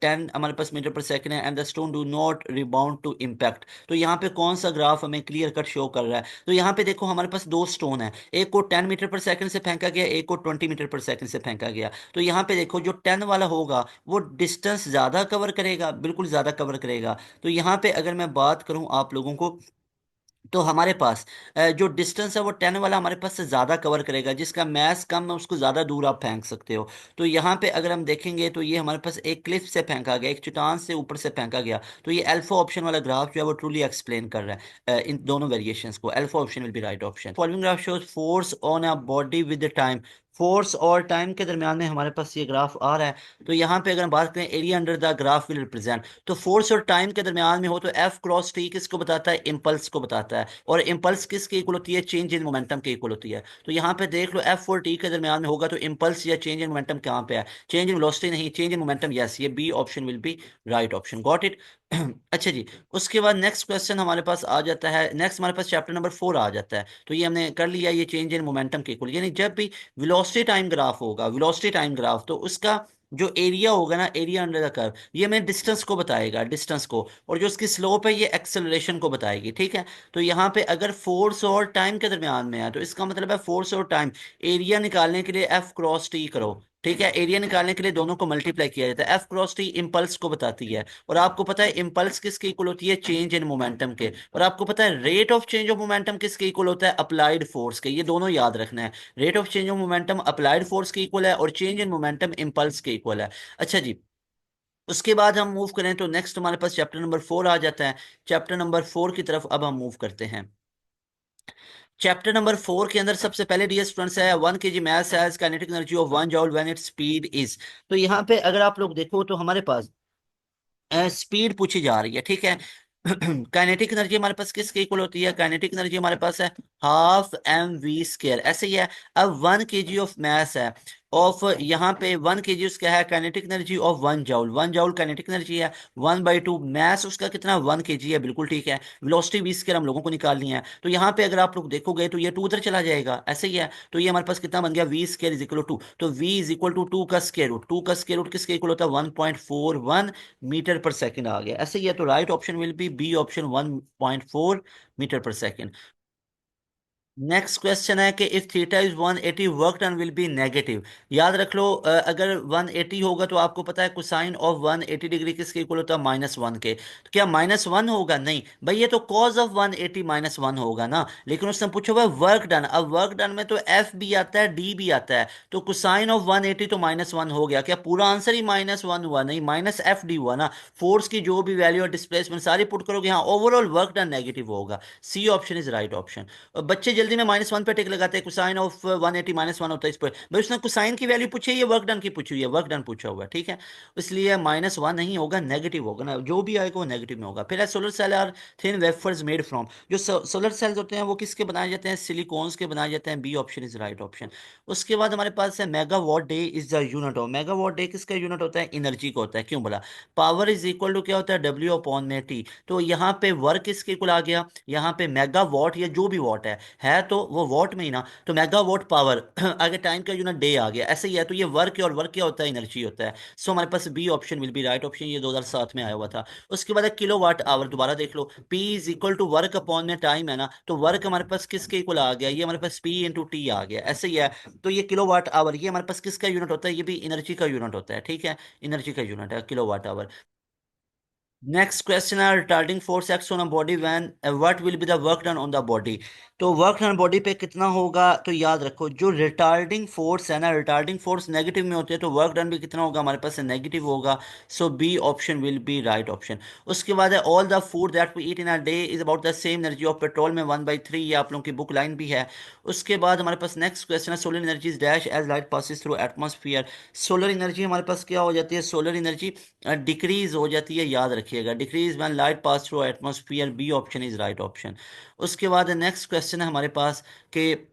10 हमारे पास metre पर second है, and the stone do not rebound to impact. तो यहाँ पे कौन सा graph हमें क्लियर कट शो कर रहा है, तो यहाँ पे देखो हमारे पास दो स्टोन है, एक को 10 मीटर पर सेकंड से फेंका गया, एक को 20 मीटर पर सेकंड से फेंका गया। तो यहाँ पे देखो जो 10 वाला होगा वो डिस्टेंस ज्यादा कवर करेगा, बिल्कुल ज्यादा कवर करेगा। तो यहाँ पे अगर मैं बात करूं आप लोगों को, तो हमारे पास जो डिस्टेंस है वो 10 वाला हमारे पास से ज़्यादा कवर करेगा, जिसका मैस कम है उसको ज़्यादा दूर आप फेंक सकते हो। तो यहाँ पे अगर हम देखेंगे तो ये हमारे पास एक क्लिफ से फेंका गया, एक चट्टान से ऊपर से फेंका गया। तो ये अल्फा ऑप्शन वाला ग्राफ जो है वो ट्रूली एक्सप्लेन कर रहा है इन दोनों वेरिएशंस को। Alpha option will be right option. Following graph shows force on a body with the time, force और टाइम के दरमियान में हमारे पास ये ग्राफ आ रहा है। तो यहाँ पे अगर हम बात करें area under the graph will represent, तो फोर्स और टाइम के दरमियान में हो तो एफ क्रॉस टी किसको बताता है, इम्पल्स को बताता है। और इम्पल्स किसके इक्वल होती है, चेंज इन मोमेंटम के इक्वल होती है। तो यहाँ पे देख लो एफ और टी के दरमियान में होगा तो इम्पल्स या चेंज इन मोमेंटम कहाँ पे है, चेंज इन वेलोसिटी नहीं, चेंज इन मोमेंटम, यस, ये B option will be right option, got it. अच्छा जी, उसके बाद नेक्स्ट क्वेश्चन हमारे पास आ जाता है, नेक्स्ट हमारे पास चैप्टर नंबर 4 आ जाता है। तो ये हमने कर लिया, ये चेंज इन मोमेंटम के इक्वल, यानी जब भी वेलोसिटी टाइम ग्राफ होगा, वेलोसिटी टाइम ग्राफ, तो उसका जो एरिया होगा ना, एरिया अंडर द कर्व, ये हमें डिस्टेंस को बताएगा, डिस्टेंस को, और जो उसकी स्लोप है ये एक्सेलरेशन को बताएगी, ठीक है। तो यहाँ पे अगर फोर्स और टाइम के दरमियान में है तो इसका मतलब है फोर्स और टाइम, एरिया निकालने के लिए एफ क्रॉस टी करो, ठीक है, एरिया निकालने के लिए दोनों को मल्टीप्लाई किया जाता है। एफ क्रॉस टी इम्पल्स को बताती है, और आपको पता है इम्पल्स किसके इक्वल होती है, चेंज इन मोमेंटम के। और आपको पता है rate of change of momentum किसके इक्वल होता है, अप्लाइड फोर्स के। ये दोनों याद रखना है, rate of change of momentum applied force के इक्वल है, और चेंज इन मोमेंटम इम्पल्स के इक्वल है। अच्छा जी, उसके बाद हम मूव करें तो नेक्स्ट हमारे पास चैप्टर नंबर 4 आ जाता है। चैप्टर नंबर 4 की तरफ अब हम मूव करते हैं। चैप्टर नंबर 4 के अंदर सबसे पहले डियर स्टूडेंट्स है 1 kg mass has kinetic energy of 1 joule when its speed is. तो यहाँ पे अगर आप लोग देखो तो हमारे पास स्पीड पूछी जा रही है, ठीक है। काइनेटिक एनर्जी हमारे पास किसके इक्वल होती है, काइनेटिक एनर्जी हमारे पास है हाफ एम वी स्केयर, ऐसे ही है। अब 1 kg ऑफ मास है, ऑफ यहाँ पे 1 kg उसका है kinetic energy of 1 joule, 1 joule kinetic energy है। 1/2 मास उसका कितना 1 kg है, बिल्कुल ठीक है। वेलोसिटी वी स्केयर हम लोगों को निकालनी है, तो यहाँ पे अगर आप लोग देखोगे तो ये 2 उधर चला जाएगा, ऐसे ही है। तो ये हमारे पास कितना बन गया, V square is equal to, तो वी इज इक्वल टू 2 का स्केयर रूट, 2 का स्केयर रूट किसके इक्वल होता है, 1.41 मीटर पर सेकंड आ गया, ऐसे ही है। तो right option will be B option, 1.4 metre पर सेकंड। नेक्स्ट क्वेश्चन है कि if theta is 180 work done will be negative. याद रख लो, अगर 180 होगा तो आपको पता है कोसाइन ऑफ 180 डिग्री किसके इक्वल होता है, -1 के। तो क्या -1 होगा, नहीं भाई, ये तो कॉज ऑफ 180 -1 होगा ना। लेकिन उसने पूछा हुआ वर्क डन, अब वर्क डन में तो एफ भी आता है डी भी आता है, तो कोसाइन ऑफ 180 तो -1 हो गया। क्या पूरा आंसर ही -1 हुआ, नहीं, -FD हुआ ना। फोर्स की जो भी वैल्यू और डिस्प्लेसमेंट सारी पुट करोगे, हाँ ओवरऑल वर्क डन नेगेटिव होगा। C option is right option. और बच्चे जल्दी में -1 पे टिक लगाते हैं, कुसाइन ऑफ 180 -1 होता है इस पर। भाई उसने कुसाइन की वैल्यू पूछी है, ये वर्क डन की पूछी हुई है, वर्क डन पूछा हुआ है, ठीक है। इसलिए -1 नहीं होगा, नेगेटिव होगा ना, जो भी आएगा वो नेगेटिव में होगा। फिर है solar cell are thin wafers made from. जो सोलर सेल्स होते हैं वो किसके बनाए जाते हैं, सिलिकॉन्स के बनाए जाते हैं। B option is right option. उसके बाद हमारे पास है megawatt day is the unit of, megawatt day किसका यूनिट होता है, एनर्जी का होता है। क्यों बोला, पावर इज इक्वल टू क्या होता है, डब्ल्यू अपॉन में टी। तो यहाँ पे वर्क किसके इक्वल आ गया, यहाँ पे मेगावाट या जो भी वाट है तो वो वॉट में ही ना। तो मेगावाट पावर आगे टाइम का यूनिट डे आ गया, ऐसे ही है। तो ये वर्क है, और वर्क क्या होता है, एनर्जी होता है। सो हमारे पास B option will be right option, ये 2007 में आया हुआ था। उसके बाद किलो वाट आवर, दोबारा देख लो, P is equal to work upon में टाइम है ना, तो वर्क हमारे पास किसके इक्वल आ गया, ये हमारे पास पी इंटू टी आ गया, ऐसे ही है। तो ये किलो वाट आवर, ये हमारे पास किसका यूनिट होता है, ये भी एनर्जी का यूनिट होता है, ठीक है। एनर्जी का यूनिट है kilo watt hour. Next question है retarding force acts on a body when what will be the work done on the body. तो वर्क डन बॉडी पे कितना होगा, तो याद रखो जो रिटार्डिंग फोर्स है ना, रिटार्डिंग फोर्स नेगेटिव में होती है, तो वर्क डन भी कितना होगा, हमारे पास नेगेटिव होगा। So B option will be right option. उसके बाद है all the food that we eat in a day is about the same energy of petrol में 1/3, ये आप लोगों की बुक लाइन भी है। उसके बाद हमारे पास नेक्स्ट क्वेश्चन है solar energy is dash as light passes through atmosphere. Solar energy हमारे पास क्या हो जाती है, सोलर एनर्जी डिक्रीज हो जाती है, याद रखिएगा, decrease when light pass through atmosphere. B option is right option. उसके बाद नेक्स्ट क्वेश्चन है हमारे पास कि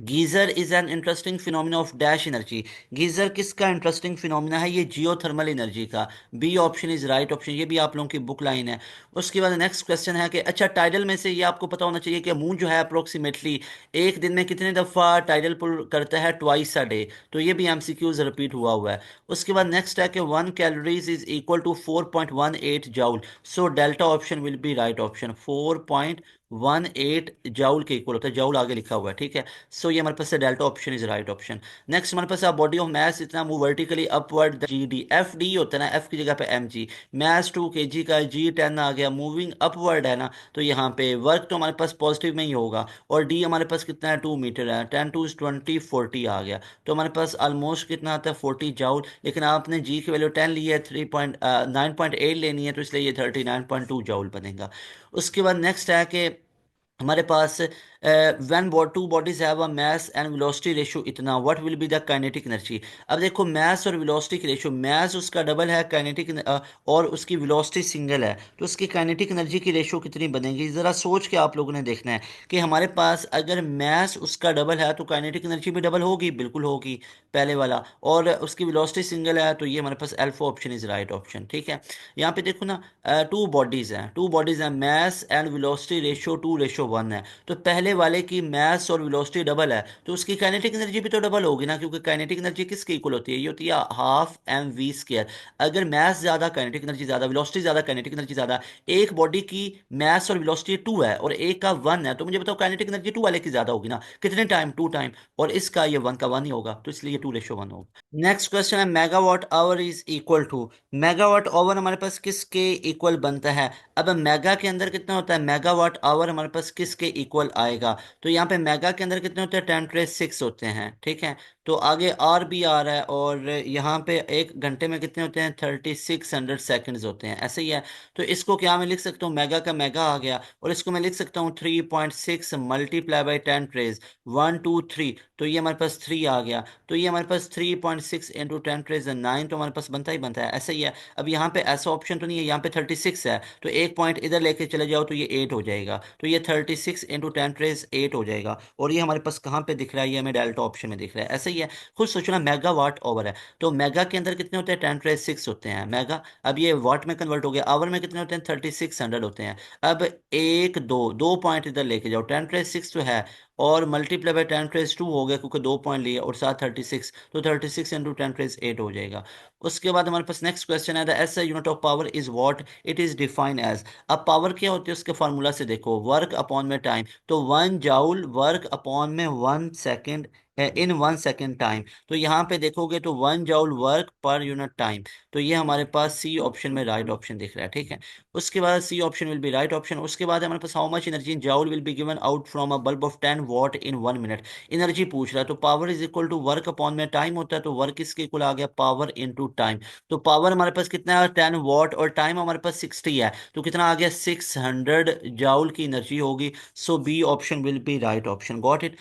geyser is an interesting phenomena of dash energy. Geyser किसका इंटरेस्टिंग फिनोमिना है, ये जियोथर्मल एनर्जी का। B option is right option, ये भी आप लोगों की बुक लाइन है। उसके बाद नेक्स्ट क्वेश्चन है कि अच्छा टाइडल में से ये आपको पता होना चाहिए कि मून जो है अप्रोक्सीमेटली एक दिन में कितने दफ़ा टाइडल पुल करता है, ट्वाइस अ डे। तो ये भी एमसीक्यूज रिपीट हुआ है। उसके बाद नेक्स्ट है कि 1 calories is equal to 4.18 joule. So delta option will be right option, 4.18 joule के इक्वल होता है, जूल आगे लिखा हुआ है, ठीक है। सो ये हमारे पास है delta option is right option. Next हमारे पास बॉडी ऑफ मास इतना move vertically upward, G D, F D होता है ना, एफ की जगह पे एम जी। मास 2 kg का, जी 10 आ गया, मूविंग अपवर्ड है ना, तो यहाँ पे वर्क तो हमारे पास पॉजिटिव में ही होगा। और डी हमारे पास कितना है, 2 मीटर है, 10 2 20 40 आ गया। तो हमारे पास ऑलमोस्ट कितना आता है, 40 जूल। लेकिन आपने जी की वैल्यू 10 ली है, 9.8 लेनी है, तो इसलिए ये 39.2 जूल बनेगा। उसके बाद नेक्स्ट है कि हमारे पास when two bodies have a mass and velocity ratio इतना, what will be the kinetic energy. अब देखो मास और वेलोसिटी की रेशियो, मास उसका डबल है, काइनेटिक और उसकी वेलोसिटी सिंगल है, तो उसकी काइनेटिक एनर्जी की रेशियो कितनी बनेगी, ज़रा सोच के आप लोगों ने देखना है कि हमारे पास अगर मास उसका डबल है तो काइनेटिक एनर्जी भी डबल होगी, बिल्कुल होगी, पहले वाला। और उसकी वेलोसिटी सिंगल है, तो ये हमारे पास alpha option is right option, ठीक है। यहाँ पे देखो ना, टू बॉडीज हैं, टू बॉडीज हैं, मास एंड वेलोसिटी रेशियो 2:1 है। तो पहले पहले वाले की मास और वेलोसिटी डबल है तो उसकी काइनेटिक एनर्जी भी तो डबल होगी ना, क्योंकि काइनेटिक एनर्जी किसके इक्वल होती है, ये होती है हाफ एम वी स्क्वायर। अगर मास ज्यादा, काइनेटिक एनर्जी ज्यादा, वेलोसिटी ज्यादा, काइनेटिक एनर्जी ज्यादा, एक बॉडी की मास और वेलोसिटी 2 है और एक का 1 है, तो मुझे बताओ काइनेटिक एनर्जी 2 वाले की ज्यादा होगी ना, कितने टाइम, 2 टाइम। और इसका ये 1 का 1 ही होगा, तो इसलिए ये 2:1 होगा। नेक्स्ट क्वेश्चन है megawatt hour is equal to, megawatt hour हमारे पास किसके इक्वल बनता है। अब मेगा के अंदर कितना होता है, मेगावाट आवर हमारे पास किसके इक्वल आएगा। तो यहाँ पे मेगा के अंदर कितने होते हैं, 10⁻6 होते हैं, ठीक है। तो आगे आर भी आ रहा है, और यहाँ पे एक घंटे में कितने होते हैं, 3600 सेकेंड्स होते हैं, ऐसे ही है। तो इसको क्या मैं लिख सकता हूँ, मेगा का मेगा आ गया, और इसको मैं लिख सकता हूँ 3.6 मल्टीप्लाई बाई 10⁻1 2 3, तो ये हमारे पास 3 आ गया। तो ये हमारे पास 3.6 इंटू 10⁻9 तो हमारे पास बनता है, ऐसा ही है। अब यहाँ पे ऐसा ऑप्शन तो नहीं है, यहाँ पे 36 है, तो एक पॉइंट इधर लेके चले जाओ तो ये 8 हो जाएगा, तो ये 36 इंटू 10⁻8 हो जाएगा। और ये हमारे पास कहाँ पे दिख रहा है, ये हमें डेल्टा ऑप्शन में दिख रहा है, ऐसा ही है। खुद सोचना, मेगा वाट ओवर है, तो मेगा के अंदर कितने होते हैं, 10⁻6 होते हैं मेगा। अब ये वाट में कन्वर्ट हो गया, आवर में कितने होते हैं, 3600 होते हैं। अब एक दो दो पॉइंट इधर लेके जाओ, 10⁻6 तो है, और मल्टीप्लाई बाय 10⁻2 हो गया क्योंकि 2 पॉइंट लिए, और साथ 36, तो 36 इंटू 10⁻8 हो जाएगा। उसके बाद हमारे पास नेक्स्ट क्वेश्चन है, the SI unit of power is what it is define as. अब पावर क्या होती है उसके फार्मूला से देखो, वर्क अपॉन में टाइम, तो 1 जूल वर्क अपॉन में 1 सेकेंड, इन 1 सेकेंड टाइम। तो यहाँ पे देखोगे तो 1 joule work per unit time, तो ये हमारे पास सी ऑप्शन में राइट ऑप्शन दिख रहा है, ठीक है। उसके बाद C option will be right option. उसके बाद हमारे पास how much energy in joule will be given out from a bulb of 10 watt in 1 minute. Energy पूछ रहा है, तो power is equal to work upon में टाइम होता है, तो वर्क इसके इक्वल आ गया पावर इनटू टाइम। तो पावर हमारे पास कितना है, 10 वाट, और टाइम हमारे पास 60 है, तो कितना आ गया, 600 जूल की एनर्जी होगी। So B option will be right option, got it.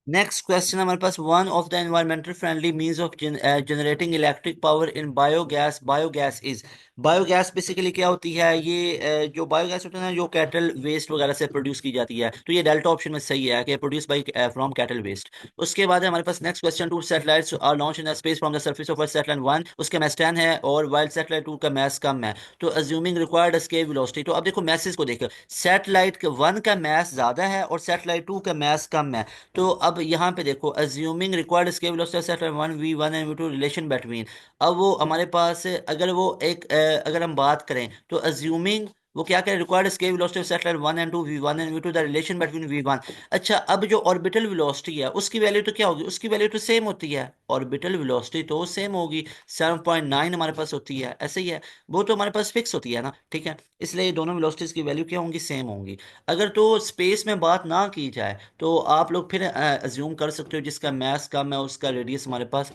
Next question हमारे पास, one of the environmental friendly means of generating electric power in biogas, biogas is. Biogas basically क्या होती है, ये जो बायोगैस होता है ना, जो कैटल वेस्ट वगैरह से प्रोड्यूस की जाती है, तो ये डेल्टा ऑप्शन में सही है कि produce by from cattle waste. उसके बाद है हमारे पास next question, two satellites are launch in space from the surface of earth, satellite 1 उसका मैस 10 है और वाइल्ड सैटेलाइट 2 का मैस कम है, तो अज्यूमिंग रिक्वायर्ड एस्केप वेलोसिटी। तो अब देखो मैसेज को देखो, सैटेलाइट 1 का मैस ज्यादा है और सैटेलाइट 2 का मैस कम है। तो अब यहाँ पे देखो, assuming required scale velocity set 1 v 1 and v 2 relation between. अब वो हमारे पास अगर वो एक अगर हम बात करें तो अज्यूमिंग वो क्या करें, required scale velocity of satellite 1 and 2 v 1 and v 2 the relation between v 1। अच्छा, अब जो ऑर्बिटल वेलोसिटी है उसकी वैल्यू तो क्या होगी, उसकी वैल्यू तो सेम होती है, ऑर्बिटल वेलोसिटी तो सेम होगी, 7.9 हमारे पास होती है, ऐसे ही है। वो तो हमारे पास फिक्स होती है ना, ठीक है। इसलिए ये दोनों वेलोसिटीज की वैल्यू क्या होंगी, सेम होंगी। अगर तो स्पेस में बात ना की जाए तो आप लोग फिर अज्यूम कर सकते हो जिसका मास कम है उसका रेडियस हमारे पास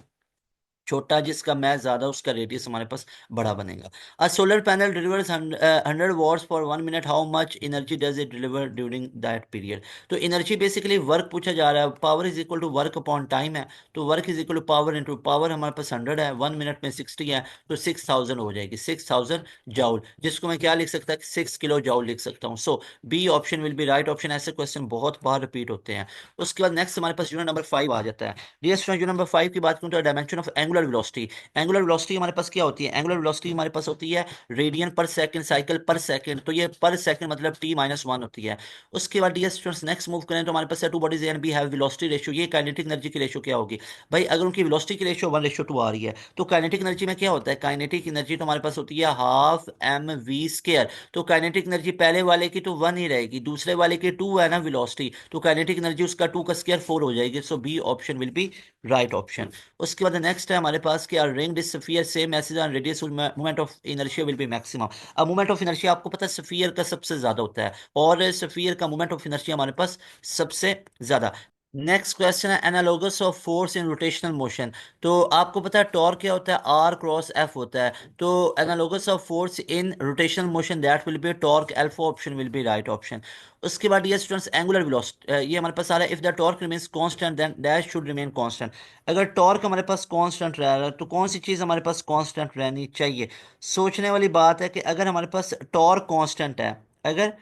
छोटा, जिसका मास ज्यादा उसका रेडियस हमारे पास बड़ा बनेगा। A solar panel delivers 100 watts for 1 minute, how much energy does it deliver during that period. तो एनर्जी बेसिकली वर्क पूछा जा रहा है, power is equal to work upon time है, तो work is equal to power into power हमारे पास 100 है, 1 मिनट में 60 है, तो 6000 हो जाएगी, 6000 जूल, जिसको मैं क्या लिख सकता है, 6 किलो जूल लिख सकता हूँ। So B option will be right option. ऐसे क्वेश्चन बहुत बार रिपीट होते हैं। उसके बाद नेक्स्ट हमारे पास यूनिट नंबर 5 आ जाता है। डियर स्टूडेंट, यूनिट नंबर 5 की बात करूं तो dimension of angular velocity. Angular velocity हमारे पास क्या होती है, एंगुलर वेलोसिटी हमारे पास होती है रेडियन पर सेकंड, साइकिल पर सेकंड, तो ये पर सेकंड मतलब t-1 होती है। उसके बाद डियर स्टूडेंट्स नेक्स्ट मूव करें तो हमारे पास two bodies A and B have velocity ratio, ये काइनेटिक एनर्जी की रेशियो क्या होगी। भाई अगर उनकी वेलोसिटी की रेशियो 1:2 आ रही है तो काइनेटिक एनर्जी में क्या होता है, काइनेटिक एनर्जी तो हमारे पास होती है हाफ एम वी स्केयर। तो काइनेटिक एनर्जी पहले वाले की तो 1 ही रहेगी, दूसरे वाले की 2 है ना वेलोसिटी, तो काइनेटिक एनर्जी उसका 2 का स्क्वायर 4 हो जाएगी। So B option will be right option. उसके बाद नेक्स्ट है हमारे पास कि ring this sphere same age and radius moment of inertia will be maximum. अब मोमेंट ऑफ इनर्शिया आपको पता है स्फीयर का सबसे ज्यादा होता है, और स्फीयर का मोमेंट ऑफ इनर्शिया हमारे पास सबसे ज्यादा। नेक्स्ट क्वेश्चन है analogous of force in rotational motion. तो आपको पता है टॉर्क क्या होता है, आर क्रॉस एफ होता है, तो analogous of force in rotational motion that will B torque, alpha option will be right option. उसके बाद ये स्टूडेंट्स एंगुलर वेलोसिटी ये हमारे पास आ रहा है, if the torque remains constant then dash should remain constant. अगर टॉर्क हमारे पास कांस्टेंट रह रहा है तो कौन सी चीज हमारे पास कांस्टेंट रहनी चाहिए। सोचने वाली बात है कि अगर हमारे पास टॉर्क कांस्टेंट है, अगर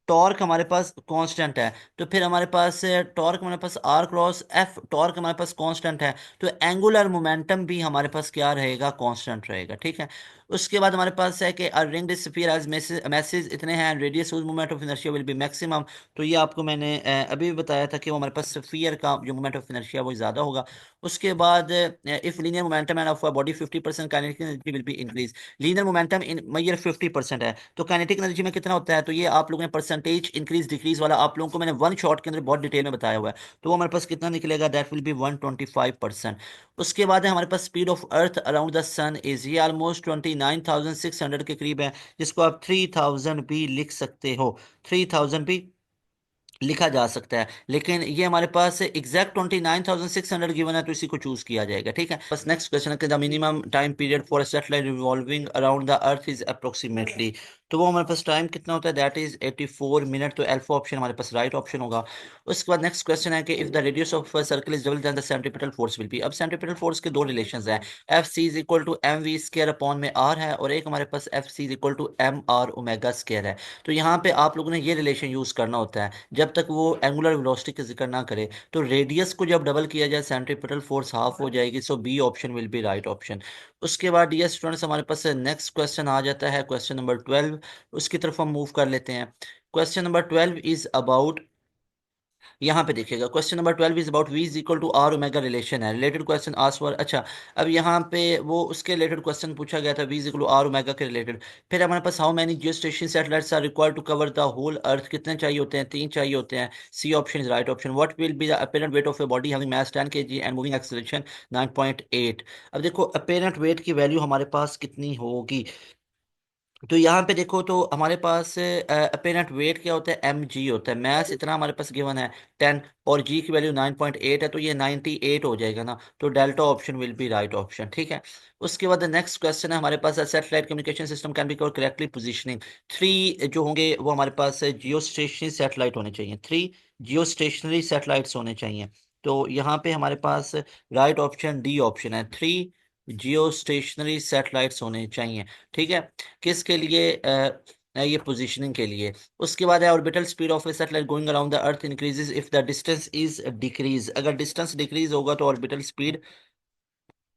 टॉर्क हमारे पास कांस्टेंट है, तो फिर हमारे पास टॉर्क हमारे पास आर क्रॉस एफ, टॉर्क हमारे पास कांस्टेंट है, तो एंगुलर मोमेंटम भी हमारे पास क्या रहेगा, कांस्टेंट रहेगा, ठीक है। उसके बाद हमारे पास है कि रिंग स्फीयर एज मैसेज इतने हैं, radius movement of inertia will be maximum. तो ये आपको मैंने अभी भी बताया था कि वो हमारे पास स्फीयर का जो मूवमेंट ऑफ इनर्शिया वो ज़्यादा होगा। उसके बाद if linear momentum and of body 50% kinetic energy will be increase. Linear momentum in मैयर 50% है, तो काइनेटिक एनर्जी में कितना होता है, तो ये आप लोगों ने परसेंटेज इंक्रीज डिक्रीज वाला आप लोगों को मैंने वन शॉट के अंदर बहुत डिटेल में बताया हुआ है। तो वो हमारे पास कितना निकलेगा, दैट विल बी 125%। उसके बाद है हमारे पास speed of earth around the sun is, ये ऑलमोस्ट 29,600 के करीब है, जिसको आप 3000 भी लिख सकते हो, 3000 भी लिखा जा सकता है। लेकिन ये हमारे पास एग्जैक्ट 29,600 गिवन है, तो इसी को चूज किया जाएगा। ठीक है, बस नेक्स्ट क्वेश्चन है कि the minimum time period for satellite revolving around the earth is approximately. तो वो हमारे पास टाइम कितना होता है, दैट इज 84 मिनट। तो अल्फा ऑप्शन हमारे पास राइट ऑप्शन होगा। उसके बाद नेक्स्ट क्वेश्चन है कि if the radius of circle is double then the centripetal force will be. अब सेंट्रीपिटल फोर्स के दो रिलेशंस हैं, F C is equal to M V square upon में आर है, और एक हमारे पास F C is equal to M R omega square है। तो यहाँ पे आप लोगों ने ये रिलेशन यूज करना होता है जब तक वो एंगुलर वेलोसिटी का जिक्र ना करे। तो रेडियस को जब डबल किया जाए सेंट्रीपिटल फोर्स हाफ हो जाएगी, so B option will be right option. उसके बाद डियर स्टूडेंट्स हमारे पास नेक्स्ट क्वेश्चन आ जाता है, क्वेश्चन नंबर 12। उसकी तरफ हम मूव कर लेते हैं। क्वेश्चन नंबर 12 इज अबाउट, यहाँ पे देखिएगा, question number 12 is about V is equal to R omega relation है, रिलेटेड क्वेश्चन आस्क्ड फॉर। अच्छा, अब यहाँ पे वो उसके रिलेटेड क्वेश्चन पूछा गया था V is equal to R omega के रिलेटेड। फिर हमारे पास how many geostationary satellites are required to cover the whole earth, कितने चाहिए होते हैं, 3 चाहिए होते हैं। C option is right option. What will be the apparent weight of a body having mass 10 kg and moving acceleration 9.8। अब देखो apparent wait की वैल्यू हमारे पास कितनी होगी, तो यहाँ पे देखो तो हमारे पास अपेरेंट वेट क्या होता है, एम जी होता है। मैथ इतना हमारे पास गिवन है 10, और जी की वैल्यू 9.8 है, तो ये 98 हो जाएगा ना। तो delta option will be right option. ठीक है, उसके बाद नेक्स्ट क्वेश्चन है हमारे पास, satellite communication system can be cover correctly positioning. 3 जो होंगे वो हमारे पास जियो स्टेशनरी सैटेलाइट होने चाहिए, 3 जियो स्टेशनरी सैटेलाइट्स होने चाहिए। तो यहाँ पे हमारे पास राइट ऑप्शन डी ऑप्शन है, 3 जियो स्टेशनरी सैटेलाइट्स होने चाहिए। ठीक है, किसके लिए, ये पोजीशनिंग के लिए। उसके बाद है orbital speed of A satellite going around the earth increases if the distance is decrease. अगर डिस्टेंस डिक्रीज होगा तो ऑर्बिटल स्पीड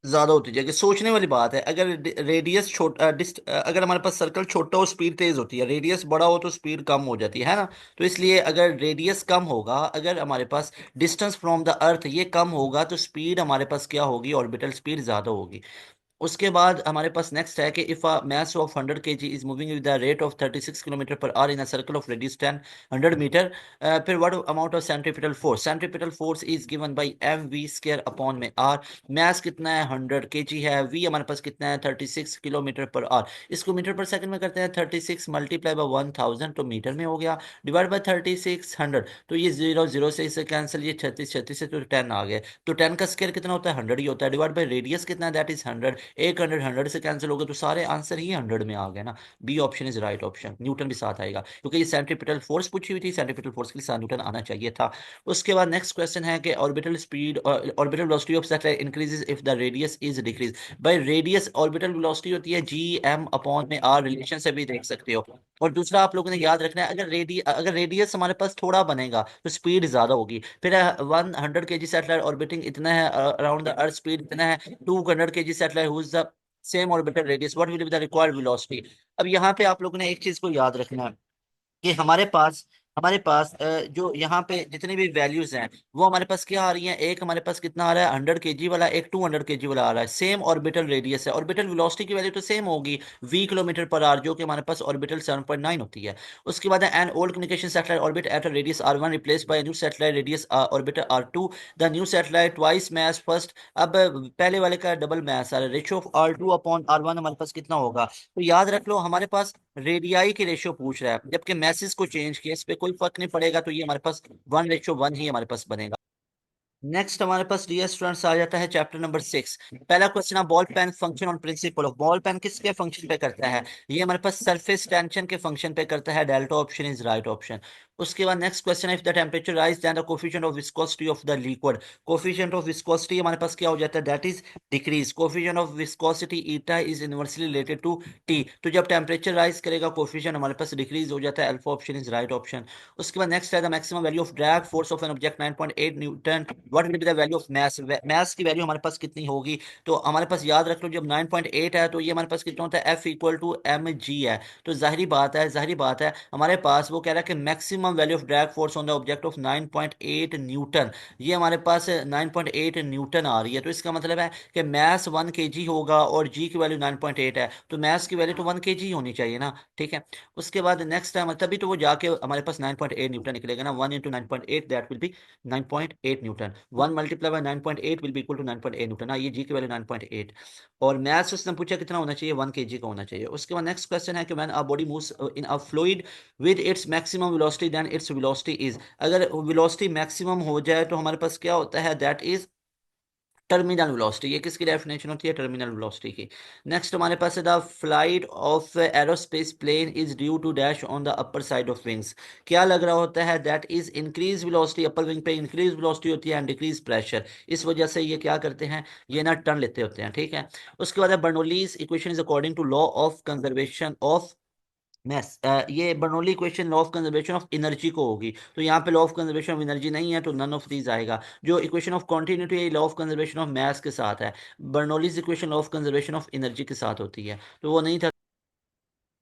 ज्यादा होती जाएगी। सोचने वाली बात है, अगर रेडियस छोटा अगर हमारे पास सर्कल छोटा हो स्पीड तेज होती है, रेडियस बड़ा हो तो स्पीड कम हो जाती है ना। तो इसलिए अगर रेडियस कम होगा, अगर हमारे पास डिस्टेंस फ्रॉम द अर्थ ये कम होगा, तो स्पीड हमारे पास क्या होगी, ऑर्बिटल स्पीड ज्यादा होगी। उसके बाद हमारे पास नेक्स्ट है कि if a mass of 100 kg is moving with the rate of 36 kilometre per hour in a circle of radius 10 100 metre, फिर what amount of centripetal force, centripetal force is given by M V square upon में R. Mass कितना है, 100 kg है, we हमारे पास कितना है, 36 kilometre per our. इसको मीटर पर सेकंड में करते हैं, 36 मल्टीप्लाई बाय 1000 तो मीटर में हो गया, डिवाइड बाय 3600। तो ये जीरो जीरो से इसे कैंसिल, ये 36 36 से तो 10 आ गया। तो 10 का स्क्वायर कितना होता है, 100 ही होता है, डिवाइड बाय रेडियस कितना है, दैट इज 100। 100 से कैंसिल हो गए, तो सारे आंसर ही 100 में आ गए ना। B option is right option, newton भी साथ आएगा क्योंकि ये सेंट्रीपिटल फोर्स पूछी हुई थी, सेंट्रीपिटल फोर्स के लिए साथ न्यूटन आना चाहिए था। उसके बाद नेक्स्ट क्वेश्चन है कि orbital speed, orbital velocity of satellite increases if the radius is decrease. By radius orbital velocity होती है जी एम अपॉन में आर, रिलेशन से भी देख सकते हो। और दूसरा आप लोगों ने याद रखना है, अगर रेडियस हमारे पास थोड़ा बनेगा तो स्पीड ज्यादा होगी। फिर 100 kg सैटेलाइट ऑर्बिटिंग इतना है अराउंड द अर्थ, स्पीड इतना है। 200 kg satellite whose the same orbital radius, what will be the required velocity. अब यहाँ पे आप लोगों ने एक चीज को याद रखना है कि हमारे पास जो यहाँ पे जितनी भी वैल्यूज हैं वो हमारे पास क्या आ रही हैं, एक हमारे पास कितना आ रहा है 100 kg वाला, एक 200 kg वाला आ रहा है, सेम ऑर्बिटल रेडियस है, ऑर्बिटल वेलोसिटी की वैल्यू तो सेम होगी, v किलोमीटर पर आवर, जो कि हमारे पास ऑर्बिटल 7.9 होती है। उसके बाद है an old communication satellite orbit at radius r1 replaced by new satellite radius orbiter r2, the new satellite twice mass first. अब पहले वाले का डबल मास आ रहा है, ratio of r2 upon r1 हमारे पास कितना होगा, तो याद रख लो हमारे पास रेडियाई की रेशियो पूछ रहा है, जबकि मैसेज को चेंज किया, इस पे कोई फर्क नहीं पड़ेगा, तो ये हमारे पास 1:1 ही हमारे पास बनेगा। नेक्स्ट हमारे पास डियर स्टूडेंट्स आ जाता है चैप्टर नंबर 6। पहला क्वेश्चन है ball pen function on principle of, ball pen किसके फंक्शन पे करता है, ये हमारे पास सरफेस टेंशन के फंक्शन पे करता है, delta option is right option. उसके बाद नेक्स्ट क्वेश्चन है, if the temperature rise then the coefficient of viscosity of the liquid. Coefficient of viscosity हमारे पास क्या हो जाता है, that is decrease. Coefficient of viscosity eta is inversely related to T. तो जब टेम्परेचर राइज करेगा कोफिशिएंट हमारे पास डिक्रीज हो जाता है। Alpha option is right option. उसके बाद नेक्स्ट है the maximum value of drag force of an object 9.8 newton, what will be the value of mass. Mass की वैल्यू हमारे पास कितनी होगी, तो हमारे पास याद रख लो जब 9.8 है तो ये हमारे पास कितना होता है, F equal to M G है। तो जाहिर बात है हमारे पास वो कह रहा है कि maximum value of drag force on the object of 9.8 Newton. ये हमारे पास 9.8 न्यूटन आ रही है। तो इसका मतलब है कि मास 1 kg होगा और जी की वैल्यू 9.8 है, तो मास की वैल्यू तो 1 kg होनी चाहिए ना। ठीक है। उसके बाद नेक्स्ट टाइम तभी तो वो जाके हमारे पास 9.8 न्यूटन निकलेगा ना। 1 into 9.8 that will be 9.8 newton. 1 × 9.8 will be equal to 9.8 newton. हाँ, ये जी की वैल्यू 9.8। और मैथ्स उसने पूछा कितना होना चाहिए, 1 kg का होना चाहिए। उसके बाद नेक्स्ट क्वेश्चन है कि when a body moves in a fluid with its maximum velocity then its velocity is. अगर वेलोसिटी मैक्सिमम हो जाए तो हमारे पास क्या होता है, दैट इज टर्मिनल वेलोसिटी। ये किसकी डेफिनेशन होती है, टर्मिनल वेलोसिटी की। नेक्स्ट हमारे पास है the flight of aerospace plane is due to dash on the upper side of wings. क्या लग रहा होता है, that is increase velocity. Upper wing पे इंक्रीज वेलोसिटी होती है एंड डिक्रीज प्रेशर। इस वजह से ये क्या करते हैं, ये ना टर्न लेते होते हैं। ठीक है। उसके बाद है Bernoulli's equation is according to law of conservation of mass. ये Bernoulli equation law of conservation of energy को होगी। तो यहाँ पे law of conservation of energy नहीं है तो नन ऑफ दीज आएगा। जो इक्वेशन ऑफ कॉन्टिन्यूटी है law of conservation of mass के साथ है। Bernoulli's equation law of conservation of energy के साथ होती है, तो वो नहीं था।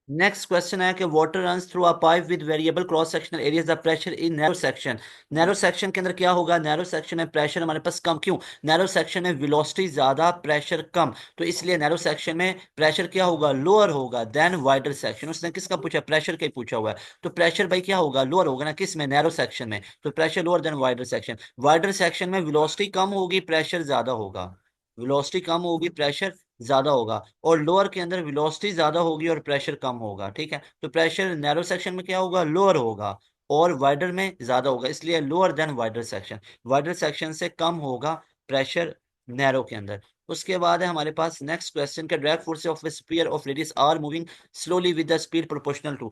नेक्स्ट क्वेश्चन है कि water runs through a pipe with variable cross sectional area the pressure in narrow section. Narrow section के अंदर क्या होगा, नैरो सेक्शन में प्रेशर हमारे पास कम। क्यों, नैरो सेक्शन में वेलोसिटी ज्यादा प्रेशर कम, तो इसलिए नैरो सेक्शन में प्रेशर क्या होगा, लोअर होगा देन वाइडर सेक्शन। उसने किसका पूछा, प्रेशर का ही पूछा हुआ है। तो प्रेशर भाई क्या होगा, लोअर होगा ना, किस में, नैरो सेक्शन में। तो pressure lower than wider section. Wider section में वेलोसिटी कम होगी, प्रेशर ज्यादा होगा। वेलोसिटी कम होगी, प्रेशर ज्यादा होगा। और लोअर के अंदर वेलोसिटी ज्यादा होगी और प्रेशर कम होगा। ठीक है। तो प्रेशर नैरो सेक्शन में क्या होगा, लोअर होगा, और वाइडर में ज्यादा होगा, इसलिए lower than wider section. Wider section से कम होगा प्रेशर नैरो के अंदर। उसके बाद है हमारे पास नेक्स्ट क्वेश्चन का, drag force of sphere of radius R moving slowly with the speed proportional to.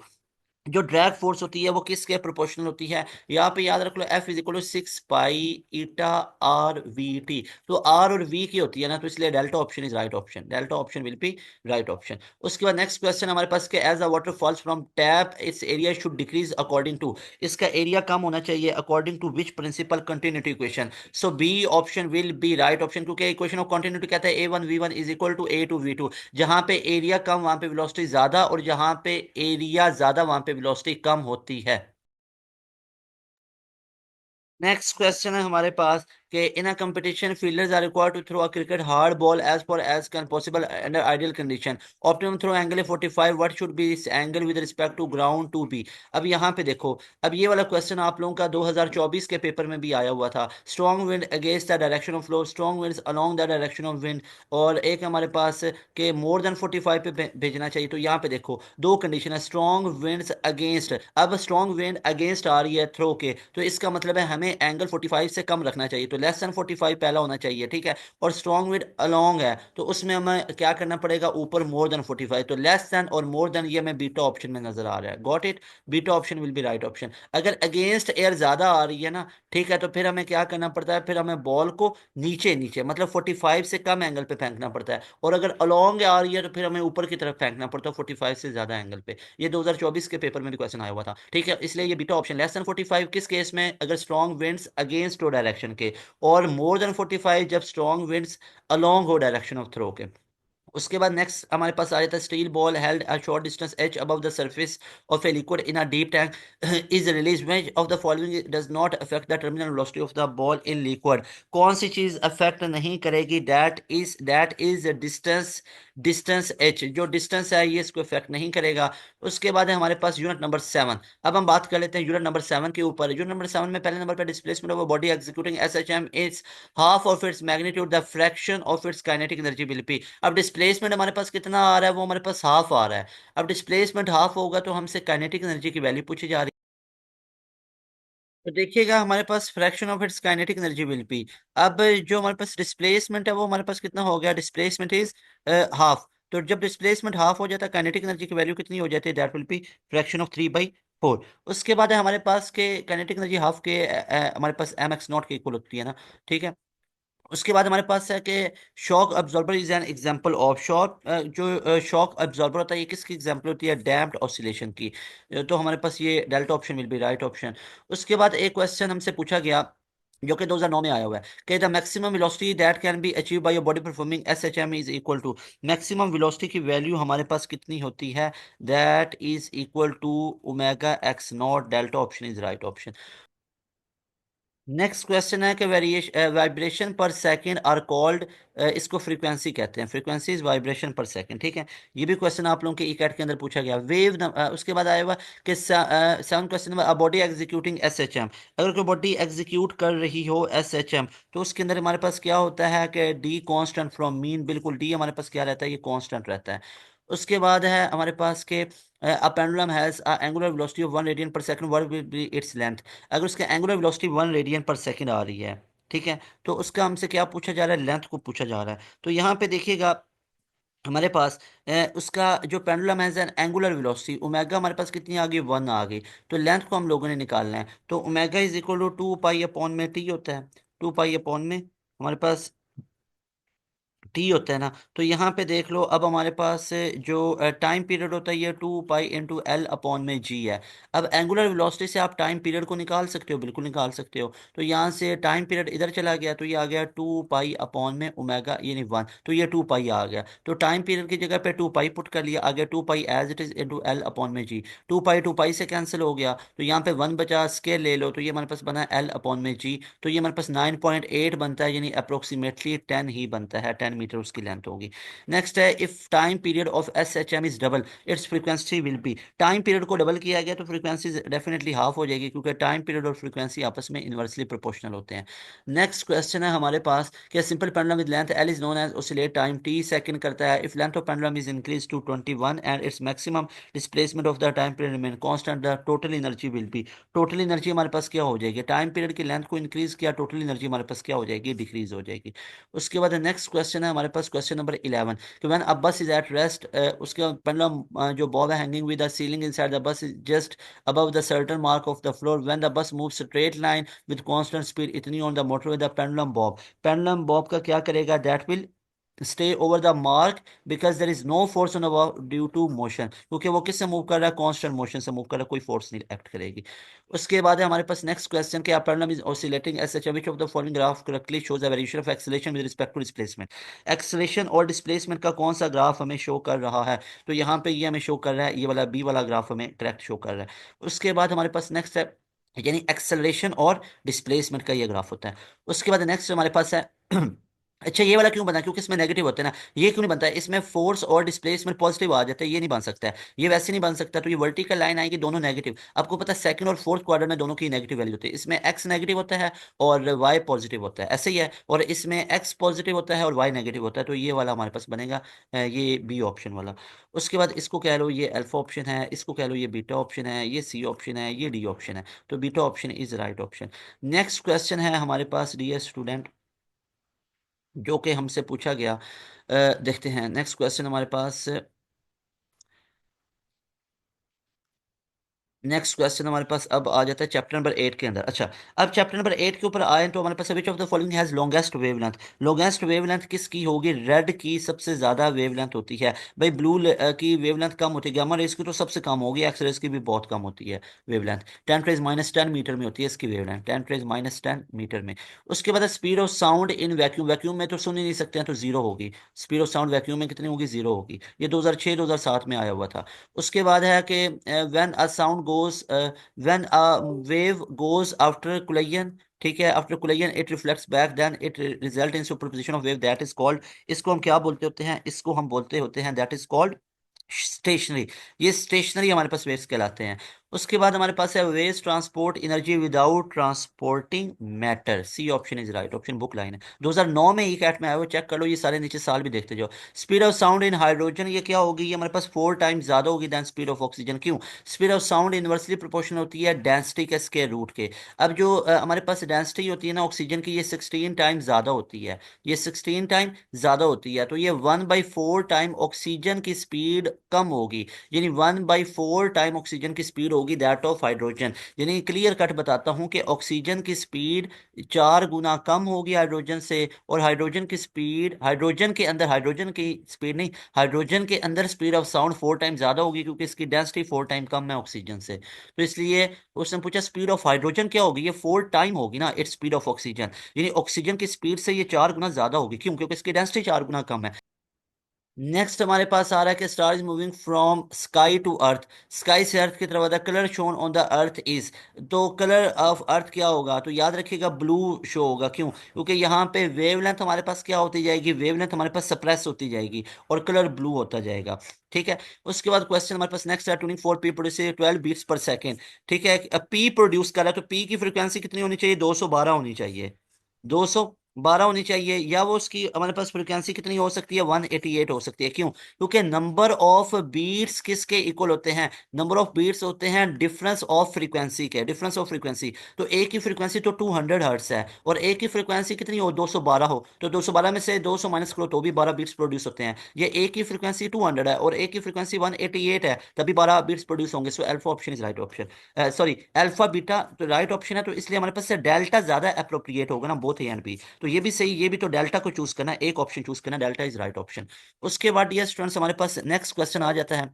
जो ड्रैग फोर्स होती है वो किसके प्रोपोर्शनल होती है, यहाँ पे याद रख लो F is equal to 6 pi eta R V T. तो आर और वी की होती है ना, तो इसलिए delta option is right option. Delta option will be right option. उसके बाद नेक्स्ट क्वेश्चन हमारे पास के, as a water falls from tap its area should decrease according to. इसका एरिया कम होना चाहिए according to which principle continuity equation. So B option will be right option, क्योंकि इक्वेशन ऑफ कंटिन्यूटी कहता है A1 V1 is equal to A2 V2। जहां पे area कम वहां पे वेलोसिटी ज्यादा, और जहां पे एरिया ज्यादा वहां पे वेलोसिटी कम होती है। नेक्स्ट क्वेश्चन है हमारे पास कि in a competition fielders are required to throw a cricket hard ball as far as can possible under ideal condition. Optimum throw angle है 45, what should be this angle with respect to ground to be. अब यहाँ पे देखो, अब ये वाला question आप लोगों का 2024 के पेपर में भी आया हुआ था। Strong wind against the direction of flow, strong winds along the direction of wind, और एक हमारे पास के मोर देन 45 पे भेजना चाहिए। तो यहाँ पे देखो दो कंडीशन है, स्ट्रॉन्ग विंड्स अगेंस्ट। अब स्ट्रॉन्ग विंड अगेंस्ट आ रही है थ्रो के, तो इसका मतलब है हमें एंगल 45 से कम रखना चाहिए, तो लेस देन 45 पहला होना चाहिए। ठीक है। और स्ट्रॉन्ग विंड अलोंग है तो उसमें हमें क्या करना पड़ेगा, ऊपर मोर देन 45। तो लेस देन और मोर देन ये हमें बीटा ऑप्शन में नजर आ रहा है। Got it, beta option will be right option. अगर अगेंस्ट एयर ज्यादा आ रही है ना, ठीक है, तो फिर हमें क्या करना पड़ता है, फिर हमें बॉल को नीचे नीचे मतलब 45 से कम एंगल पे फेंकना पड़ता है। और अगर अलोंग आ रही है तो फिर हमें ऊपर की तरफ फेंकना पड़ता है 45 से ज्यादा एंगल पे। ये 2024 के पेपर में भी क्वेश्चन आया हुआ था। ठीक है। इसलिए ये बीटा ऑप्शन लेस देन 45 किस केस में, अगर स्ट्रॉन्ग विंड्स अगेंस्ट हो डायरेक्शन के, और मोर देन 45 जब स्ट्रॉन्ग विंड्स अलोंग हो डायरेक्शन ऑफ थ्रो के। उसके बाद नेक्स्ट हमारे पास आ जाता है, steel ball held a short distance H above the surface of a liquid in a deep tank is release, which of the following does not affect the terminal velocity of the ball in liquid. कौन सी चीज affect नहीं करेगी, that is distance. Distance H जो distance है ये इसको affect नहीं करेगा। उसके बाद है हमारे पास यूनिट नंबर 7। अब हम बात कर लेते हैं यूनिट नंबर 7 के ऊपर। यूनिट नंबर 7 में पहले नंबर पर displacement of body executing SHM is half of its magnitude the fraction of its kinetic energy will be. अब डिस्प्लेसमेंट हमारे पास कितना आ रहा है, वो हमारे पास हाफ आ रहा है। अब डिस्प्लेसमेंट हाफ होगा तो हमसे काइनेटिक एनर्जी की वैल्यू पूछी जा रही है। तो देखिएगा हमारे पास fraction of its kinetic energy will be. अब जो हमारे पास डिस्प्लेसमेंट है वो हमारे पास कितना हो गया, डिस्प्लेसमेंट इज हाफ। तो जब डिस्प्लेसमेंट हाफ हो जाता है काइनेटिक एनर्जी की वैल्यू कितनी हो जाती है, that will B fraction of 3/2। Four. उसके बाद है हमारे पास के काइनेटिक एनर्जी हाफ के हमारे पास एम एक्स नॉट के इक्वल होती है ना, ठीक है। उसके बाद हमारे पास है कि shock absorber is an example of shock, जो शॉक अब्जॉर्बर होता है ये किसकी एग्जांपल होती है, डैम्प्ड ऑसिलेशन की। तो हमारे पास ये delta option will be right option. उसके बाद एक क्वेश्चन हमसे पूछा गया जो कि 2009 में आया हुआ है कि the maximum velocity that can be achieve by your body performing S H M is equal to, maximum velocity की वैल्यू हमारे पास कितनी होती है, that is equal to omega X not, delta option is right option. Next question है कि variation vibration per second are called, इसको frequency कहते हैं, frequency is vibration per second, ठीक है। ये भी क्वेश्चन आप लोगों के ई कैट के अंदर पूछा गया। उसके बाद आया हुआ कि seven question number, a body executing S H M, अगर कोई बॉडी एग्जीक्यूट कर रही हो एस एच एम तो उसके अंदर हमारे पास क्या होता है कि डी कांस्टेंट फ्रॉम मीन, बिल्कुल डी हमारे पास क्या रहता है, ये कांस्टेंट रहता है। उसके बाद है हमारे पास के a pendulum has a angular velocity of 1 radian per second, what will be its length, अगर उसका एंगुलर वेलोसिटी 1 रेडियन पर सेकंड आ रही है, ठीक है, तो उसका हमसे क्या पूछा जा रहा है, लेंथ को पूछा जा रहा है। तो यहाँ पे देखिएगा हमारे पास उसका जो पेंडुलम है एन एंगुलर वेलोसिटी ओमेगा हमारे पास कितनी आ गई, 1 आ गई। तो लेंथ को हम लोगों ने निकालना है, तो omega is equal to 2 pi upon में टी होता है, 2 पाई अपॉन में हमारे पास टी होता है ना। तो यहाँ पे देख लो अब हमारे पास जो टाइम पीरियड होता है ये 2 पाई इंटू एल अपॉन में जी है। अब एंगुलर वेलोसिटी से आप टाइम पीरियड को निकाल सकते हो, बिल्कुल निकाल सकते हो। तो यहाँ से टाइम पीरियड इधर चला गया तो ये आ गया 2 पाई अपॉन में ओमेगा यानी 1, तो ये 2 पाई आ गया। तो टाइम पीरियड की जगह पे 2 पाई पुट कर लिया, आ गया 2 pi as it is into L upon में जी। 2 पाई से कैंसिल हो गया तो यहाँ पे 1 बचा, स्केल ले लो तो ये हमारे पास बना एल अपॉन में जी। तो ये हमारे पास 9.8 बनता है, यानी अप्रोक्सीमेटली 10 ही बनता है, 10 मीटर उसकी लेंथ होगी। नेक्स्ट है if time period of S H M is double its frequency will be, time period को डबल किया गया तो फ्रीक्वेंसी डेफिनेटली हाफ हो जाएगी क्योंकि टाइम पीरियड और फ्रीक्वेंसी आपस में इनवर्सली प्रोपोर्शनल होते हैं। नेक्स्ट क्वेश्चन है हमारे पास कि simple pendulum with length L is known as oscillate time T second करता है if length of pendulum is increase to 21 and its maximum displacement of the time period remain constant, the total energy will be, total energy हमारे पास क्या हो जाएगी, time period की length को increase किया, टोटल एनर्जी हमारे पास क्या हो जाएगी, डिक्रीज हो जाएगी। उसके बाद नेक्स्ट क्वेश्चन है हमारे पास क्वेश्चन नंबर 11 कि व्हेन अ बस इज एट रेस्ट, उसके पेंडुलम जो बॉब है hanging with the ceiling inside the bus is just above the certain mark of the floor when the bus moves straight line with constant speed इतनी on the motorway the pendulum bob, pendulum bob का क्या करेगा, that will stay over the mark because there is no force on the wall due to motion, क्योंकि वो किससे move कर रहा है, कांस्टेंट मोशन से मूव कर रहा है, कोई फोर्स नहीं एक्ट करेगी। उसके बाद है हमारे पास नेक्स्ट क्वेश्चन कि pendulum is oscillating S H which of the following graph correctly shows a variation of acceleration with respect to displacement, acceleration और डिस्प्लेसमेंट का कौन सा ग्राफ हमें शो कर रहा है, तो यहाँ पे ये हमें शो कर रहा है, ये वाला बी वाला ग्राफ हमें करेक्ट शो कर रहा है। उसके बाद हमारे पास नेक्स्ट है यानी एक्सेलरेशन और डिस्प्लेसमेंट का ये ग्राफ होता है। उसके बाद नेक्स्ट हमारे पास है अच्छा ये वाला क्यों बना, क्योंकि इसमें नेगेटिव होते हैं ना, ये क्यों नहीं बनता है, इसमें फोर्स और डिस्प्लेसमेंट पॉजिटिव आ जाते हैं, ये नहीं बन सकता है, ये वैसे नहीं बन सकता। तो ये वर्टिकल लाइन आएगी दोनों नेगेटिव, आपको पता है सेकंड और फोर्थ क्वाड्रेंट में दोनों की नेगेटिव वैल्यू होती है, इसमें एक्स नेगेटिव होता है और वाई पॉजिटिव होता है, ऐसे ही है, और इसमें एक्स पॉजिटिव होता है और वाई नेगेटिव होता है, तो ये वाला हमारे पास बनेगा ये बी ऑप्शन वाला। उसके बाद इसको कह लो ये अल्फा ऑप्शन है, इसको कह लो ये बीटा ऑप्शन है, ये सी ऑप्शन है, ये डी ऑप्शन है, तो beta option is right option. Next question है हमारे पास डी स्टूडेंट जो कि हमसे पूछा गया, देखते हैं नेक्स्ट क्वेश्चन हमारे पास, नेक्स्ट क्वेश्चन हमारे पास अब आ जाता है चैप्टर नंबर 8 के अंदर। अच्छा, अब चैप्टर नंबर 8 के ऊपर आए तो हमारे पास which of the following has longest wavelength, longest wavelength किसकी होगी, रेड की सबसे ज्यादा वेवलेंथ होती है भाई, ब्लू की वेवलेंथ कम होती है, गामा रेस की तो सबसे कम होगी, एक्स रेस की भी बहुत कम होती है वेवलेंथ, 10 to -10 मीटर में होती है इसकी वेवलेंथ, 10 to -10 मीटर में। उसके बाद speed of sound in vacuum, vacuum में तो सुन ही नहीं सकते हैं तो जीरो होगी, स्पीड ऑफ साउंड वैक्यूम में कितनी होगी, जीरो होगी, ये 2006-2007 में आया हुआ था। उसके बाद है कि when a sound goes, when a wave goes after collision, ठीक है, after collision it reflects back then it result in superposition of wave that is called, इसको हम क्या बोलते होते हैं, इसको हम बोलते होते हैं दैट इज कॉल्ड स्टेशनरी, ये स्टेशनरी हमारे पास वेव्स कहलाते हैं। उसके बाद हमारे पास है waves transport energy without transporting matter, C option is right option, book line है 2009 में ई कैट में आया हुआ, चेक कर लो, ये सारे नीचे साल भी देखते जाओ। Speed of sound in hydrogen ये क्या होगी, ये हमारे पास 4 टाइम्स ज्यादा होगी दैन स्पीड ऑफ ऑक्सीजन, क्यों, speed of sound inversely proportional होती है डेंसिटी के स्क्वायर रूट के। अब जो हमारे पास डेंसिटी होती है ना ऑक्सीजन की, ये 16 टाइम्स ज्यादा होती है, ये 16 टाइम ज्यादा होती है, तो ये 1/4 टाइम ऑक्सीजन की स्पीड कम होगी, यानी 1/4 टाइम ऑक्सीजन की स्पीड होगी होगी दैट ऑफ हाइड्रोजन। यानी क्लियर कट बताता हूँ कि ऑक्सीजन की स्पीड 4 गुना कम होगी हाइड्रोजन से, और हाइड्रोजन की स्पीड, हाइड्रोजन की स्पीड नहीं, हाइड्रोजन के अंदर स्पीड ऑफ साउंड 4 टाइम ज्यादा होगी, क्योंकि इसकी डेंसिटी 4 टाइम कम है ऑक्सीजन से। तो इसलिए उसने पूछा स्पीड ऑफ हाइड्रोजन क्या होगी, ये 4 टाइम होगी ना इट्स स्पीड ऑफ ऑक्सीजन। यानी ऑक्सीजन की स्पीड से ये 4 गुना ज्यादा होगी, क्यों? क्योंकि इसकी डेंसिटी 4 गुना कम है। नेक्स्ट हमारे पास आ रहा है कि star is moving from sky to earth, sky से अर्थ की तरफ, the colour shone on the earth is, तो कलर ऑफ अर्थ क्या होगा? तो याद रखिएगा ब्लू शो होगा, क्यों? क्योंकि यहाँ पे वेवलेंथ हमारे पास क्या होती जाएगी, वेवलेंथ हमारे पास सप्रेस होती जाएगी और कलर ब्लू होता जाएगा। ठीक है। उसके बाद क्वेश्चन हमारे पास नेक्स्ट है, tuning fork P produce 12 beats per second. ठीक है, पी प्रोड्यूस कर रहा है, तो पी की फ्रिक्वेंसी कितनी होनी चाहिए? 212 होनी चाहिए, 212 होनी चाहिए। या वो उसकी हमारे पास फ्रिक्वेंसी कितनी हो सकती है? 188 हो सकती है, क्यों? क्योंकि नंबर ऑफ बीट्स किसके इक्वल होते हैं? नंबर ऑफ बीट्स होते हैं डिफरेंस ऑफ फ्रीक्वेंसी के, डिफरेंस ऑफ फ्रीक्वेंसी। तो ए की फ्रीक्वेंसी तो 200 हर्ट्स है, और ए की फ्रीक्वेंसी कितनी हो? 212 हो, तो 212 में से 200 माइनस करो तो भी 12 बीट्स प्रोड्यूस होते हैं। ये ए की फ्रीक्वेंसी 200 है और ए की फ्रीक्वेंसी 188 है, तभी 12 बीट्स प्रोड्यूस होंगे। सो alpha option is right option, sorry alpha beta तो राइट ऑप्शन है। तो इसलिए हमारे पास से डेल्टा ज्यादा अप्रोप्रिएट होगा ना, बोथ ए एंड बी। तो ये भी सही, ये भी तो डेल्टा को चूज करना है, एक ऑप्शन चूज करना, डेल्टा इज राइट ऑप्शन। उसके बाद ये स्टूडेंट्स हमारे पास नेक्स्ट क्वेश्चन आ जाता है।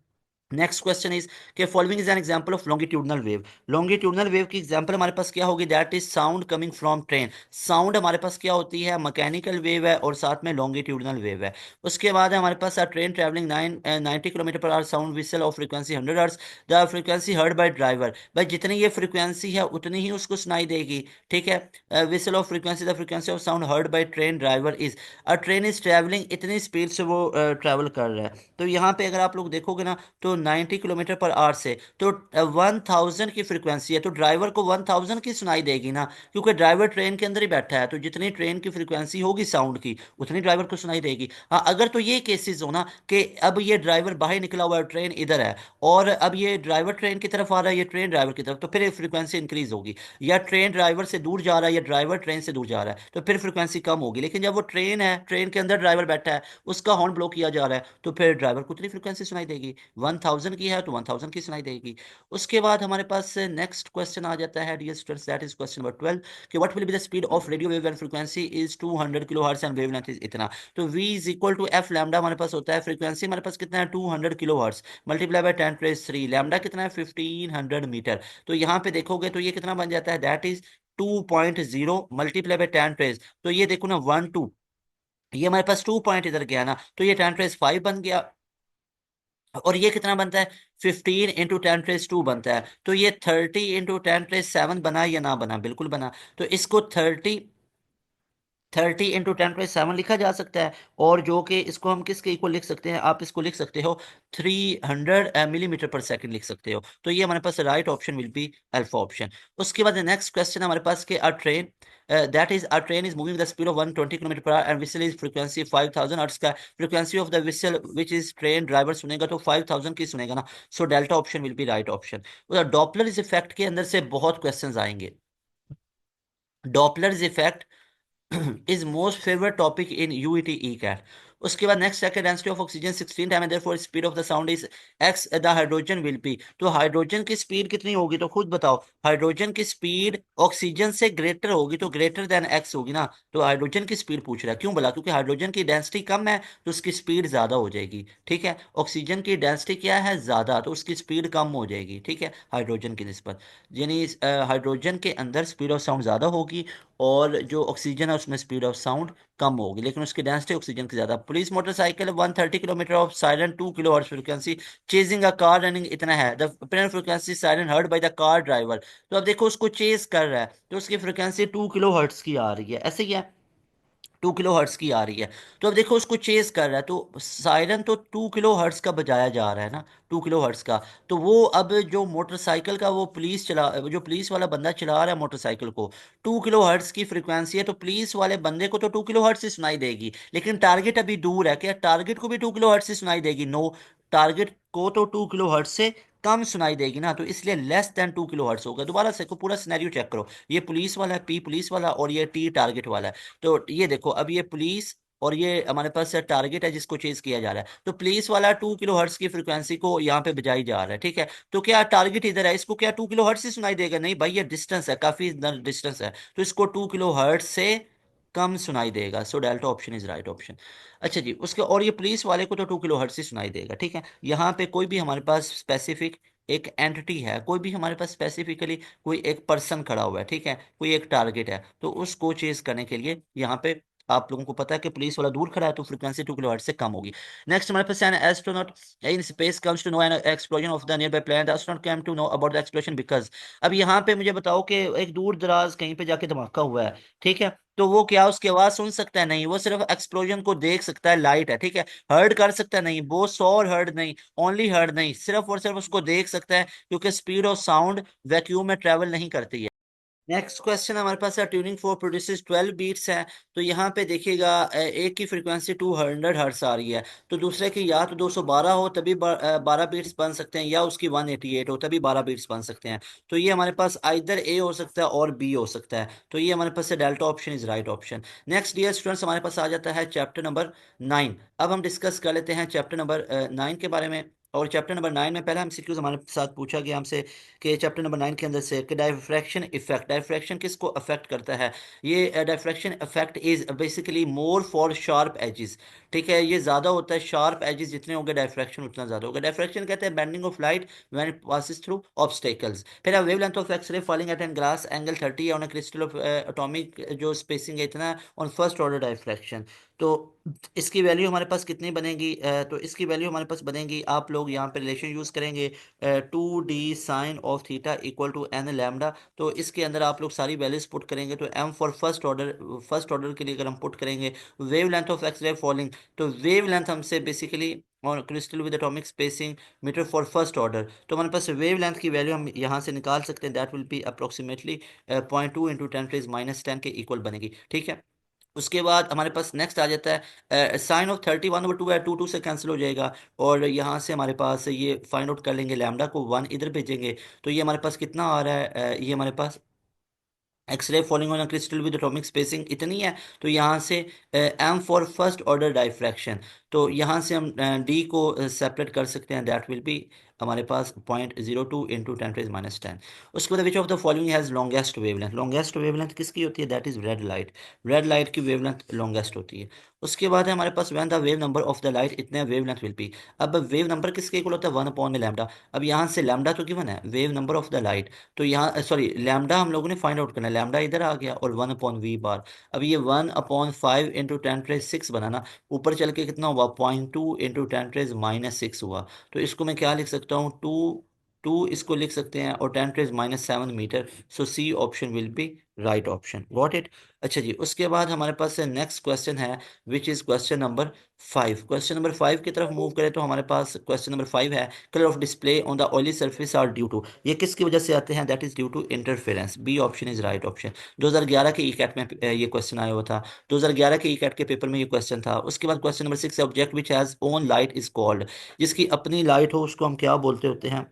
नेक्स्ट क्वेश्चन इज के following is an example of longitudinal wave. Longitudinal wave की एग्जांपल हमारे पास क्या होगी? That is sound coming from train. Sound हमारे पास क्या होती है? मैकेनिकल वेव है, और साथ में लॉन्गिट्यूडनल वेव है। उसके बाद है हमारे पास train travelling 90 kilometre per hour, sound whistle of frequency 100 hertz, the frequency heard by driver. भाई जितनी ये फ्रीक्वेंसी है उतनी ही उसको सुनाई देगी। ठीक है, whistle of frequency, the frequency of sound heard by train driver is, a train is travelling, इतनी स्पीड से वो ट्रेवल कर रहा है। तो यहाँ पे अगर आप लोग देखोगे ना, तो 90 किलोमीटर पर आवर से, तो 1000 की फ्रीक्वेंसी है, तो ड्राइवर को 1000 की सुनाई देगी ना, क्योंकि ड्राइवर ट्रेन के अंदर ही बैठा है। तो जितनी ट्रेन की फ्रीक्वेंसी होगी साउंड की, उतनी ड्राइवर को सुनाई देगी। हाँ, अगर तो ये केसेस हो ना कि अब ये ड्राइवर बाहर निकला हुआ है, ट्रेन इधर है, और अब ये ड्राइवर ट्रेन की तरफ आ रहा है, ये ट्रेन ड्राइवर की तरफ, तो फिर फ्रीक्वेंसी इंक्रीज होगी। या ट्रेन ड्राइवर से दूर जा रहा है, या ड्राइवर ट्रेन से दूर जा रहा है, तो फिर फ्रीक्वेंसी कम होगी। लेकिन जब वो ट्रेन है, ट्रेन के अंदर ड्राइवर बैठा है, उसका हॉर्न ब्लो किया जा रहा है, तो फिर ड्राइवर को उतनी फ्रीक्वेंसी सुनाई देगी। 1000 की है तो 1000 की सुनाई देगी। उसके बाद हमारे पास नेक्स्ट क्वेश्चन आ जाता है dear students, that is question number 12, कि what will be the speed of radio wave when frequency is 200 kilo hertz and wavelength is इतना। तो v is equal to F lambda हमारे पास होता है, फ्रीक्वेंसी हमारे पास कितना है? 200 kilo hertz multiply by 10⁻³ lambda कितना है? 1500 मीटर। तो यहाँ पे देखोगे तो ये कितना बन जाता है? दैट इज 2.0 मल्टीप्लाई बाय 10 तो ये देखो ना 12, ये हमारे पास 2 पॉइंट इधर गया ना, तो ये 10⁻5 बन गया। और ये कितना बनता है? 15 × 10⁻² बनता है। तो ये 30 × 10⁻7 बना या ना बना? बिल्कुल बना। तो इसको 30 × 10⁻7 लिखा जा सकता है। और जो कि इसको हम किसके इक्वल लिख सकते हैं? आप इसको लिख सकते हो 300 मिलीमीटर पर सेकेंड लिख सकते हो। तो ये हमारे पास right option will be alpha option. उसके बाद नेक्स्ट क्वेश्चन हमारे पास के a train, that is a train is moving the speed of 120 kilometre per hour and whistle is frequency 5000 hertz का, frequency of the whistle which is train driver सुनेगा तो 5000 की सुनेगा ना। So delta option will be right option. Doppler effect के अंदर से बहुत क्वेश्चंस आएंगे। Doppler effect is most favorite topic in UET ECAT. उसके बाद next second density of oxygen 16 time and therefore speed of the sound is x, the hydrogen will be. तो hydrogen की speed कितनी होगी? तो खुद बताओ, हाइड्रोजन की स्पीड ऑक्सीजन से ग्रेटर होगी, तो ग्रेटर देन x होगी ना। तो हाइड्रोजन की स्पीड पूछ रहा है, क्यों बोला? क्योंकि हाइड्रोजन की डेंसिटी कम है, तो उसकी स्पीड ज्यादा हो जाएगी। ठीक है, ऑक्सीजन की डेंसिटी क्या है? ज्यादा, तो उसकी स्पीड कम हो जाएगी। ठीक है, हाइड्रोजन की निस्बत, यानी हाइड्रोजन के अंदर स्पीड ऑफ साउंड ज्यादा होगी, और जो ऑक्सीजन है उसमें स्पीड ऑफ साउंड कम होगी, लेकिन उसकी डेंसिटी ऑक्सीजन की ज्यादा। Police motorcycle 130 kilometre of siren 2 kilo hertz frequency chasing a car running इतना है, the apparent frequency siren heard by the car driver. तो अब देखो उसको चेज कर रहा है, तो उसकी फ्रीक्वेंसी 2 किलो हर्ट्ज की आ रही है, ऐसे ही है, 2 किलो हर्ट्ज की आ रही है। तो अब देखो उसको चेज कर रहा है, तो सायरन तो 2 किलो हर्ट्ज का बजाया जा रहा है ना, 2 किलो हर्ट्ज का। तो वो अब जो मोटरसाइकिल का वो पुलिस चला, जो पुलिस वाला बंदा चला रहा है मोटरसाइकिल को, 2 किलो हर्ट्ज की फ्रीक्वेंसी है, तो पुलिस वाले बंदे को तो 2 किलो हर्ट्ज से सुनाई देगी। लेकिन टारगेट अभी दूर है, क्या टारगेट को भी 2 किलो हर्ट्ज से सुनाई देगी? नो, टारगेट को तो 2 किलो हर्ट्ज से कम सुनाई देगी ना, तो इसलिए लेस देन 2 किलो हर्ट्ज होगा। दोबारा से को पूरा सिनेरियो चेक करो, ये पुलिस वाला है, पी पुलिस वाला, और ये टी टारगेट वाला है। तो ये देखो, अब ये पुलिस और ये हमारे पास टारगेट है जिसको चेज किया जा रहा है। तो प्लीज वाला 2 किलो हर्ट्ज की फ्रिक्वेंसी को यहाँ पे बजाई जा रहा है, ठीक है। तो क्या टारगेट इधर है, इसको क्या 2 किलो हर्ट्ज से सुनाई देगा? नहीं भाई, ये डिस्टेंस है, काफी डिस्टेंस है, तो इसको 2 किलो हर्ट्ज से कम सुनाई देगा। सो delta option is right option. अच्छा जी, उसके और ये पुलिस वाले को तो 2 किलो हर्ट्ज से सुनाई देगा, ठीक है। यहाँ पे कोई भी हमारे पास स्पेसिफिक एक एंटिटी है, कोई भी हमारे पास स्पेसिफिकली कोई एक पर्सन खड़ा हुआ है, ठीक है, कोई एक टारगेट है, तो उसको चेज करने के लिए यहाँ पे आप लोगों को पता है कि पुलिस वाला दूर खड़ा है, तो फ्रीक्वेंसी 2 किलो हर्ट्ज से कम होगी। नेक्स्ट हमारे पास an astronaut in space comes to know an explosion of the near by planet, the astronaut came to know about the explosion because. अब यहाँ पे मुझे बताओ कि एक दूर दराज कहीं पे जाके धमाका हुआ है, ठीक है, तो वो क्या उसकी आवाज सुन सकता है? नहीं, वो सिर्फ एक्सप्लोजन को देख सकता है, लाइट है, ठीक है। हर्ड कर सकता है? नहीं, वो सौर हर्ड नहीं, ओनली हर्ड नहीं, सिर्फ और सिर्फ उसको देख सकता है, क्योंकि स्पीड ऑफ साउंड वैक्यूम में ट्रेवल नहीं करती है। नेक्स्ट क्वेश्चन हमारे पास है, ट्यूनिंग फोर प्रोड्यूसेस 12 बीट्स है। तो यहाँ पे देखिएगा एक की फ्रीक्वेंसी 200 हर्ट्स आ रही है, तो दूसरे की या तो 212 हो तभी 12 बीट्स बन सकते हैं, या उसकी 188 हो तभी 12 बीट्स बन सकते हैं। तो ये हमारे पास आइदर ए हो सकता है और बी हो सकता है, तो ये हमारे पास delta option is right option. Next dear students, हमारे पास आ जाता है चैप्टर नंबर 9। अब हम डिस्कस कर लेते हैं चैप्टर नंबर 9 के बारे में। और चैप्टर नंबर 9 में पहला एमसीक्यूज हमारे साथ पूछा गया हमसे कि चैप्टर नंबर 9 के अंदर से कि डायफ्रैक्शन इफेक्ट, डायफ्रैक्शन किसको अफेक्ट करता है? ये diffraction effect is basically more for sharp edges, ठीक है, ये ज्यादा होता है, शार्प एजेस जितने होंगे डायफ्रैक्शन उतना ज्यादा होगा। डायफ्रैक्शन कहते हैं bending of light when it passes through obstacles. फिर wavelength of X-ray falling at an glass angle 30 on a crystal of atomic जो स्पेसिंग है इतना ऑन फर्स्ट ऑर्डर डायफ्रैक्शन। तो इसकी वैल्यू हमारे पास कितनी बनेगी? तो इसकी वैल्यू हमारे पास बनेगी, आप लोग यहाँ पे रिलेशन यूज करेंगे 2d sin of θ equal to N lambda. तो इसके अंदर आप लोग सारी वैल्यूज पुट करेंगे, तो एम फॉर फर्स्ट ऑर्डर के लिए अगर हम पुट करेंगे wave length of X ray falling, तो वेव लेंथ हमसे बेसिकली और crystal with atomic spacing metre for first order, तो हमारे पास वेव लेंथ की वैल्यू हम यहाँ से निकाल सकते हैं, दैट विल बी अप्रोक्सीमेटली 0.2 × 10⁻⁻⁻ के इक्वल बनेगी, ठीक है। उसके बाद हमारे पास नेक्स्ट आ जाता है sin of 30 1/2 है, 2 से कैंसिल हो जाएगा, और यहाँ से हमारे पास ये फाइंड आउट कर लेंगे, लैम्डा को 1 इधर भेजेंगे, तो ये हमारे पास कितना आ रहा है? ये हमारे पास X-ray falling on crystal with atomic spacing इतनी है, तो यहाँ से M for first order diffraction, तो यहाँ से हम डी को सेपरेट कर सकते हैं, दैट विल बी हमारे पास 0.02 × 10⁻⁻10। उसके बाद which of the following has longest wavelength? Longest wavelength किसकी होती है? That is red light, red light की वेवलेंथ लॉन्गेस्ट होती है। उसके बाद है हमारे पास when the wave number of the light इतने वेवलेंथ विल बी। अब वेव नंबर किसके इक्वल होता है? 1/λ। अब यहाँ से लैम्डा तो गिवन है, wave number of the light, तो यहाँ सॉरी लैम्डा हम लोगों ने फाइंड आउट करना है, लैम्डा इधर आ गया, और 1/v बार। अब ये 1/5 × 10⁻⁶ बना ना, ऊपर चल के कितना हुआ? 0.2 × 10⁻⁻6 हुआ। तो इसको मैं क्या लिख सकता हूँ? टू टू इसको लिख सकते हैं, और 10⁻⁻7 metre. So C option will be right option, got it. अच्छा जी, उसके बाद हमारे पास नेक्स्ट क्वेश्चन है which is question number 5। Question number 5 की तरफ मूव करें तो हमारे पास क्वेश्चन नंबर 5 है, colour of display on the oily surface are due to. ये किसकी वजह से आते हैं? That is due to interference, B option is right option. 2011 के ई कैट में ये क्वेश्चन आया हुआ था, 2011 के ई कैट के पेपर में ये क्वेश्चन था। उसके बाद क्वेश्चन नंबर 6 है, object which has own light is called. जिसकी अपनी लाइट हो उसको हम क्या बोलते होते हैं?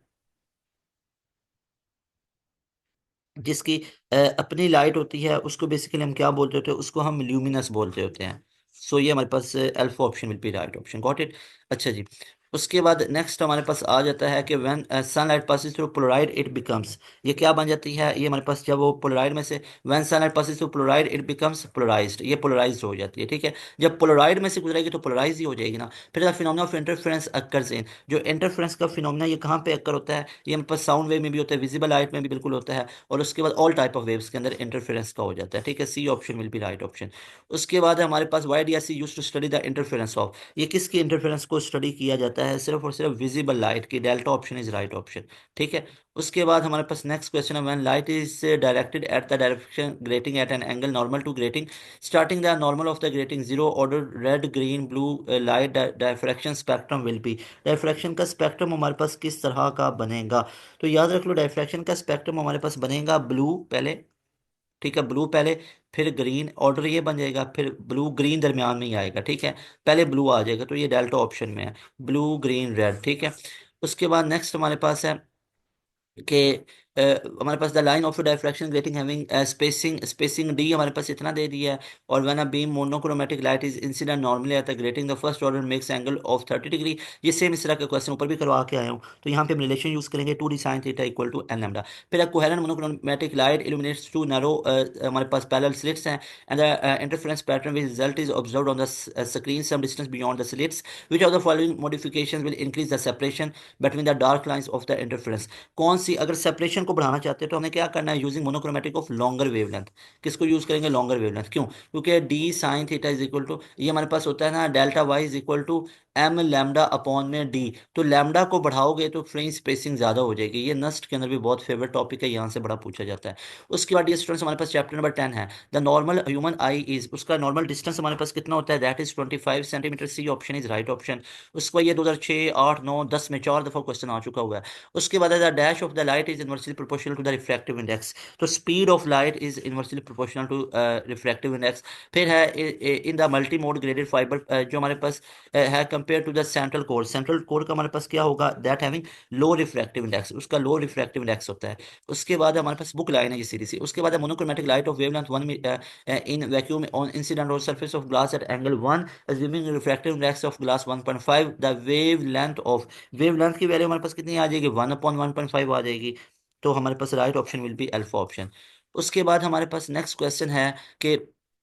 जिसकी अपनी लाइट होती है उसको बेसिकली हम क्या बोलते होते हैं? उसको हम ल्यूमिनस बोलते होते हैं। सो ये हमारे पास alpha option will be right option, got it. अच्छा जी, उसके बाद नेक्स्ट हमारे पास आ जाता है कि when sunlight passes through Polaroid it becomes. ये क्या बन जाती है? ये हमारे पास जब वो पोलराइड में से when sunlight passes through Polaroid it becomes polarised, ये पोलराइज्ड हो जाती है, ठीक है। जब पोलराइड में से गुजरेगी तो पोलराइज ही हो जाएगी ना। फिर the phenomena of interference occurs in, जो इंटरफेरेंस का फिनोमेना ये कहाँ पे अकर होता है? ये हमारे पास साउंड वेव में भी होता है, विजिबल लाइट में भी बिल्कुल होता है, और उसके बाद ऑल टाइप ऑफ वेव्स के अंदर इंटरफेरेंस का हो जाता है, ठीक है। C option will be right option. उसके बाद है हमारे पास Y D S C use to study the interference of. ये किसकी इंटरफेरेंस को स्टडी किया जाता है? सिर्फ और सिर्फ विजिबल लाइट की, delta option is right option, ठीक है। उसके बाद हमारे पास नेक्स्ट क्वेश्चन है, when light is directed at the direction grating at an angle normal to grating, starting the normal of the grating zero order red green blue light, diffraction spectrum will be. Diffraction का spectrum हमारे पास किस तरह का बनेगा? तो याद रख लो, डायफ्रैक्शन का स्पेक्ट्रम हमारे पास बनेगा ब्लू पहले, ठीक है, ब्लू पहले, फिर ग्रीन, ऑर्डर ये बन जाएगा, फिर ब्लू ग्रीन दरमियान में ही आएगा, ठीक है। पहले ब्लू आ जाएगा, तो ये डेल्टा ऑप्शन में है, ब्लू ग्रीन रेड, ठीक है। उसके बाद नेक्स्ट हमारे पास है कि हमारे पास the line of diffraction grating having spacing D हमारे पास इतना दे दिया है। और when a beam monochromatic light is incident normally at the grating the first order max angle of 30 degree. ये सेम इस तरह का क्वेश्चन ऊपर भी करवा के आया हूँ। तो यहाँ पे हम रिलेशन यूज करेंगे 2d sin theta equal to N lambda. फिर coherent monochromatic light illuminates two narrow, हमारे पास पैरेलल स्लिट्स हैं, and the interference pattern which result is observed on the screen some distance beyond the slits. Which of the following modifications will increase the separation between the dark lines of the interference? कौन सी, अगर separation को बढ़ाना चाहते हैं तो हमें क्या करना है, using monochromatic of longer wavelength. किसको यूज करेंगे, लॉन्गर वेवलेंथ। क्यों, क्योंकि D sine theta is equal to, ये हमारे पास होता है ना, delta Y is equal to M lambda upon में डी। तो लैम्डा को बढ़ाओगे तो फ्रिंज स्पेसिंग ज्यादा हो जाएगी। ये नस्ट के अंदर भी बहुत फेवरेट टॉपिक है, यहाँ से बड़ा पूछा जाता है। उसके बाद ये स्टूडेंट्स हमारे पास चैप्टर नंबर 10 है, the normal human eye is, उसका नॉर्मल डिस्टेंस हमारे पास कितना होता है, that is 25 centimetre. C option is right option. उसको ये 2006, 8, 9, 10 में 4 दफा क्वेश्चन आ चुका हुआ है। उसके बाद the dash of the light is inversely proportional to the refractive index. तो speed of light is inversely proportional to refractive index. फिर है in the multi mode graded fibre, जो हमारे पास है compare to the central core. Central core का हमारे पास क्या होगा, that having low refractive index, उसका लो रिफ्रैक्टिव इंडेक्स होता है। उसके बाद हमारे पास बुक लाइन है ये सीधी सी। उसके बाद monochromatic light of wavelength 1 in vacuum on incident or surface of glass at angle 1, assuming refractive index of glass 1.5, the wavelength की वैल्यू हमारे पास कितनी आ जाएगी, 1/1.5 आ जाएगी। तो हमारे पास right option will be alpha option. उसके बाद हमारे पास नेक्स्ट क्वेश्चन है कि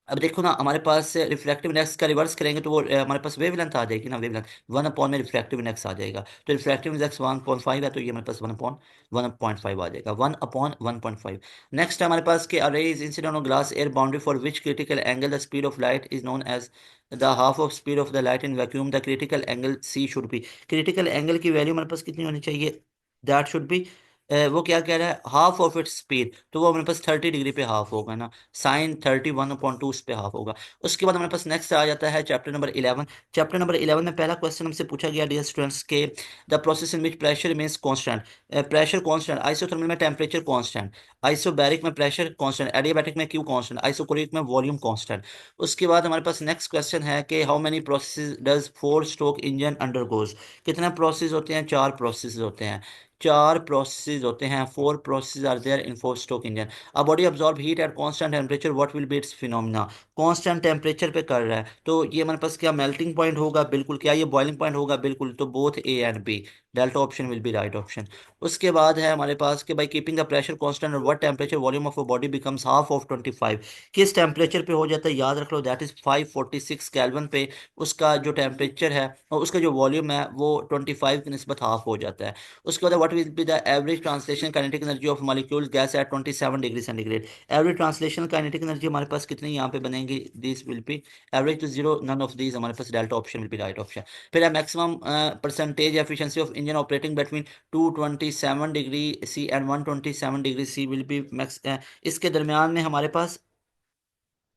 अब देखो ना, हमारे पास रिफ्रैक्टिव इंडेक्स का रिवर्स करेंगे तो वो हमारे पास वेवलेंथ आ जाएगी ना, वेवलेंथ 1 अपॉन में रिफ्रैक्टिव इंडेक्स आ जाएगा। तो रिफ्रैक्टिव इंडेक्स 1.5 है, तो ये हमारे पास 1/1.5 आ जाएगा, 1/1.5। नेक्स्ट हमारे पास के a ray is incident on glass air boundary for which critical angle the speed of light is known as the half of speed of the light in vacuum, the critical angle C should be. Critical angle की value हमारे पास कितनी होनी चाहिए, that should be, वो क्या कह रहा है, हाफ ऑफ इट्स स्पीड, तो वो हमारे पास 30 डिग्री पे हाफ होगा ना, साइन 31/2 उस पे हाफ होगा। उसके बाद हमारे पास नेक्स्ट आ जाता है चैप्टर नंबर 11। चैप्टर नंबर 11 में पहला क्वेश्चन हमसे पूछा गया डियर स्टूडेंट्स के, the process in which pressure remains constant. Pressure constant, isothermal में टेम्परेचर कांस्टेंट, आइसोबैरिक में प्रेशर कांस्टेंट, एडियाबैटिक में क्यू कांस्टेंट, आइसोकोरिक में वॉल्यूम कांस्टेंट। उसके बाद हमारे पास नेक्स्ट क्वेश्चन है कि how many process does 4 stroke engine undergoes. कितने प्रोसेस होते हैं, 4 प्रोसेस होते हैं, 4 प्रोसेस होते हैं, 4 process are there in 4 stroke engine. A body absorb heat at constant temperature, what will be its phenomena. Constant temperature पे कर रहा है तो ये हमारे पास क्या मेल्टिंग पॉइंट होगा, बिल्कुल। क्या ये बॉइलिंग पॉइंट होगा, बिल्कुल। तो both A and B, delta option will be right option. उसके बाद है हमारे पास कि by keeping the pressure constant और what temperature volume of a body becomes half of 25। किस टेम्परेचर पे हो जाता है, याद रख लो, दैट इज 546 केल्विन पे उसका जो टेम्परेचर है और उसका जो वॉल्यूम है वो 25 की निस्बत हाफ हो जाता है। उसके बाद what will be the average translation kinetic energy of molecules gas at 27 degree centigrade. Average translation kinetic energy हमारे पास कितनी यहाँ पे बनेगी, this will be average to zero, none of these, हमारे पास delta option will be right option. फिर है maximum percentage efficiency of engine operating between 227 degree C and 127 degree C will be max. इसके दरमियान में हमारे पास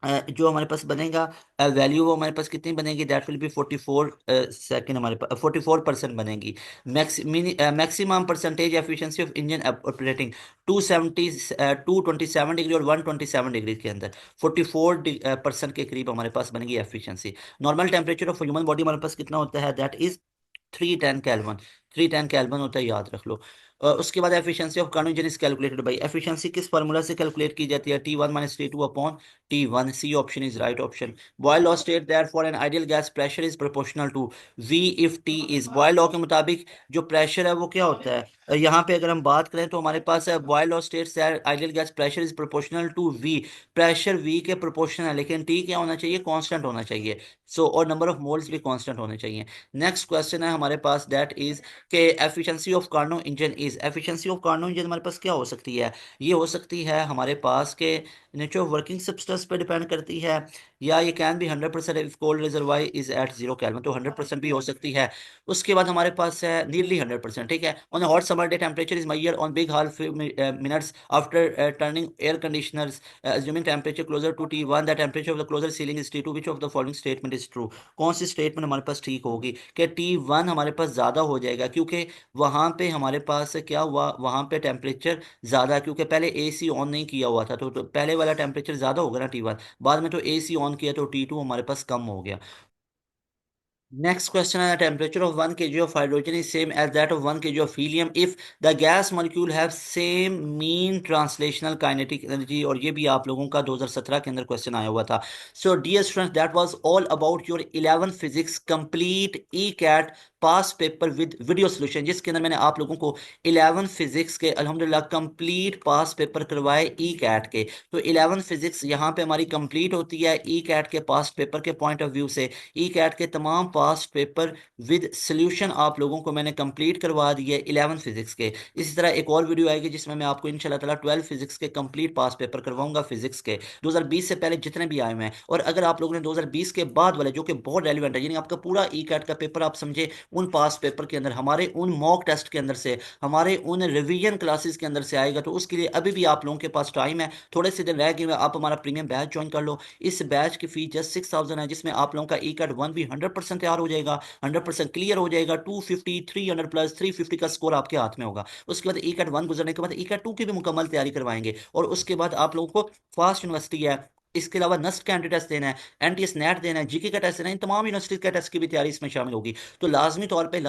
जो हमारे पास बनेगा वैल्यू, वो हमारे पास कितनी बनेगी, दैट विल बी 44 सेकेंड, हमारे पास 44% बनेगी। Maximum percentage efficiency of engine operating 227 degree और 127 डिग्री के अंदर 44% के करीब हमारे पास बनेगी efficiency. Normal temperature of human body हमारे पास कितना होता है, दैट इज 310 केल्विन, 310 केल्विन होता है, याद रख लो। उसके बाद efficiency of carbon engine is calculated by, efficiency किस फार्मूला से कैलकुलेट की जाती है, T1 - T2 upon T1। C option is right option. Boyle law state that for an ideal gas pressure is proportional to V if T is. Boyle law के मुताबिक जो pressure है वो क्या होता है, यहाँ पे अगर हम बात करें तो हमारे पास है Boyle law states that ideal gas pressure is proportional to V। Pressure V के प्रोपोर्शनल है, लेकिन T क्या होना चाहिए, कांस्टेंट होना चाहिए। और नंबर ऑफ मोल्स भी कांस्टेंट होने चाहिए। नेक्स्ट क्वेश्चन है हमारे पास, दैट इज के efficiency of Carnot engine is. Efficiency of Carnot engine हमारे पास क्या हो सकती है, ये हो सकती है हमारे पास के नेचर ऑफ वर्किंग सब्सटेंस पे डिपेंड करती है, या ये can be 100% if cold reservoir is at 0 kelvin, तो 100% भी हो सकती है। उसके बाद हमारे पास है नियरली 100%, ठीक है। On hot summer day temperature is measured on big hall minutes after turning air conditioners assuming temperature closer to T1, the temperature of the closer ceiling is T2, which of the following statement is true। कौन सी statement हमारे पास ठीक होगी कि T1 हमारे पास ज़्यादा हो जाएगा, क्योंकि वहाँ पे हमारे पास क्या हुआ, वहाँ पे टेम्परेचर ज़्यादा, क्योंकि पहले AC ऑन नहीं किया हुआ था, तो पहले वाला टेम्परेचर ज़्यादा होगा ना T1, बाद में तो AC ऑन किया तो T2 हमारे पास कम हो गया। Next question: the temperature of 1 kg of hydrogen is same as that of 1 kg of helium if the gas molecule have same mean translational kinetic energy। और ये भी आप लोगों का 2017 के अंदर क्वेश्चन आया हुआ था। So dear students, that was all about your 11 physics complete E CAT past paper with video solution, जिसके अंदर मैंने आप लोगों को 11 फिजिक्स के अल्हम्दुलिल्लाह कंप्लीट पास पेपर करवाए ई कैट के। तो 11 फिजिक्स यहाँ पे हमारी कंप्लीट होती है ई कैट के पास पेपर के पॉइंट ऑफ व्यू से। ई कैट के तमाम पास्ट पेपर विद सोल्यूशन आप लोगों को मैंने कंप्लीट करवा दिए 11 फिजिक्स के। इसी तरह एक और वीडियो आएगी जिसमें मैं आपको इंशाल्लाह ताला 12 फिजिक्स के कंप्लीट पास पेपर करवाऊंगा फिजिक्स के, 2020 से पहले जितने भी आए हुए हैं। और अगर आप लोगों ने 2020 के बाद वाले, जो कि बहुत रेलिवेंट है, यानी आपका पूरा ई कैट का पेपर आप समझे उन पास पेपर के अंदर, हमारे उन मॉक टेस्ट के अंदर से, हमारे उन रिवीजन क्लासेस के अंदर से आएगा, तो उसके लिए अभी भी आप लोगों के पास टाइम है, थोड़े से दिन रह गए, आप हमारा प्रीमियम बैच ज्वाइन कर लो। इस बैच की फीस जस्ट 6000 है, जिसमें आप लोगों का ई कैट 1 भी 100% तैयार हो जाएगा, 100% क्लियर हो जाएगा। 250 300 प्लस 350 का स्कोर आपके हाथ में होगा। उसके बाद ई कैट 1 गुजरने के बाद ई कैट 2 की भी मुकम्मल तैयारी करवाएंगे। और उसके बाद आप लोगों को फास्ट यूनिवर्सिटी है, इसके अलावा नस्ट का एंट्री टेस्ट देना है, एनटीएस नेट देना है, जीके का टेस्ट देना है, इन तमाम यूनिवर्सिटी का टेस्ट की भी तैयारी इसमें शामिल होगी। तो लाजमी तौर पे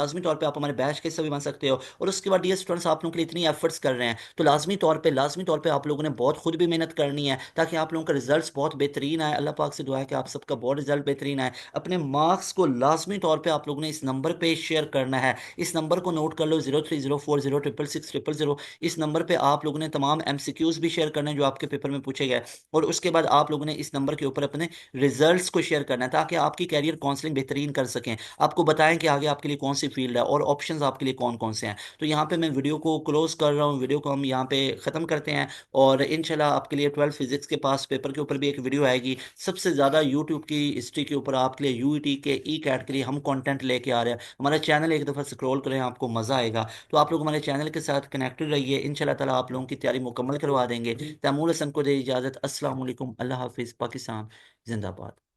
आप हमारे बैच के हिस्सा भी बन सकते हो। और उसके बाद डियर स्टूडेंट्स, आप लोगों के लिए इतनी एफर्ट्स कर रहे हैं, तो लाजमी तौर पे आप लोगों ने बहुत खुद भी मेहनत करनी है, ताकि आप लोगों का रिजल्ट बहुत बेहतरीन आए। अल्लाह पाक से दुआ है कि आप सबका बहुत रिजल्ट बेहतरीन आए। अपने मार्क्स को लाजमी तौर पर आप लोगों ने इस नंबर पर शेयर करना है। इस नंबर को नोट कर लो, 0304066600। इस नंबर पर आप लोगों ने तमाम एमसीक्यूज भी शेयर करने हैं जो आपके पेपर में पूछे गए। और उसके बाद आप लोगों ने इस नंबर के ऊपर अपने रिजल्ट्स को शेयर करना है, ताकि आपकी कैरियर काउंसलिंग बेहतरीन कर सकें, आपको बताएं कि आगे आपके लिए कौन सी फील्ड है और ऑप्शंस आपके लिए कौन कौन से हैं। तो यहाँ पे मैं वीडियो को क्लोज कर रहा हूँ, वीडियो को हम यहाँ पे ख़त्म करते हैं। और इंशाल्लाह आपके लिए 12 फिजिक्स के पास पेपर के ऊपर भी एक वीडियो आएगी। सबसे ज़्यादा यूट्यूब की हिस्ट्री के ऊपर आपके लिए यूईटी के ई कैट के लिए हम कंटेंट लेके आ रहे हैं। हमारा चैनल एक दफ़ा स्क्रॉल करें, आपको मज़ा आएगा। तो आप लोग हमारे चैनल के साथ कनेक्टेड रहिए, इंशाल्लाह ताला आप लोगों की तैयारी मुकम्मल करवा देंगे। तैमूर हसन को दे इजाज़त। अस्सलाम वालेकुम, अल्लाह हाफिज़, पाकिस्तान जिंदाबाद।